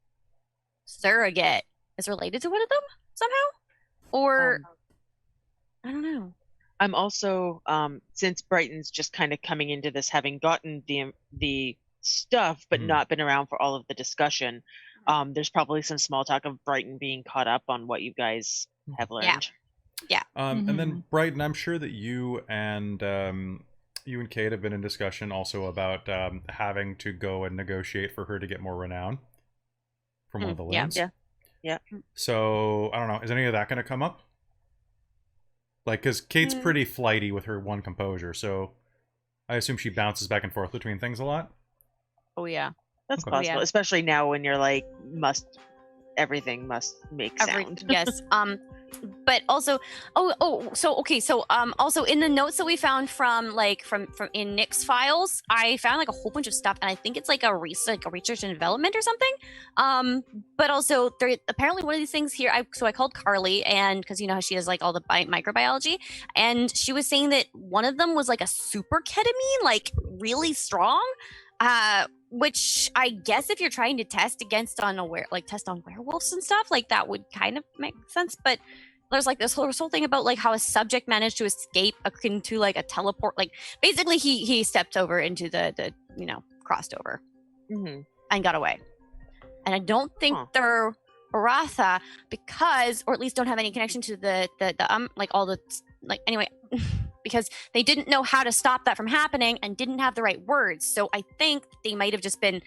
is related to one of them somehow, or I don't know. I'm also, since Brighton's just kind of coming into this, having gotten the stuff, but not been around for all of the discussion, there's probably some small talk of Brighton being caught up on what you guys have learned. Yeah. And then Brighton, I'm sure that you and Kate have been in discussion also about having to go and negotiate for her to get more renown from one of the loons. Yeah. So I don't know. Is any of that going to come up? Like, because Kate's pretty flighty with her one composure, so I assume she bounces back and forth between things a lot. Oh yeah. That's Okay. possible, especially now when you're like, everything must make sound. Yes. But also, also in the notes that we found from in Nick's files, I found like a whole bunch of stuff, and I think it's like a research and development or something. But also there apparently one of these things here. I called Carly, and because you know how she does like all the microbiology, and she was saying that one of them was like a super ketamine, like really strong. Which I guess if you're trying to test test on werewolves and stuff, like that would kind of make sense. But there's like this whole thing about like how a subject managed to escape into like a teleport. Like basically he stepped over into the crossed over and got away. And I don't think they're Uratha because, or at least don't have any connection to the like all the like anyway. Because they didn't know how to stop that from happening and didn't have the right words. So I think they might have just been,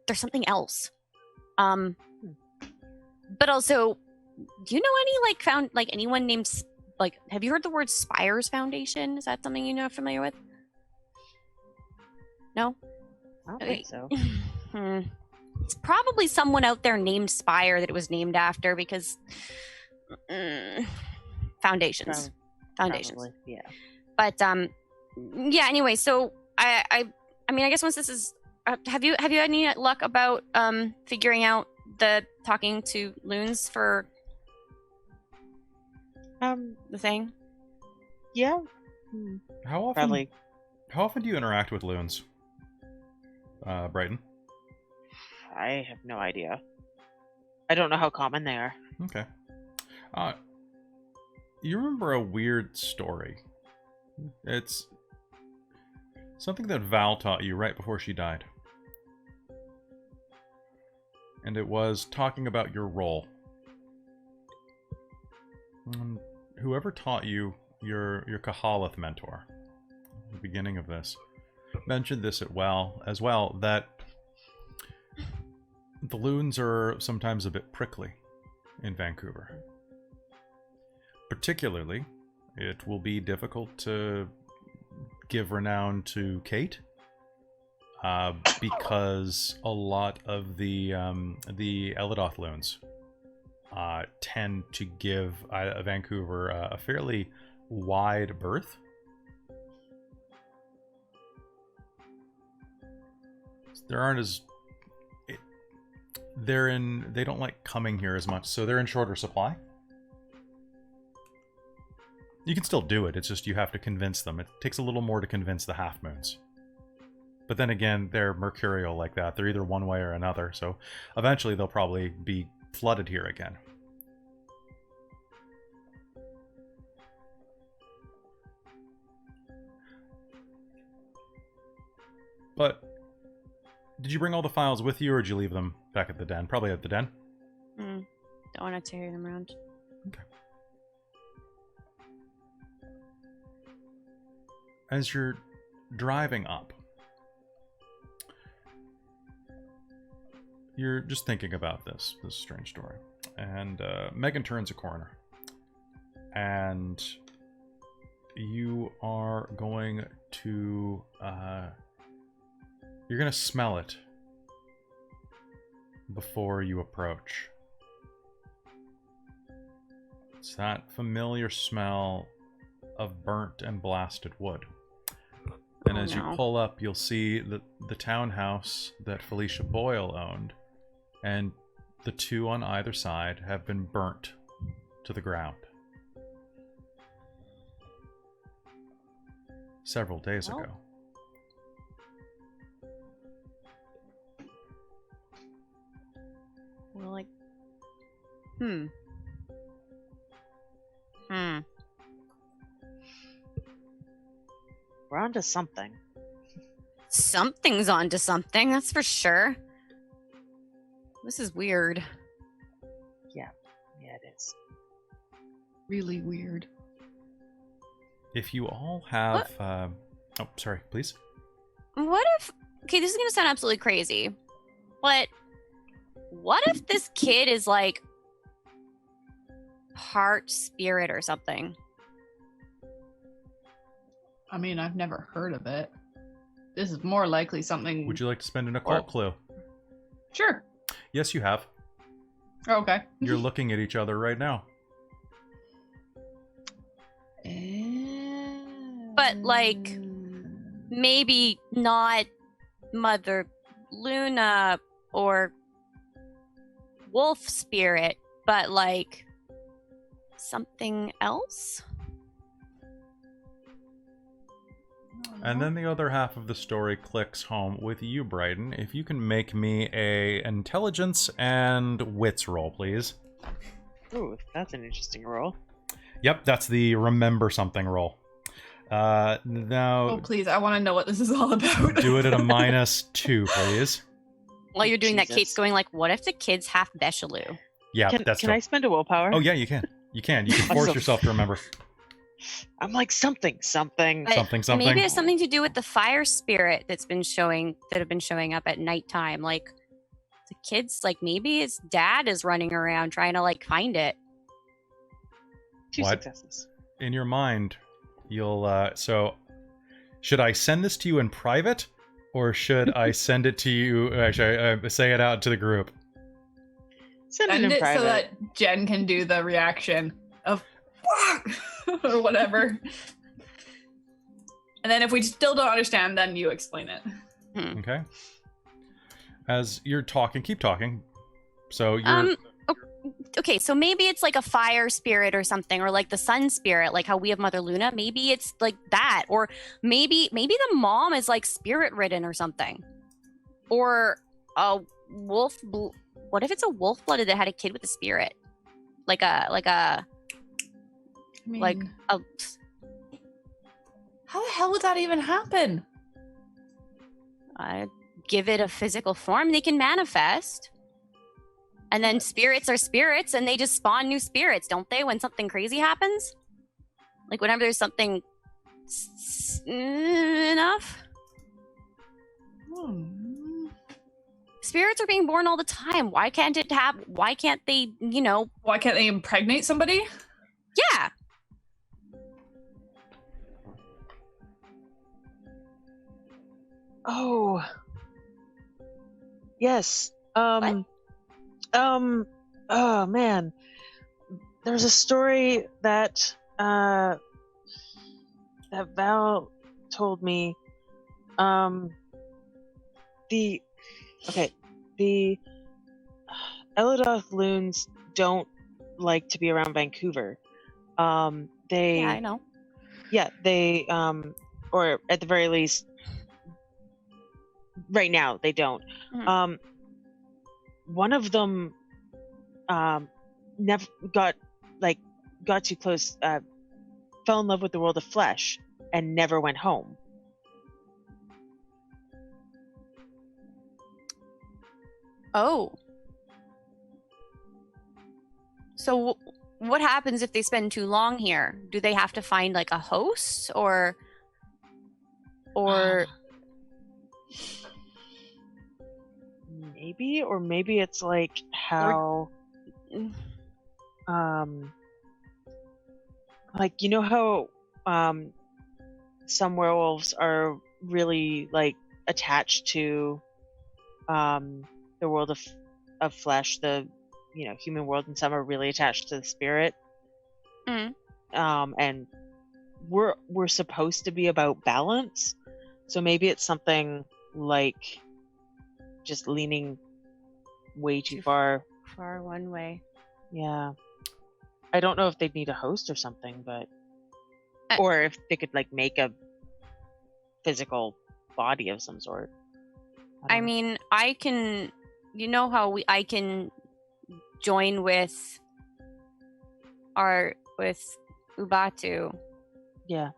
there's something else. But also, do you know any anyone named, have you heard the word Spires Foundation? Is that something you know familiar with? No? I don't think so. It's probably someone out there named Spire that it was named after because foundations. Probably, yeah. But yeah. Anyway, so I mean, I guess once this is, have you had any luck about figuring out the talking to loons for the thing? Yeah. How often? Probably. How often do you interact with loons, Brighton? I have no idea. I don't know how common they are. Okay. You remember a weird story. It's something that Val taught you right before she died. And it was talking about your role. Whoever taught you, your Kahalith mentor, at the beginning of this, mentioned this as well, that the loons are sometimes a bit prickly in Vancouver. Particularly, it will be difficult to give renown to Kate, because a lot of the Elidoth loons tend to give Vancouver a fairly wide berth. They don't like coming here as much, so they're in shorter supply. You can still do it, it's just you have to convince them. It takes a little more to convince the half moons. But then again, they're mercurial like that. They're either one way or another. So eventually they'll probably be flooded here again. But did you bring all the files with you, or did you leave them back at the den? Probably at the den. Don't want to carry them around. Okay. As you're driving up, you're just thinking about this strange story. And Megan turns a corner. And you are going to... you're going to smell it before you approach. It's that familiar smell of burnt and blasted wood. And as you pull up, you'll see the townhouse that Felicia Boyle owned, and the two on either side have been burnt to the ground. Several days ago. We're like, We're onto something. Something's onto something, that's for sure. This is weird. Yeah, it is. Really weird. If you all have... oh, sorry, please. What if... Okay, this is going to sound absolutely crazy. But what if this kid is like part spirit or something? I mean, I've never heard of it. This is more likely something... Would you like to spend an occult clue? Sure. Yes, you have. Oh, okay. You're looking at each other right now. But, like, maybe not Mother Luna or Wolf Spirit, but, like, something else? And then the other half of the story clicks home with you, Bryden. If you can make me a intelligence and wits roll, please. Ooh, that's an interesting roll. Yep, that's the remember something roll. Now... Oh, please, I want to know what this is all about. Do it at a -2, please. While you're doing that, Jesus. Kate's going like, what if the kid's half Bechelou? Yeah, Can that's I spend a willpower? Oh, yeah, you can. You can force Awesome. yourself to remember. I'm like something. But Something. Maybe it's something to do with the fire spirit that have been showing up at nighttime. Like the kids, like maybe his dad is running around trying to like find it. 2 What? successes. In your mind, you'll... so, should I send this to you in private? Or should I send it to you... should I say it out to the group? Send it Send in it private. so that Jen can do the reaction of fuck or whatever. And then if we still don't understand, then you explain it. Okay. As you're talking, keep talking. So you're... Okay, so maybe it's like a fire spirit or something, or like the sun spirit, like how we have Mother Luna. Maybe it's like that, or maybe the mom is like spirit ridden or something, or a wolf. What if it's a wolf blooded that had a kid with a spirit, like a I mean, how the hell would that even happen? give it a physical form. They can manifest. And then spirits are spirits, and they just spawn new spirits, don't they, when something crazy happens? Like, whenever there's something enough? Spirits are being born all the time. Why can't it happen? Why can't they, Why can't they impregnate somebody? Yeah. Oh. Yes. What? Oh man. There's a story that that Val told me. The Elidoth loons don't like to be around Vancouver. Yeah, I know. Yeah, they or at the very least right now they don't. Mhm. One of them never got too close, fell in love with the world of flesh and never went home. Oh. So what happens if they spend too long here? Do they have to find like a host or maybe it's like how like, you know how some werewolves are really like attached to the world of flesh, the human world, and some are really attached to the spirit. And we're supposed to be about balance, so maybe it's something like just leaning way too far one way. Yeah, I don't know if they'd need a host or something, but or if they could like make a physical body of some sort. I mean, I can, you know how I can join with Ubatu. Yeah.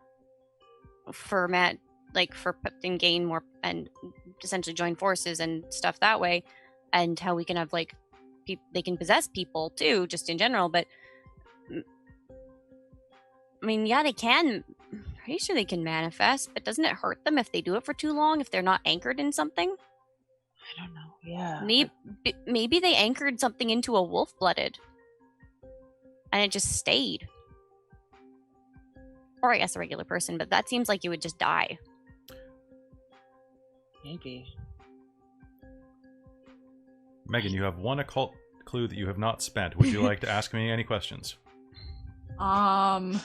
For Matt, like and gain more and essentially join forces and stuff that way, and how we can have like they can possess people too, just in general. But I mean, yeah, they can. I'm pretty sure they can manifest, but doesn't it hurt them if they do it for too long? If they're not anchored in something? I don't know. Yeah. Maybe they anchored something into a wolf-blooded, and it just stayed. Or I guess a regular person, but that seems like you would just die. Maybe. Megan, you have one occult clue that you have not spent. Would you like to ask me any questions? What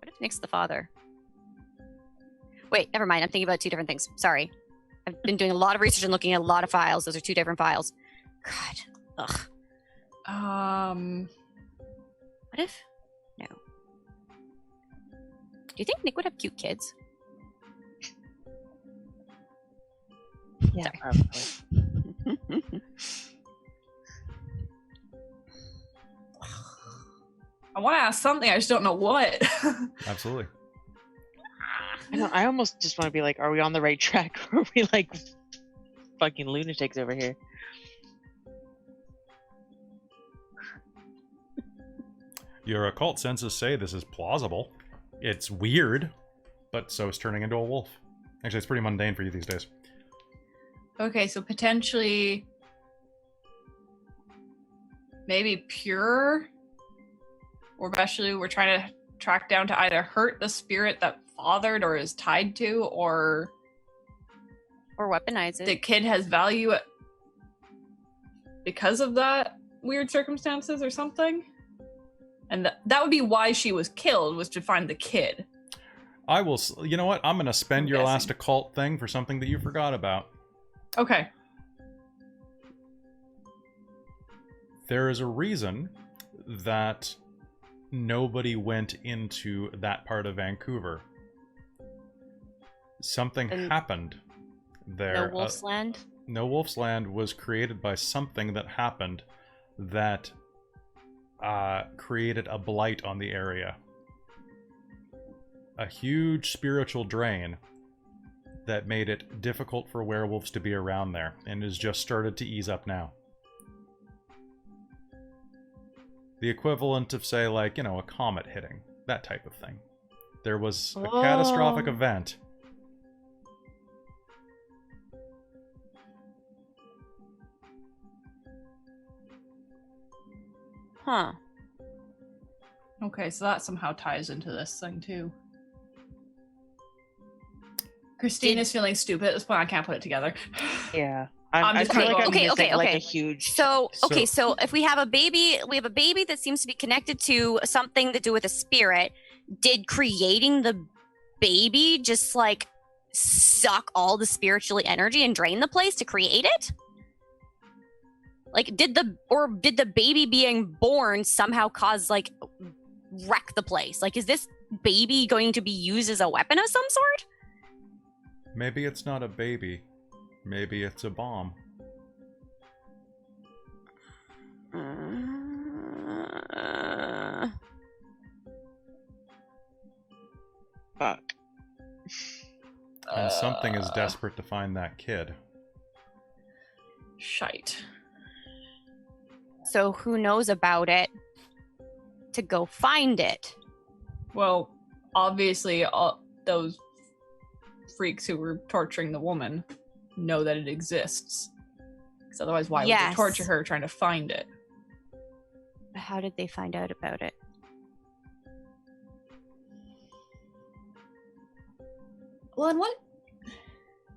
if Nick's the father? Wait, never mind. I'm thinking about two different things. Sorry. I've been doing a lot of research and looking at a lot of files. Those are two different files. God. Ugh. What if? No. Do you think Nick would have cute kids? Yeah, Sorry. probably. I want to ask something, I just don't know what. Absolutely. I almost just want to be like, are we on the right track? Or are we like fucking lunatics over here? Your occult senses say this is plausible. It's weird, but so is turning into a wolf. Actually, it's pretty mundane for you these days. Okay, so potentially maybe pure, or especially we're trying to track down to either hurt the spirit that fathered or is tied to, or weaponize it. The kid has value because of that weird circumstances or something. And that would be why she was killed, was to find the kid. I will, you know what? I'm going to spend your guessing. last occult thing for something that you forgot about. Okay. There is a reason that nobody went into that part of Vancouver. Something happened there. No Wolf's Land? No Wolf's Land was created by something that happened that created a blight on the area. A huge spiritual drain that made it difficult for werewolves to be around there, and has just started to ease up now. The equivalent of, say, like, a comet hitting. That type of thing. There was a catastrophic event. Huh. Okay, so that somehow ties into this thing too. Christine is feeling stupid at this point. I can't put it together. Yeah. I'm just I feel like I'm okay. missing, like, a huge... So if we have a baby that seems to be connected to something to do with a spirit, did creating the baby just like suck all the spiritual energy and drain the place to create it? Like, did the baby being born somehow cause, like, wreck the place? Like, is this baby going to be used as a weapon of some sort? Maybe it's not a baby. Maybe it's a bomb. Fuck. And something is desperate to find that kid. Shite. So who knows about it to go find it? Well, obviously, all those freaks who were torturing the woman know that it exists. Because otherwise, why would they torture her trying to find it? How did they find out about it? Well, and what?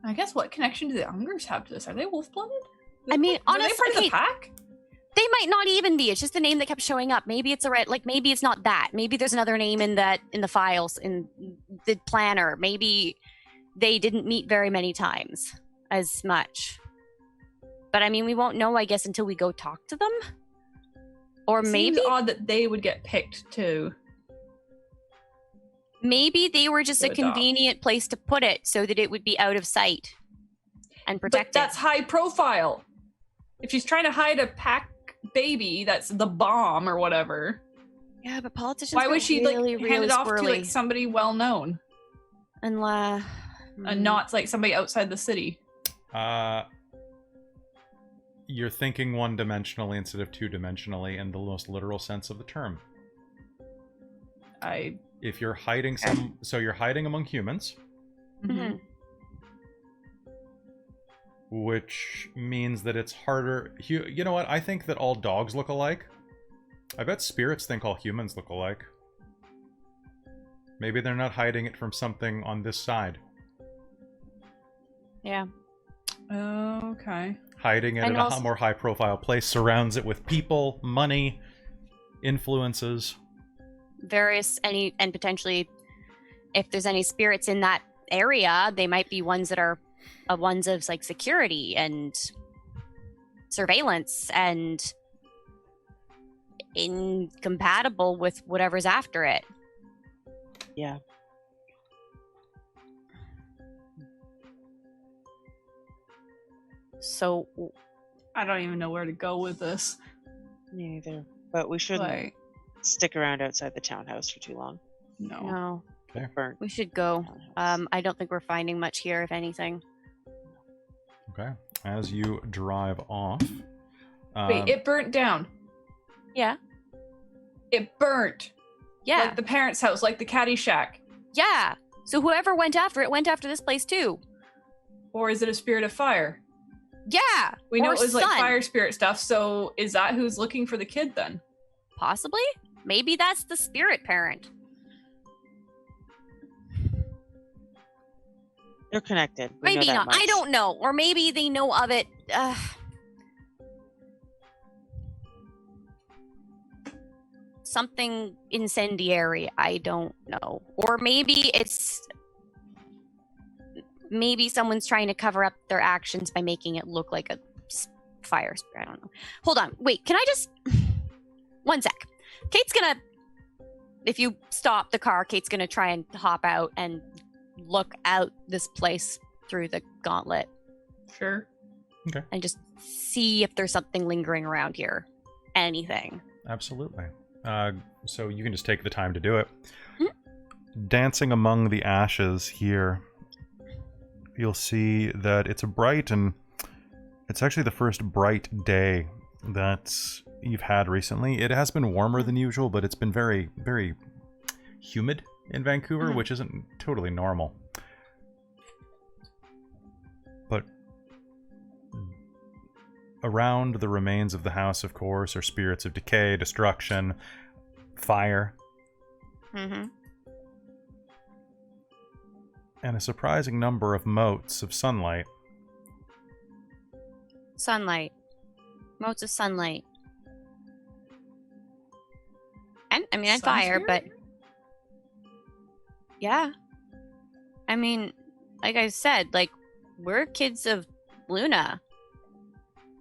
I guess what connection do the Ungers have to this? Are they wolf-blooded? I mean, honestly, are they part of the pack? They might not even be. It's just the name that kept showing up. Maybe it's maybe it's not that. Maybe there's another name in the files in the planner. Maybe they didn't meet very many times as much. But I mean, we won't know, I guess, until we go talk to them. Or maybe seems odd that they would get picked to. Maybe they were just a convenient place to put it so that it would be out of sight and protected. But that's high profile. If she's trying to hide a pack baby, that's the bomb or whatever. Yeah, but politicians. Why would she really, hand really it off squirrely. to like somebody well known, and not like somebody outside the city? You're thinking one-dimensionally instead of two-dimensionally in the most literal sense of the term. If you're hiding so you're hiding among humans. Mm-hmm. Which means that it's harder. You know what? I think that all dogs look alike. I bet spirits think all humans look alike. Maybe they're not hiding it from something on this side. Yeah. Okay. Hiding it in a more high-profile place, surrounds it with people, money, influences. And potentially, if there's any spirits in that area, they might be ones that are ones of like security and surveillance and incompatible with whatever's after it. Yeah. So I don't even know where to go with this. Me neither. But we shouldn't stick around outside the townhouse for too long. No. Okay. We should go. I don't think we're finding much here, if anything. Okay. As you drive off. Wait, it burnt down. Yeah. It burnt. Yeah. Like the parents' house, like the caddy shack. Yeah. So whoever went after it went after this place too. Or is it a spirit of fire? Yeah. We know it was sun. like fire spirit stuff, so is that who's looking for the kid then? Possibly. Maybe that's the spirit parent. They're connected. Maybe not. I don't know. Or maybe they know of it. Something incendiary. I don't know. Or maybe maybe someone's trying to cover up their actions by making it look like a fire spirit. I don't know. Hold on. Wait, can I just... One sec. Kate's gonna... If you stop the car, Kate's gonna try and hop out and look out this place through the gauntlet. Sure. Okay. And just see if there's something lingering around here. Anything. Absolutely. So you can just take the time to do it. Mm-hmm. Dancing among the ashes here, you'll see that it's it's actually the first bright day that you've had recently. It has been warmer than usual, but it's been very, very humid in Vancouver, which isn't totally normal. But around the remains of the house, of course, are spirits of decay, destruction, fire. Mm-hmm. And a surprising number of motes of sunlight. Sunlight. Motes of sunlight. And fire, but... Yeah. I mean, like I said, like, we're kids of Luna.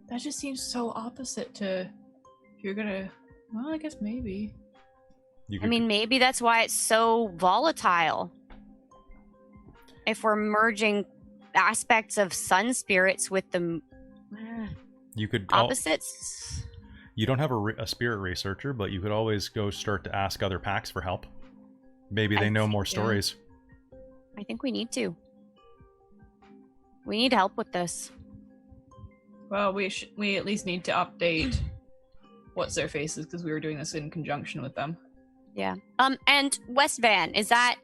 That just seems so opposite to if you're gonna. Well, I guess maybe. I mean, maybe that's why it's so volatile. If we're merging aspects of sun spirits with the you could opposites. You don't have a spirit researcher, but you could always go start to ask other packs for help. Maybe they know more stories. I think we need to. We need help with this. Well, we at least need to update what's their faces because we were doing this in conjunction with them. Yeah. And West Van, is that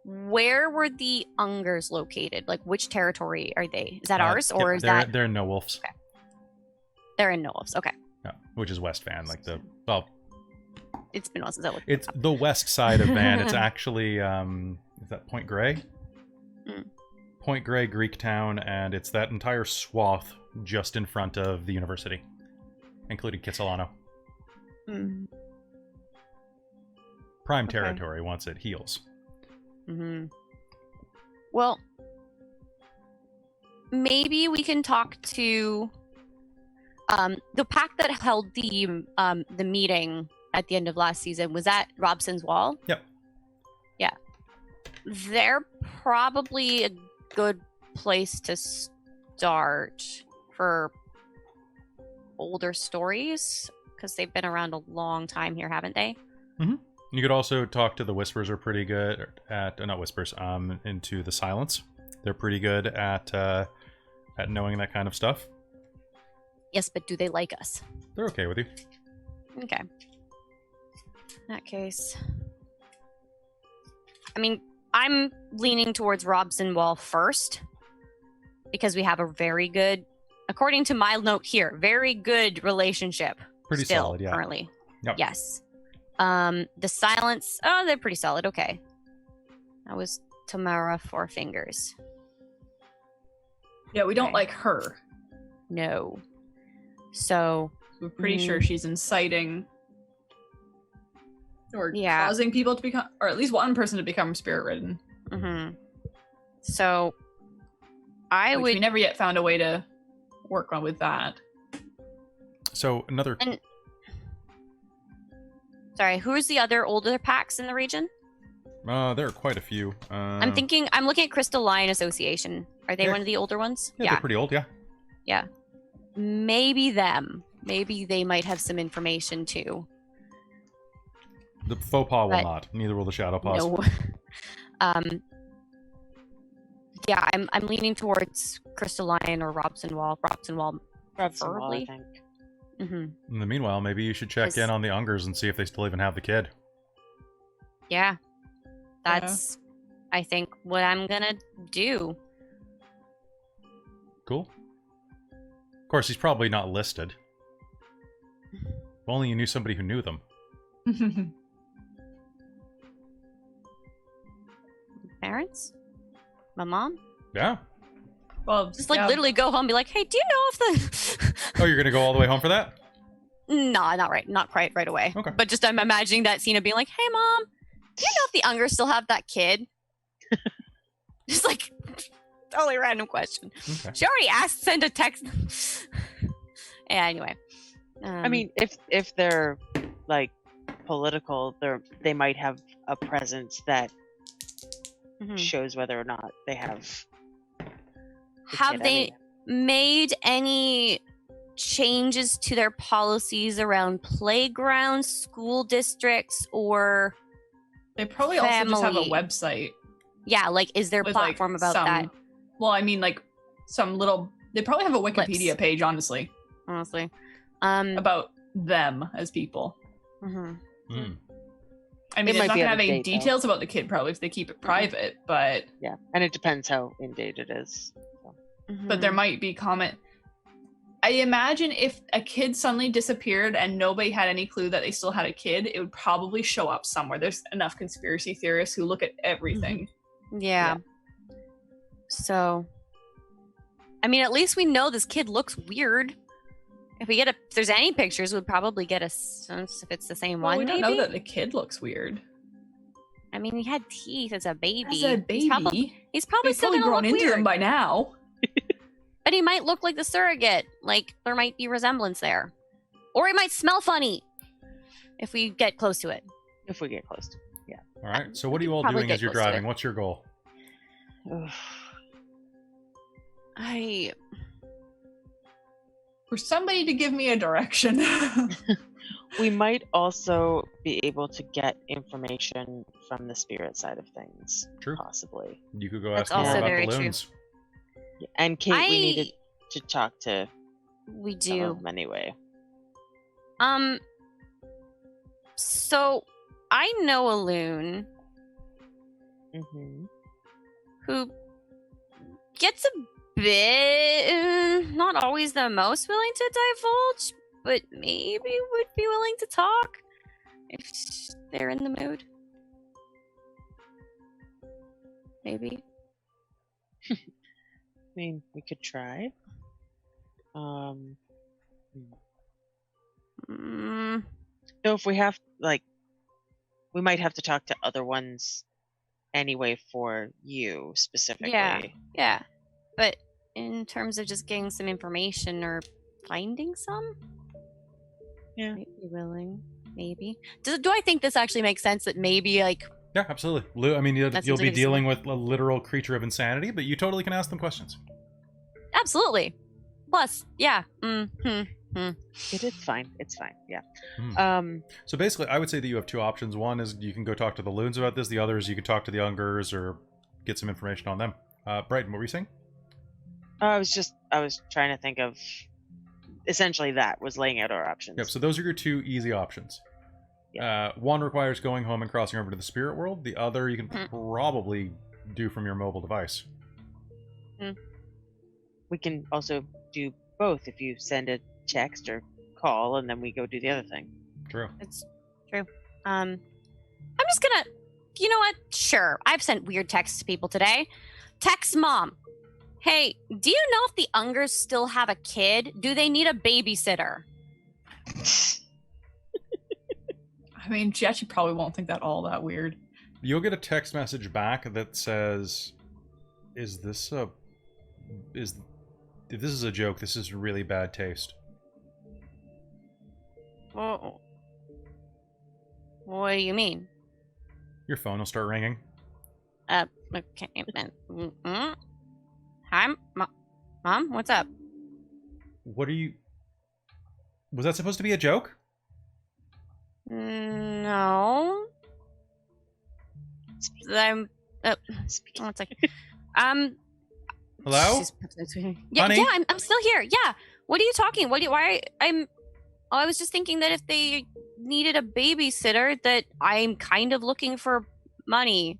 where were the Ungers located? Like, which territory are they? Is that ours, or is that they're in No Wolves? Okay. They're in No Wolves. Okay. Yeah, which is West Van, like it's been a while since I looked. It's the west side of Van. It's actually is that Point Grey? Point Grey, Greek town, and it's that entire swath just in front of the university, including Kitsilano. Prime territory once it heals. Well, maybe we can talk to the pack that held the meeting at the end of last season. Was that Robson's Wall? Yep. Yeah. They're probably a good place to start for older stories because they've been around a long time here, haven't they? You could also talk to the Whispers. Are pretty good at not Whispers. Into the Silence. They're pretty good at knowing that kind of stuff. Yes, but do they like us? They're okay with you. Okay. In that case, I mean, I'm leaning towards Robson Wall first because we have a very good, according to my note here, very good relationship. Pretty still, solid, yeah. Currently. Yep. Yes. The Silence, they're pretty solid. Okay. That was Tamara Four Fingers. Yeah, we don't like her. No. So we're pretty sure she's inciting or causing people to become, or at least one person to become spirit-ridden. So we never yet found a way to work on with that. So another. Sorry, who's the other older packs in the region? There are quite a few. I'm looking at Crystal Lion Association. Are they one of the older ones? Yeah, they're pretty old, yeah. Yeah. Maybe them. Maybe they might have some information too. The faux pas will not. Neither will the shadow paws. No. Yeah, I'm leaning towards Crystal Lion or Robson Wall. Robson Wall, preferably. I think. In the meanwhile, maybe you should check in on the Ungers and see if they still even have the kid. Yeah. That's, I think, what I'm gonna do. Cool. Of course, he's probably not listed. If only you knew somebody who knew them. Parents? My mom? Yeah. Well, just literally go home and be like, hey, do you know if the... Oh, you're gonna go all the way home for that? No, not quite right away. Okay. But just I'm imagining that scene of being like, hey, Mom, do you know if the Ungers still have that kid? Just like, totally random question. Okay. She already asked, send a text. Yeah, anyway. I mean, if they're like political, they might have a presence that shows whether or not they have. Have they made any changes to their policies around playgrounds, school districts, or they probably also just have a website? Yeah, like, is there a platform about that? Well, I mean, like, they probably have a Wikipedia page, honestly. About them as people. Mm-hmm. I mean, it's not gonna have any details about the kid, probably, if they keep it private, but... Yeah, and it depends how in date it is. So. But there might be comment... I imagine if a kid suddenly disappeared and nobody had any clue that they still had a kid, it would probably show up somewhere. There's enough conspiracy theorists who look at everything. Yeah. So... I mean, at least we know this kid looks weird. If there's any pictures, we'd probably get a sense if it's the same one. We don't know that the kid looks weird. I mean, he had teeth as a baby. As a baby? He's probably He's still probably gonna grown look into weird. them by now. But he might look like the surrogate. Like, there might be resemblance there. Or it might smell funny if we get close to it. If we get close to it, yeah. All right. So what are you all Probably doing get as you're close to driving? it. What's your goal? For somebody to give me a direction. We might also be able to get information from the spirit side of things. True. Possibly. You could go That's ask more also about very the true. loons. Yeah. And Kate, we needed to talk to We some of do. them anyway. So I know a loon Mm-hmm. who gets a bit, not always the most willing to divulge, but maybe would be willing to talk if they're in the mood. Maybe. I mean, we could try. So if we have, like, we might have to talk to other ones anyway for you specifically. Yeah. But in terms of just getting some information or finding some, Yeah. might be willing. Maybe. Do I think this actually makes sense? That maybe like Yeah, absolutely. I mean, you'll That be seems like a dealing with a literal creature of insanity, but you totally can ask them questions. absolutely. Plus, yeah. It is fine. It's fine. Yeah. So basically, I would say that you have two options. One is you can go talk to the loons about this. The other is you can talk to the Ungers or get some information on them. Brighton, what were you saying? I was trying to think of essentially that was laying out our options. Yep, so those are your two easy options. One requires going home and crossing over to the spirit world. The other you can probably do from your mobile device. We can also do both if you send a text or call and then we go do the other thing. True. It's true. I'm just gonna. You know what? Sure. I've sent weird texts to people today. Text mom. Hey, do you know if the Ungers still have a kid? Do they need a babysitter? I mean, she actually probably won't think that all that weird. You'll get a text message back that says, if this is a joke, this is really bad taste. Well, what do you mean? Your phone will start ringing. Okay. Hi, Mom. What's up? What are you... Was that supposed to be a joke? No. I'm. One second. Hello? Yeah, Honey? yeah. I'm still here. Yeah. What are you talking? I was just thinking that if they needed a babysitter, that I'm kind of looking for money.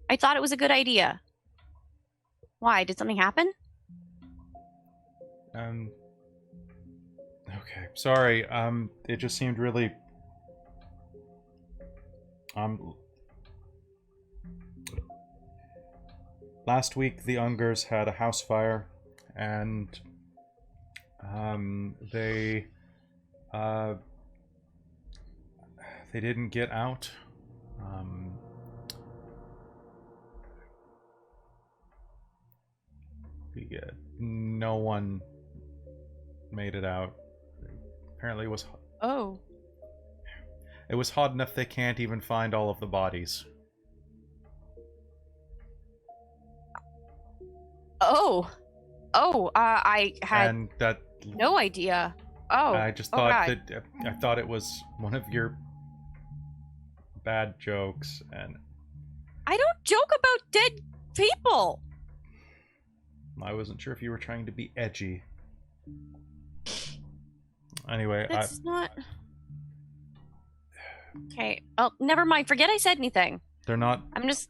I thought it was a good idea. Why? Did something happen? Okay. Sorry. It just seemed really... Last week, the Ungers had a house fire, and they didn't get out. No one made it out. Apparently, it was. Oh. It was hot enough they can't even find all of the bodies. I had And that. no idea. Oh. I just oh thought God. that I thought it was one of your bad jokes, and I don't joke about dead people. I wasn't sure if you were trying to be edgy. Anyway, That's not. Okay. Oh, never mind. Forget I said anything. they're not. I'm just.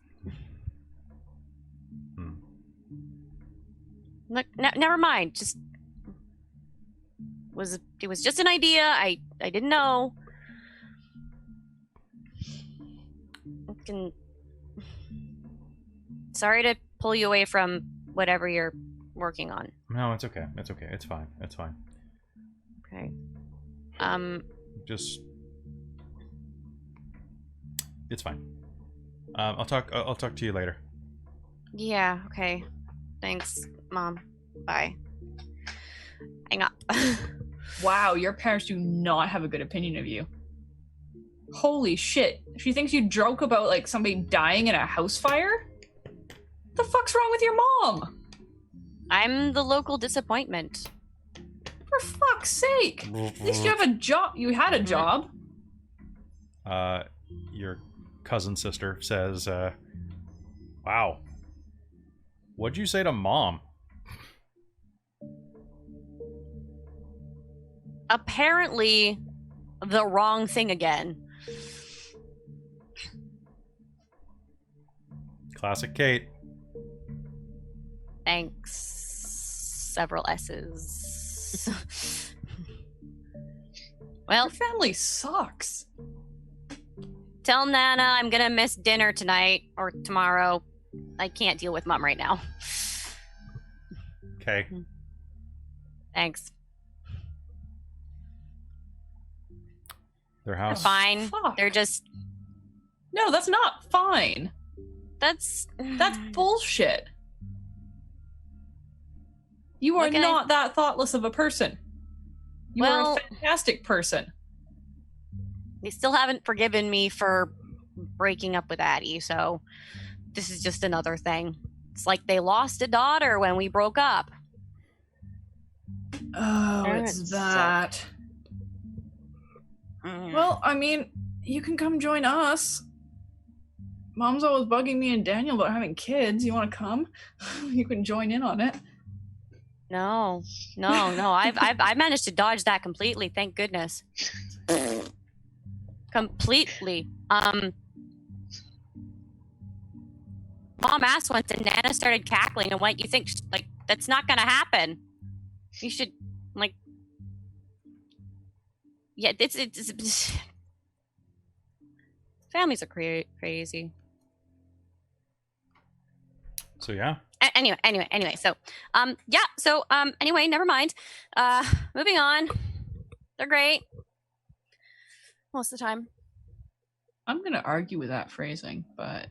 Look, never mind. Just it was just an idea. I didn't know. Sorry to pull you away from whatever you're working on. No, it's okay. It's okay. It's fine. It's fine. Okay. Just It's fine. I'll talk to you later. Yeah, okay. Thanks, Mom. Bye. Hang up. Wow, your parents do not have a good opinion of you. Holy shit. She thinks you joke about, like, somebody dying in a house fire? What the fuck's wrong with your mom? I'm the local disappointment. For fuck's sake. At least you have a job. You had a job. Your cousin sister says, wow. What'd you say to Mom? Apparently, the wrong thing again. Classic Kate. Thanks. Several S's. Well, Your family sucks. tell Nana I'm gonna miss dinner tonight or tomorrow. I can't deal with Mom right now. Okay. Thanks. Their They're house. fine. Fuck. They're just... No, that's not fine. That's bullshit. You are What can I- not that thoughtless of a person. You are Well- a fantastic person. They still haven't forgiven me for breaking up with Addie, so this is just another thing. It's like they lost a daughter when we broke up. Oh, Parents it's suck. that. Well, I mean, you can come join us. Mom's always bugging me and Daniel about having kids. You want to come? You can join in on it. No. I've managed to dodge that completely. Thank goodness. Completely. Mom asked once, and Nana started cackling. And what you think? Like, that's not gonna happen. You should, like, yeah. It's families are crazy. So yeah. Anyway. So, yeah. So, anyway, never mind. Moving on. They're great. Most of the time. I'm going to argue with that phrasing, but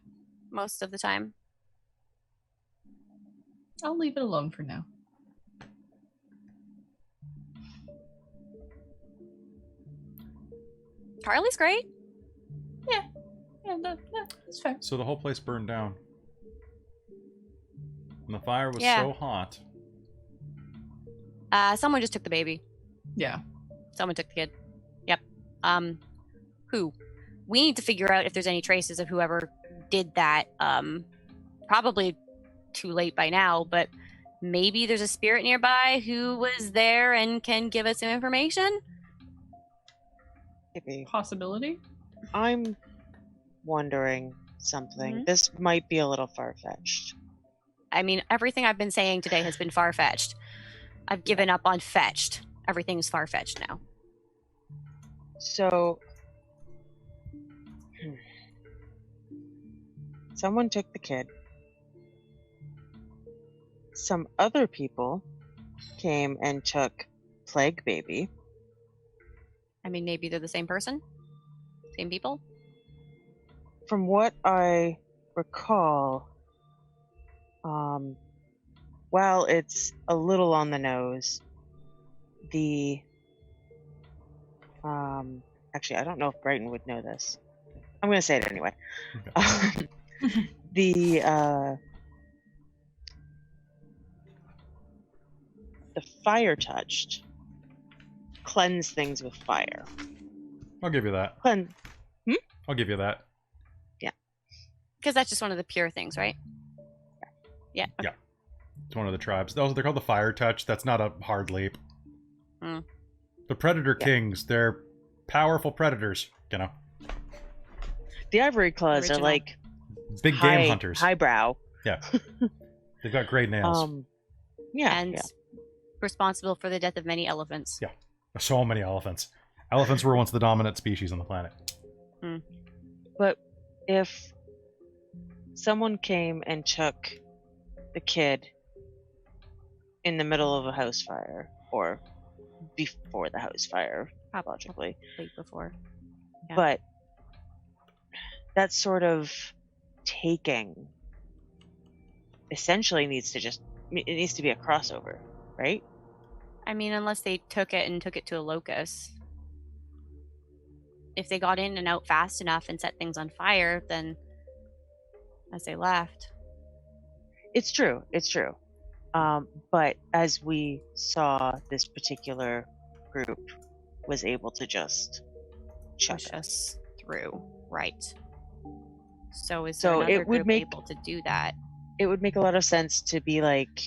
Most of the time. I'll leave it alone for now. Carly's great. Yeah, that's fair. So the whole place burned down. And the fire was Yeah. so hot. Someone just took the baby. Yeah. Someone took the kid. Yep. Who? We need to figure out if there's any traces of whoever did that. Probably too late by now, but maybe there's a spirit nearby who was there and can give us some information. Maybe. Possibility? I'm wondering something. Mhm. This might be a little far-fetched. I mean, everything I've been saying today has been far-fetched. I've given up on fetched. Everything's far-fetched now. So, someone took the kid. Some other people came and took Plague Baby. I mean, maybe they're the same person? Same people? From what I recall, while it's a little on the nose, actually, I don't know if Brighton would know this. I'm going to say it anyway. The fire touched cleanse things with fire. I'll give you that. I'll give you that. Because that's just one of the pure things, right? Yeah. Yeah. It's one of the tribes. They're called the Fire Touch. That's not a hard leap. Mm. The Predator Yeah. Kings, they're powerful predators, you know. The Ivory Claws Original. are like Big game hunters. highbrow. Yeah. They've got great nails. Yeah, And yeah. responsible for the death of many elephants. Yeah. So many elephants. Elephants were once the dominant species on the planet. But if someone came and took the kid in the middle of a house fire, or before the house fire, logically, Late before. Yeah. but that sort of taking essentially needs to be a crossover, right? I mean, unless they took it to a locus. If they got in and out fast enough and set things on fire, then as they left. It's true. But as we saw, this particular group was able to just Push us through. Right. So is So there it another would group make- able to do that? It would make a lot of sense to be like,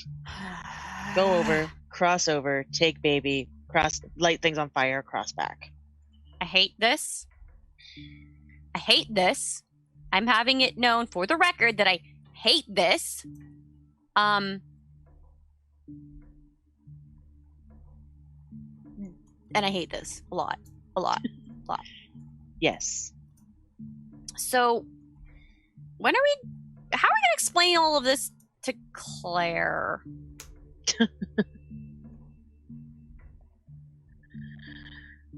go over, cross over, take baby, light things on fire, cross back. I hate this. I'm having it known for the record that I hate this. And I hate this a lot. Yes. So, how are we gonna explain all of this to Claire?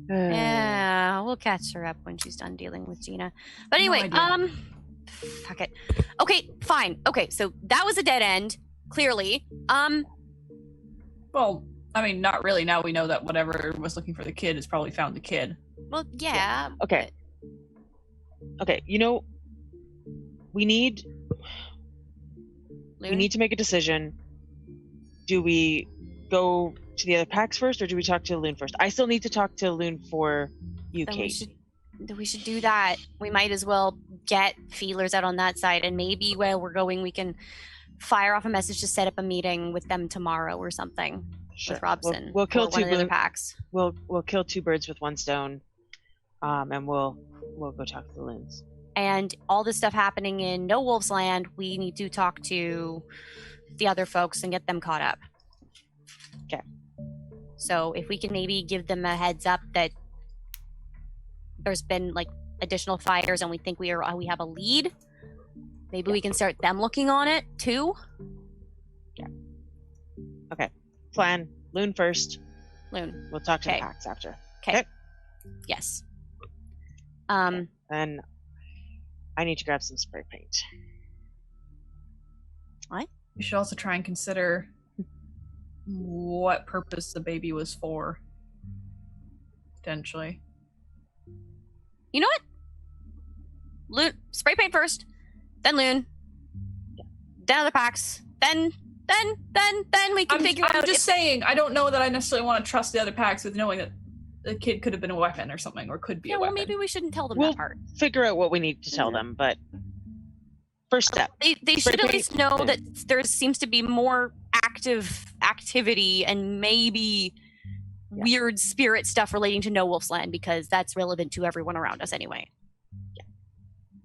Yeah, we'll catch her up when she's done dealing with Gina. But anyway, idea. fuck it. Okay, fine. Okay, so that was a dead end, clearly. Well, I mean, not really. Now we know that whatever was looking for the kid has probably found the kid. Well, yeah. Okay. Okay, we need to make a decision. Do we go to the other packs first, or do we talk to Loon first? I still need to talk to Loon for you, Then Kate. we should do that. We might as well get feelers out on that side, and maybe while we're going, we can fire off a message to set up a meeting with them tomorrow or something. Sure. With Robson. We'll kill or one two of the other birds. packs. We'll kill two birds with one stone, and we'll go talk to the Loons. And all this stuff happening in No Wolves Land, we need to talk to the other folks and get them caught up. Okay. So if we can maybe give them a heads up that there's been like additional fires and we think we have a lead, maybe we can start them looking on it too. Plan, Loon first. Loon. We'll talk to Okay. the packs after. Okay. Okay. Yes. Then I need to grab some spray paint. We should also try and consider what purpose the baby was for. Potentially. You know what? Loon, spray paint first, then Loon, then other packs, then we can figure out. I'm just saying, I don't know that I necessarily want to trust the other packs with knowing that the kid could have been a weapon or something, or could be Yeah, a well, weapon. maybe we shouldn't tell them We'll that part. figure out what we need to tell them, but first step. They should at least know that there seems to be more activity and maybe weird spirit stuff relating to No Wolf's Land, because that's relevant to everyone around us anyway.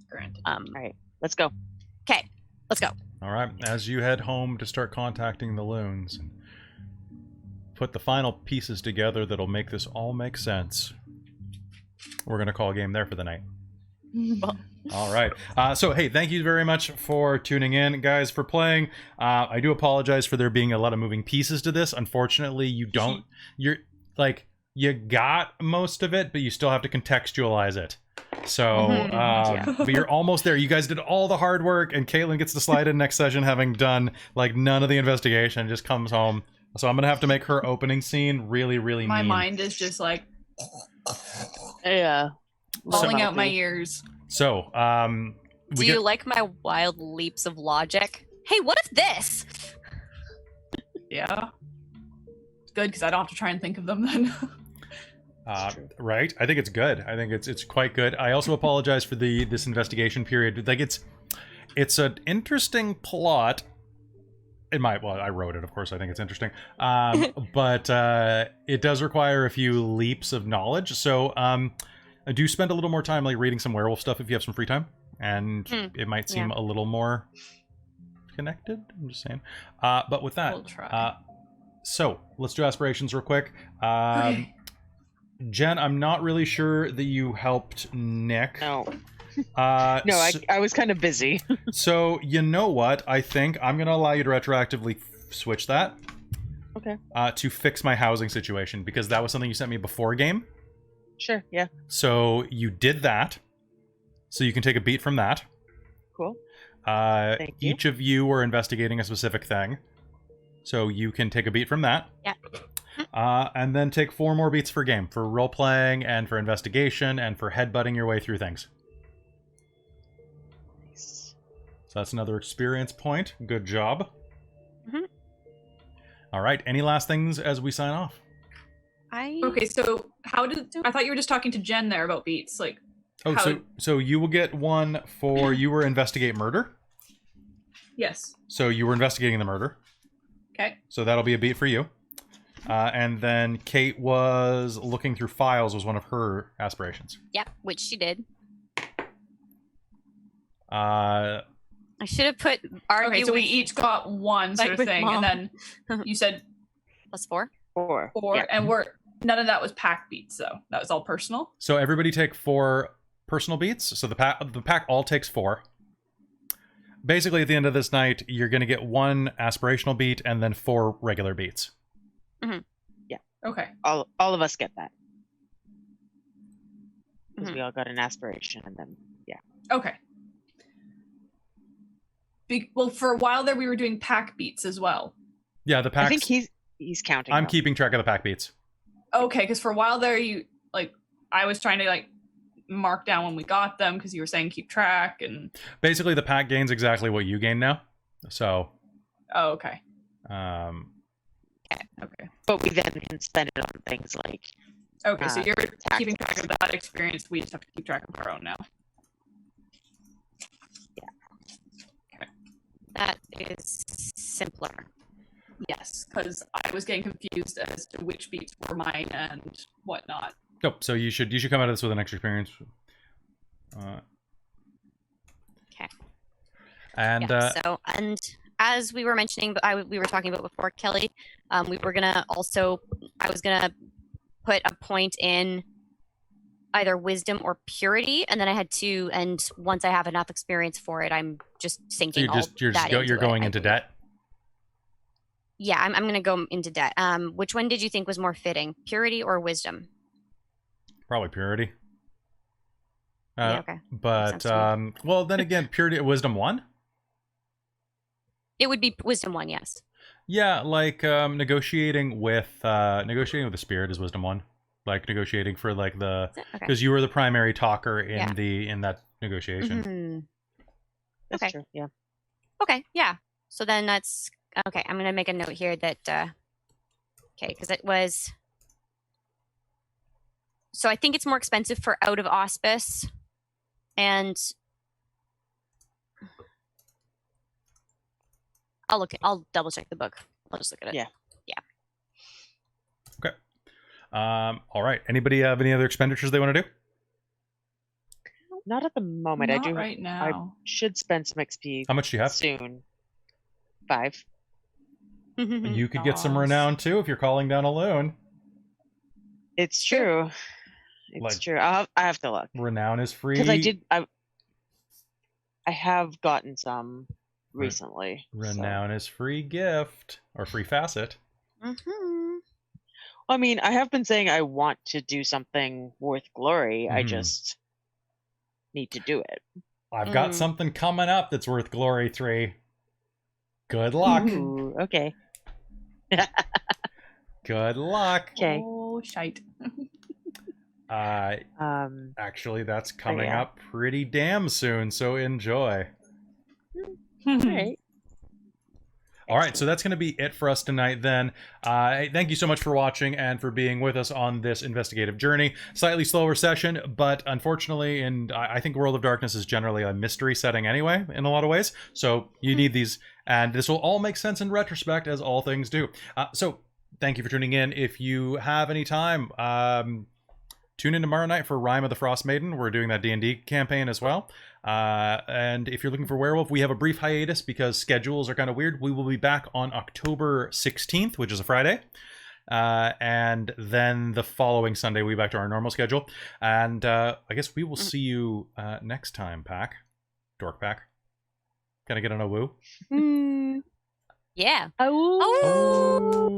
Granted. All right, let's go. Okay, let's go. All right, as you head home to start contacting the Loons and put the final pieces together that'll make this all make sense, we're going to call a game there for the night. All right. So, hey, thank you very much for tuning in, guys, for playing. I do apologize for there being a lot of moving pieces to this. Unfortunately, you got most of it, but you still have to contextualize it. So, but you're almost there. You guys did all the hard work, and Caitlin gets to slide in next session having done like none of the investigation, just comes home. So I'm going to have to make her opening scene really, really My mean. mind is just like Yeah. falling out my ears. So, Do you like my wild leaps of logic? Hey, what if this? Yeah. It's good because I don't have to try and think of them then. Right. I think it's good. I think it's quite good. I also apologize for this investigation period. Like it's an interesting plot. I wrote it, of course. I think it's interesting. But it does require a few leaps of knowledge. So I do spend a little more time like reading some werewolf stuff if you have some free time, and it might seem a little more connected. I'm just saying. But with that, We'll try. so let's do aspirations real quick. Okay. Jen, I'm not really sure that you helped Nick. No. No, I was kind of busy. So, you know what? I think I'm going to allow you to retroactively switch that. Okay. To fix my housing situation, because that was something you sent me before game. Sure, yeah. So, you did that. So you can take a beat from that. Cool. Thank you. Each of you are investigating a specific thing. So you can take a beat from that. Yeah. And then take 4 more beats for game, for role-playing, and for investigation, and for headbutting your way through things. Nice. So that's another experience point. Good job. Mhm. All right, any last things as we sign off? Okay, so I thought you were just talking to Jen there about beats, like. Oh, so you will get one for you were investigate murder. Yes. So you were investigating the murder. Okay. So that'll be a beat for you. And then Kate was looking through files was one of her aspirations. Yep, which she did. Uh, I should have put argue. Okay, so we with- each got one sort Like of with thing, Mom. and then you said plus 4. 4. 4, Yeah. and none of that was pack beats, though. That was all personal. so everybody take 4 personal beats. So the pack all takes 4. Basically, at the end of this night, you're going to get 1 aspirational beat and then 4 regular beats. Okay. All of us get that. Because Mhm. we all got an aspiration, and then Okay. Well, for a while there, we were doing pack beats as well. Yeah, the packs. I think he's counting. I'm them. keeping track of the pack beats. Okay, because for a while there, I was trying to mark down when we got them because you were saying keep track and. Basically, the pack gains exactly what you gain now. So. Oh, okay. Okay. But we then can spend it on things like Okay, so you're keeping tactics. track of that experience. We just have to keep track of our own now. That is simpler. Yes, because I was getting confused as to which beats were mine and whatnot. Oh, so you should come out of this with an extra experience. Okay. And And as we were mentioning, we were talking about before, Kelly, I was gonna put a point in either wisdom or purity, and then I had 2. And once I have enough experience for it, I'm just sinking. you're going into debt. Yeah, I'm gonna go into debt. Which one did you think was more fitting, purity or wisdom? Probably purity. Yeah, okay. But Makes sense to well, then again, purity, wisdom 1. It would be wisdom 1, yes. Yeah, like negotiating with the spirit is wisdom 1. Like negotiating for Okay. because you were the primary talker in Yeah. in that negotiation. Mhm. That's Okay. true. Yeah. Okay, yeah. So then that's okay. I'm gonna make a note here that okay, because it was. So I think it's more expensive for out of auspice, and I'll double check the book. I'll just look at it. Yeah. Okay. All right. Anybody have any other expenditures they want to do? Not at the moment. Not I do. right now. Should spend some XP How much do you have? soon. 5. You could get some Nice. renown too if you're calling down a loan. It's true. It's Like- true. I have to look Renown is free. because I have gotten some recently. so- Renown is free gift or free facet. Mhm. I mean, I have been saying I want to do something worth glory. I Mhm. just need to do it. I've got Mm. something coming up that's worth glory 3. Good luck. Ooh, okay. Good luck. Okay. Oh, shite. Actually, that's coming yeah. up pretty damn soon, so enjoy. All right. All right, so that's going to be it for us tonight then. Thank you so much for watching and for being with us on this investigative journey. Slightly slower session, but unfortunately, and I think World of Darkness is generally a mystery setting anyway, in a lot of ways. So you need these, and this will all make sense in retrospect, as all things do. So thank you for tuning in. If you have any time, tune in tomorrow night for Rime of the Frost Maiden. We're doing that D&D campaign as well. And if you're looking for Werewolf, we have a brief hiatus because schedules are kind of weird. We will be back on October 16th, which is a Friday. And then the following Sunday, we'll be back to our normal schedule. And I guess we will see you next time, Pack. Dork Pack. Can I get on a woo? Yeah. Oh.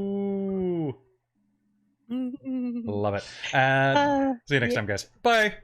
Love it. And see you next time, guys. Bye.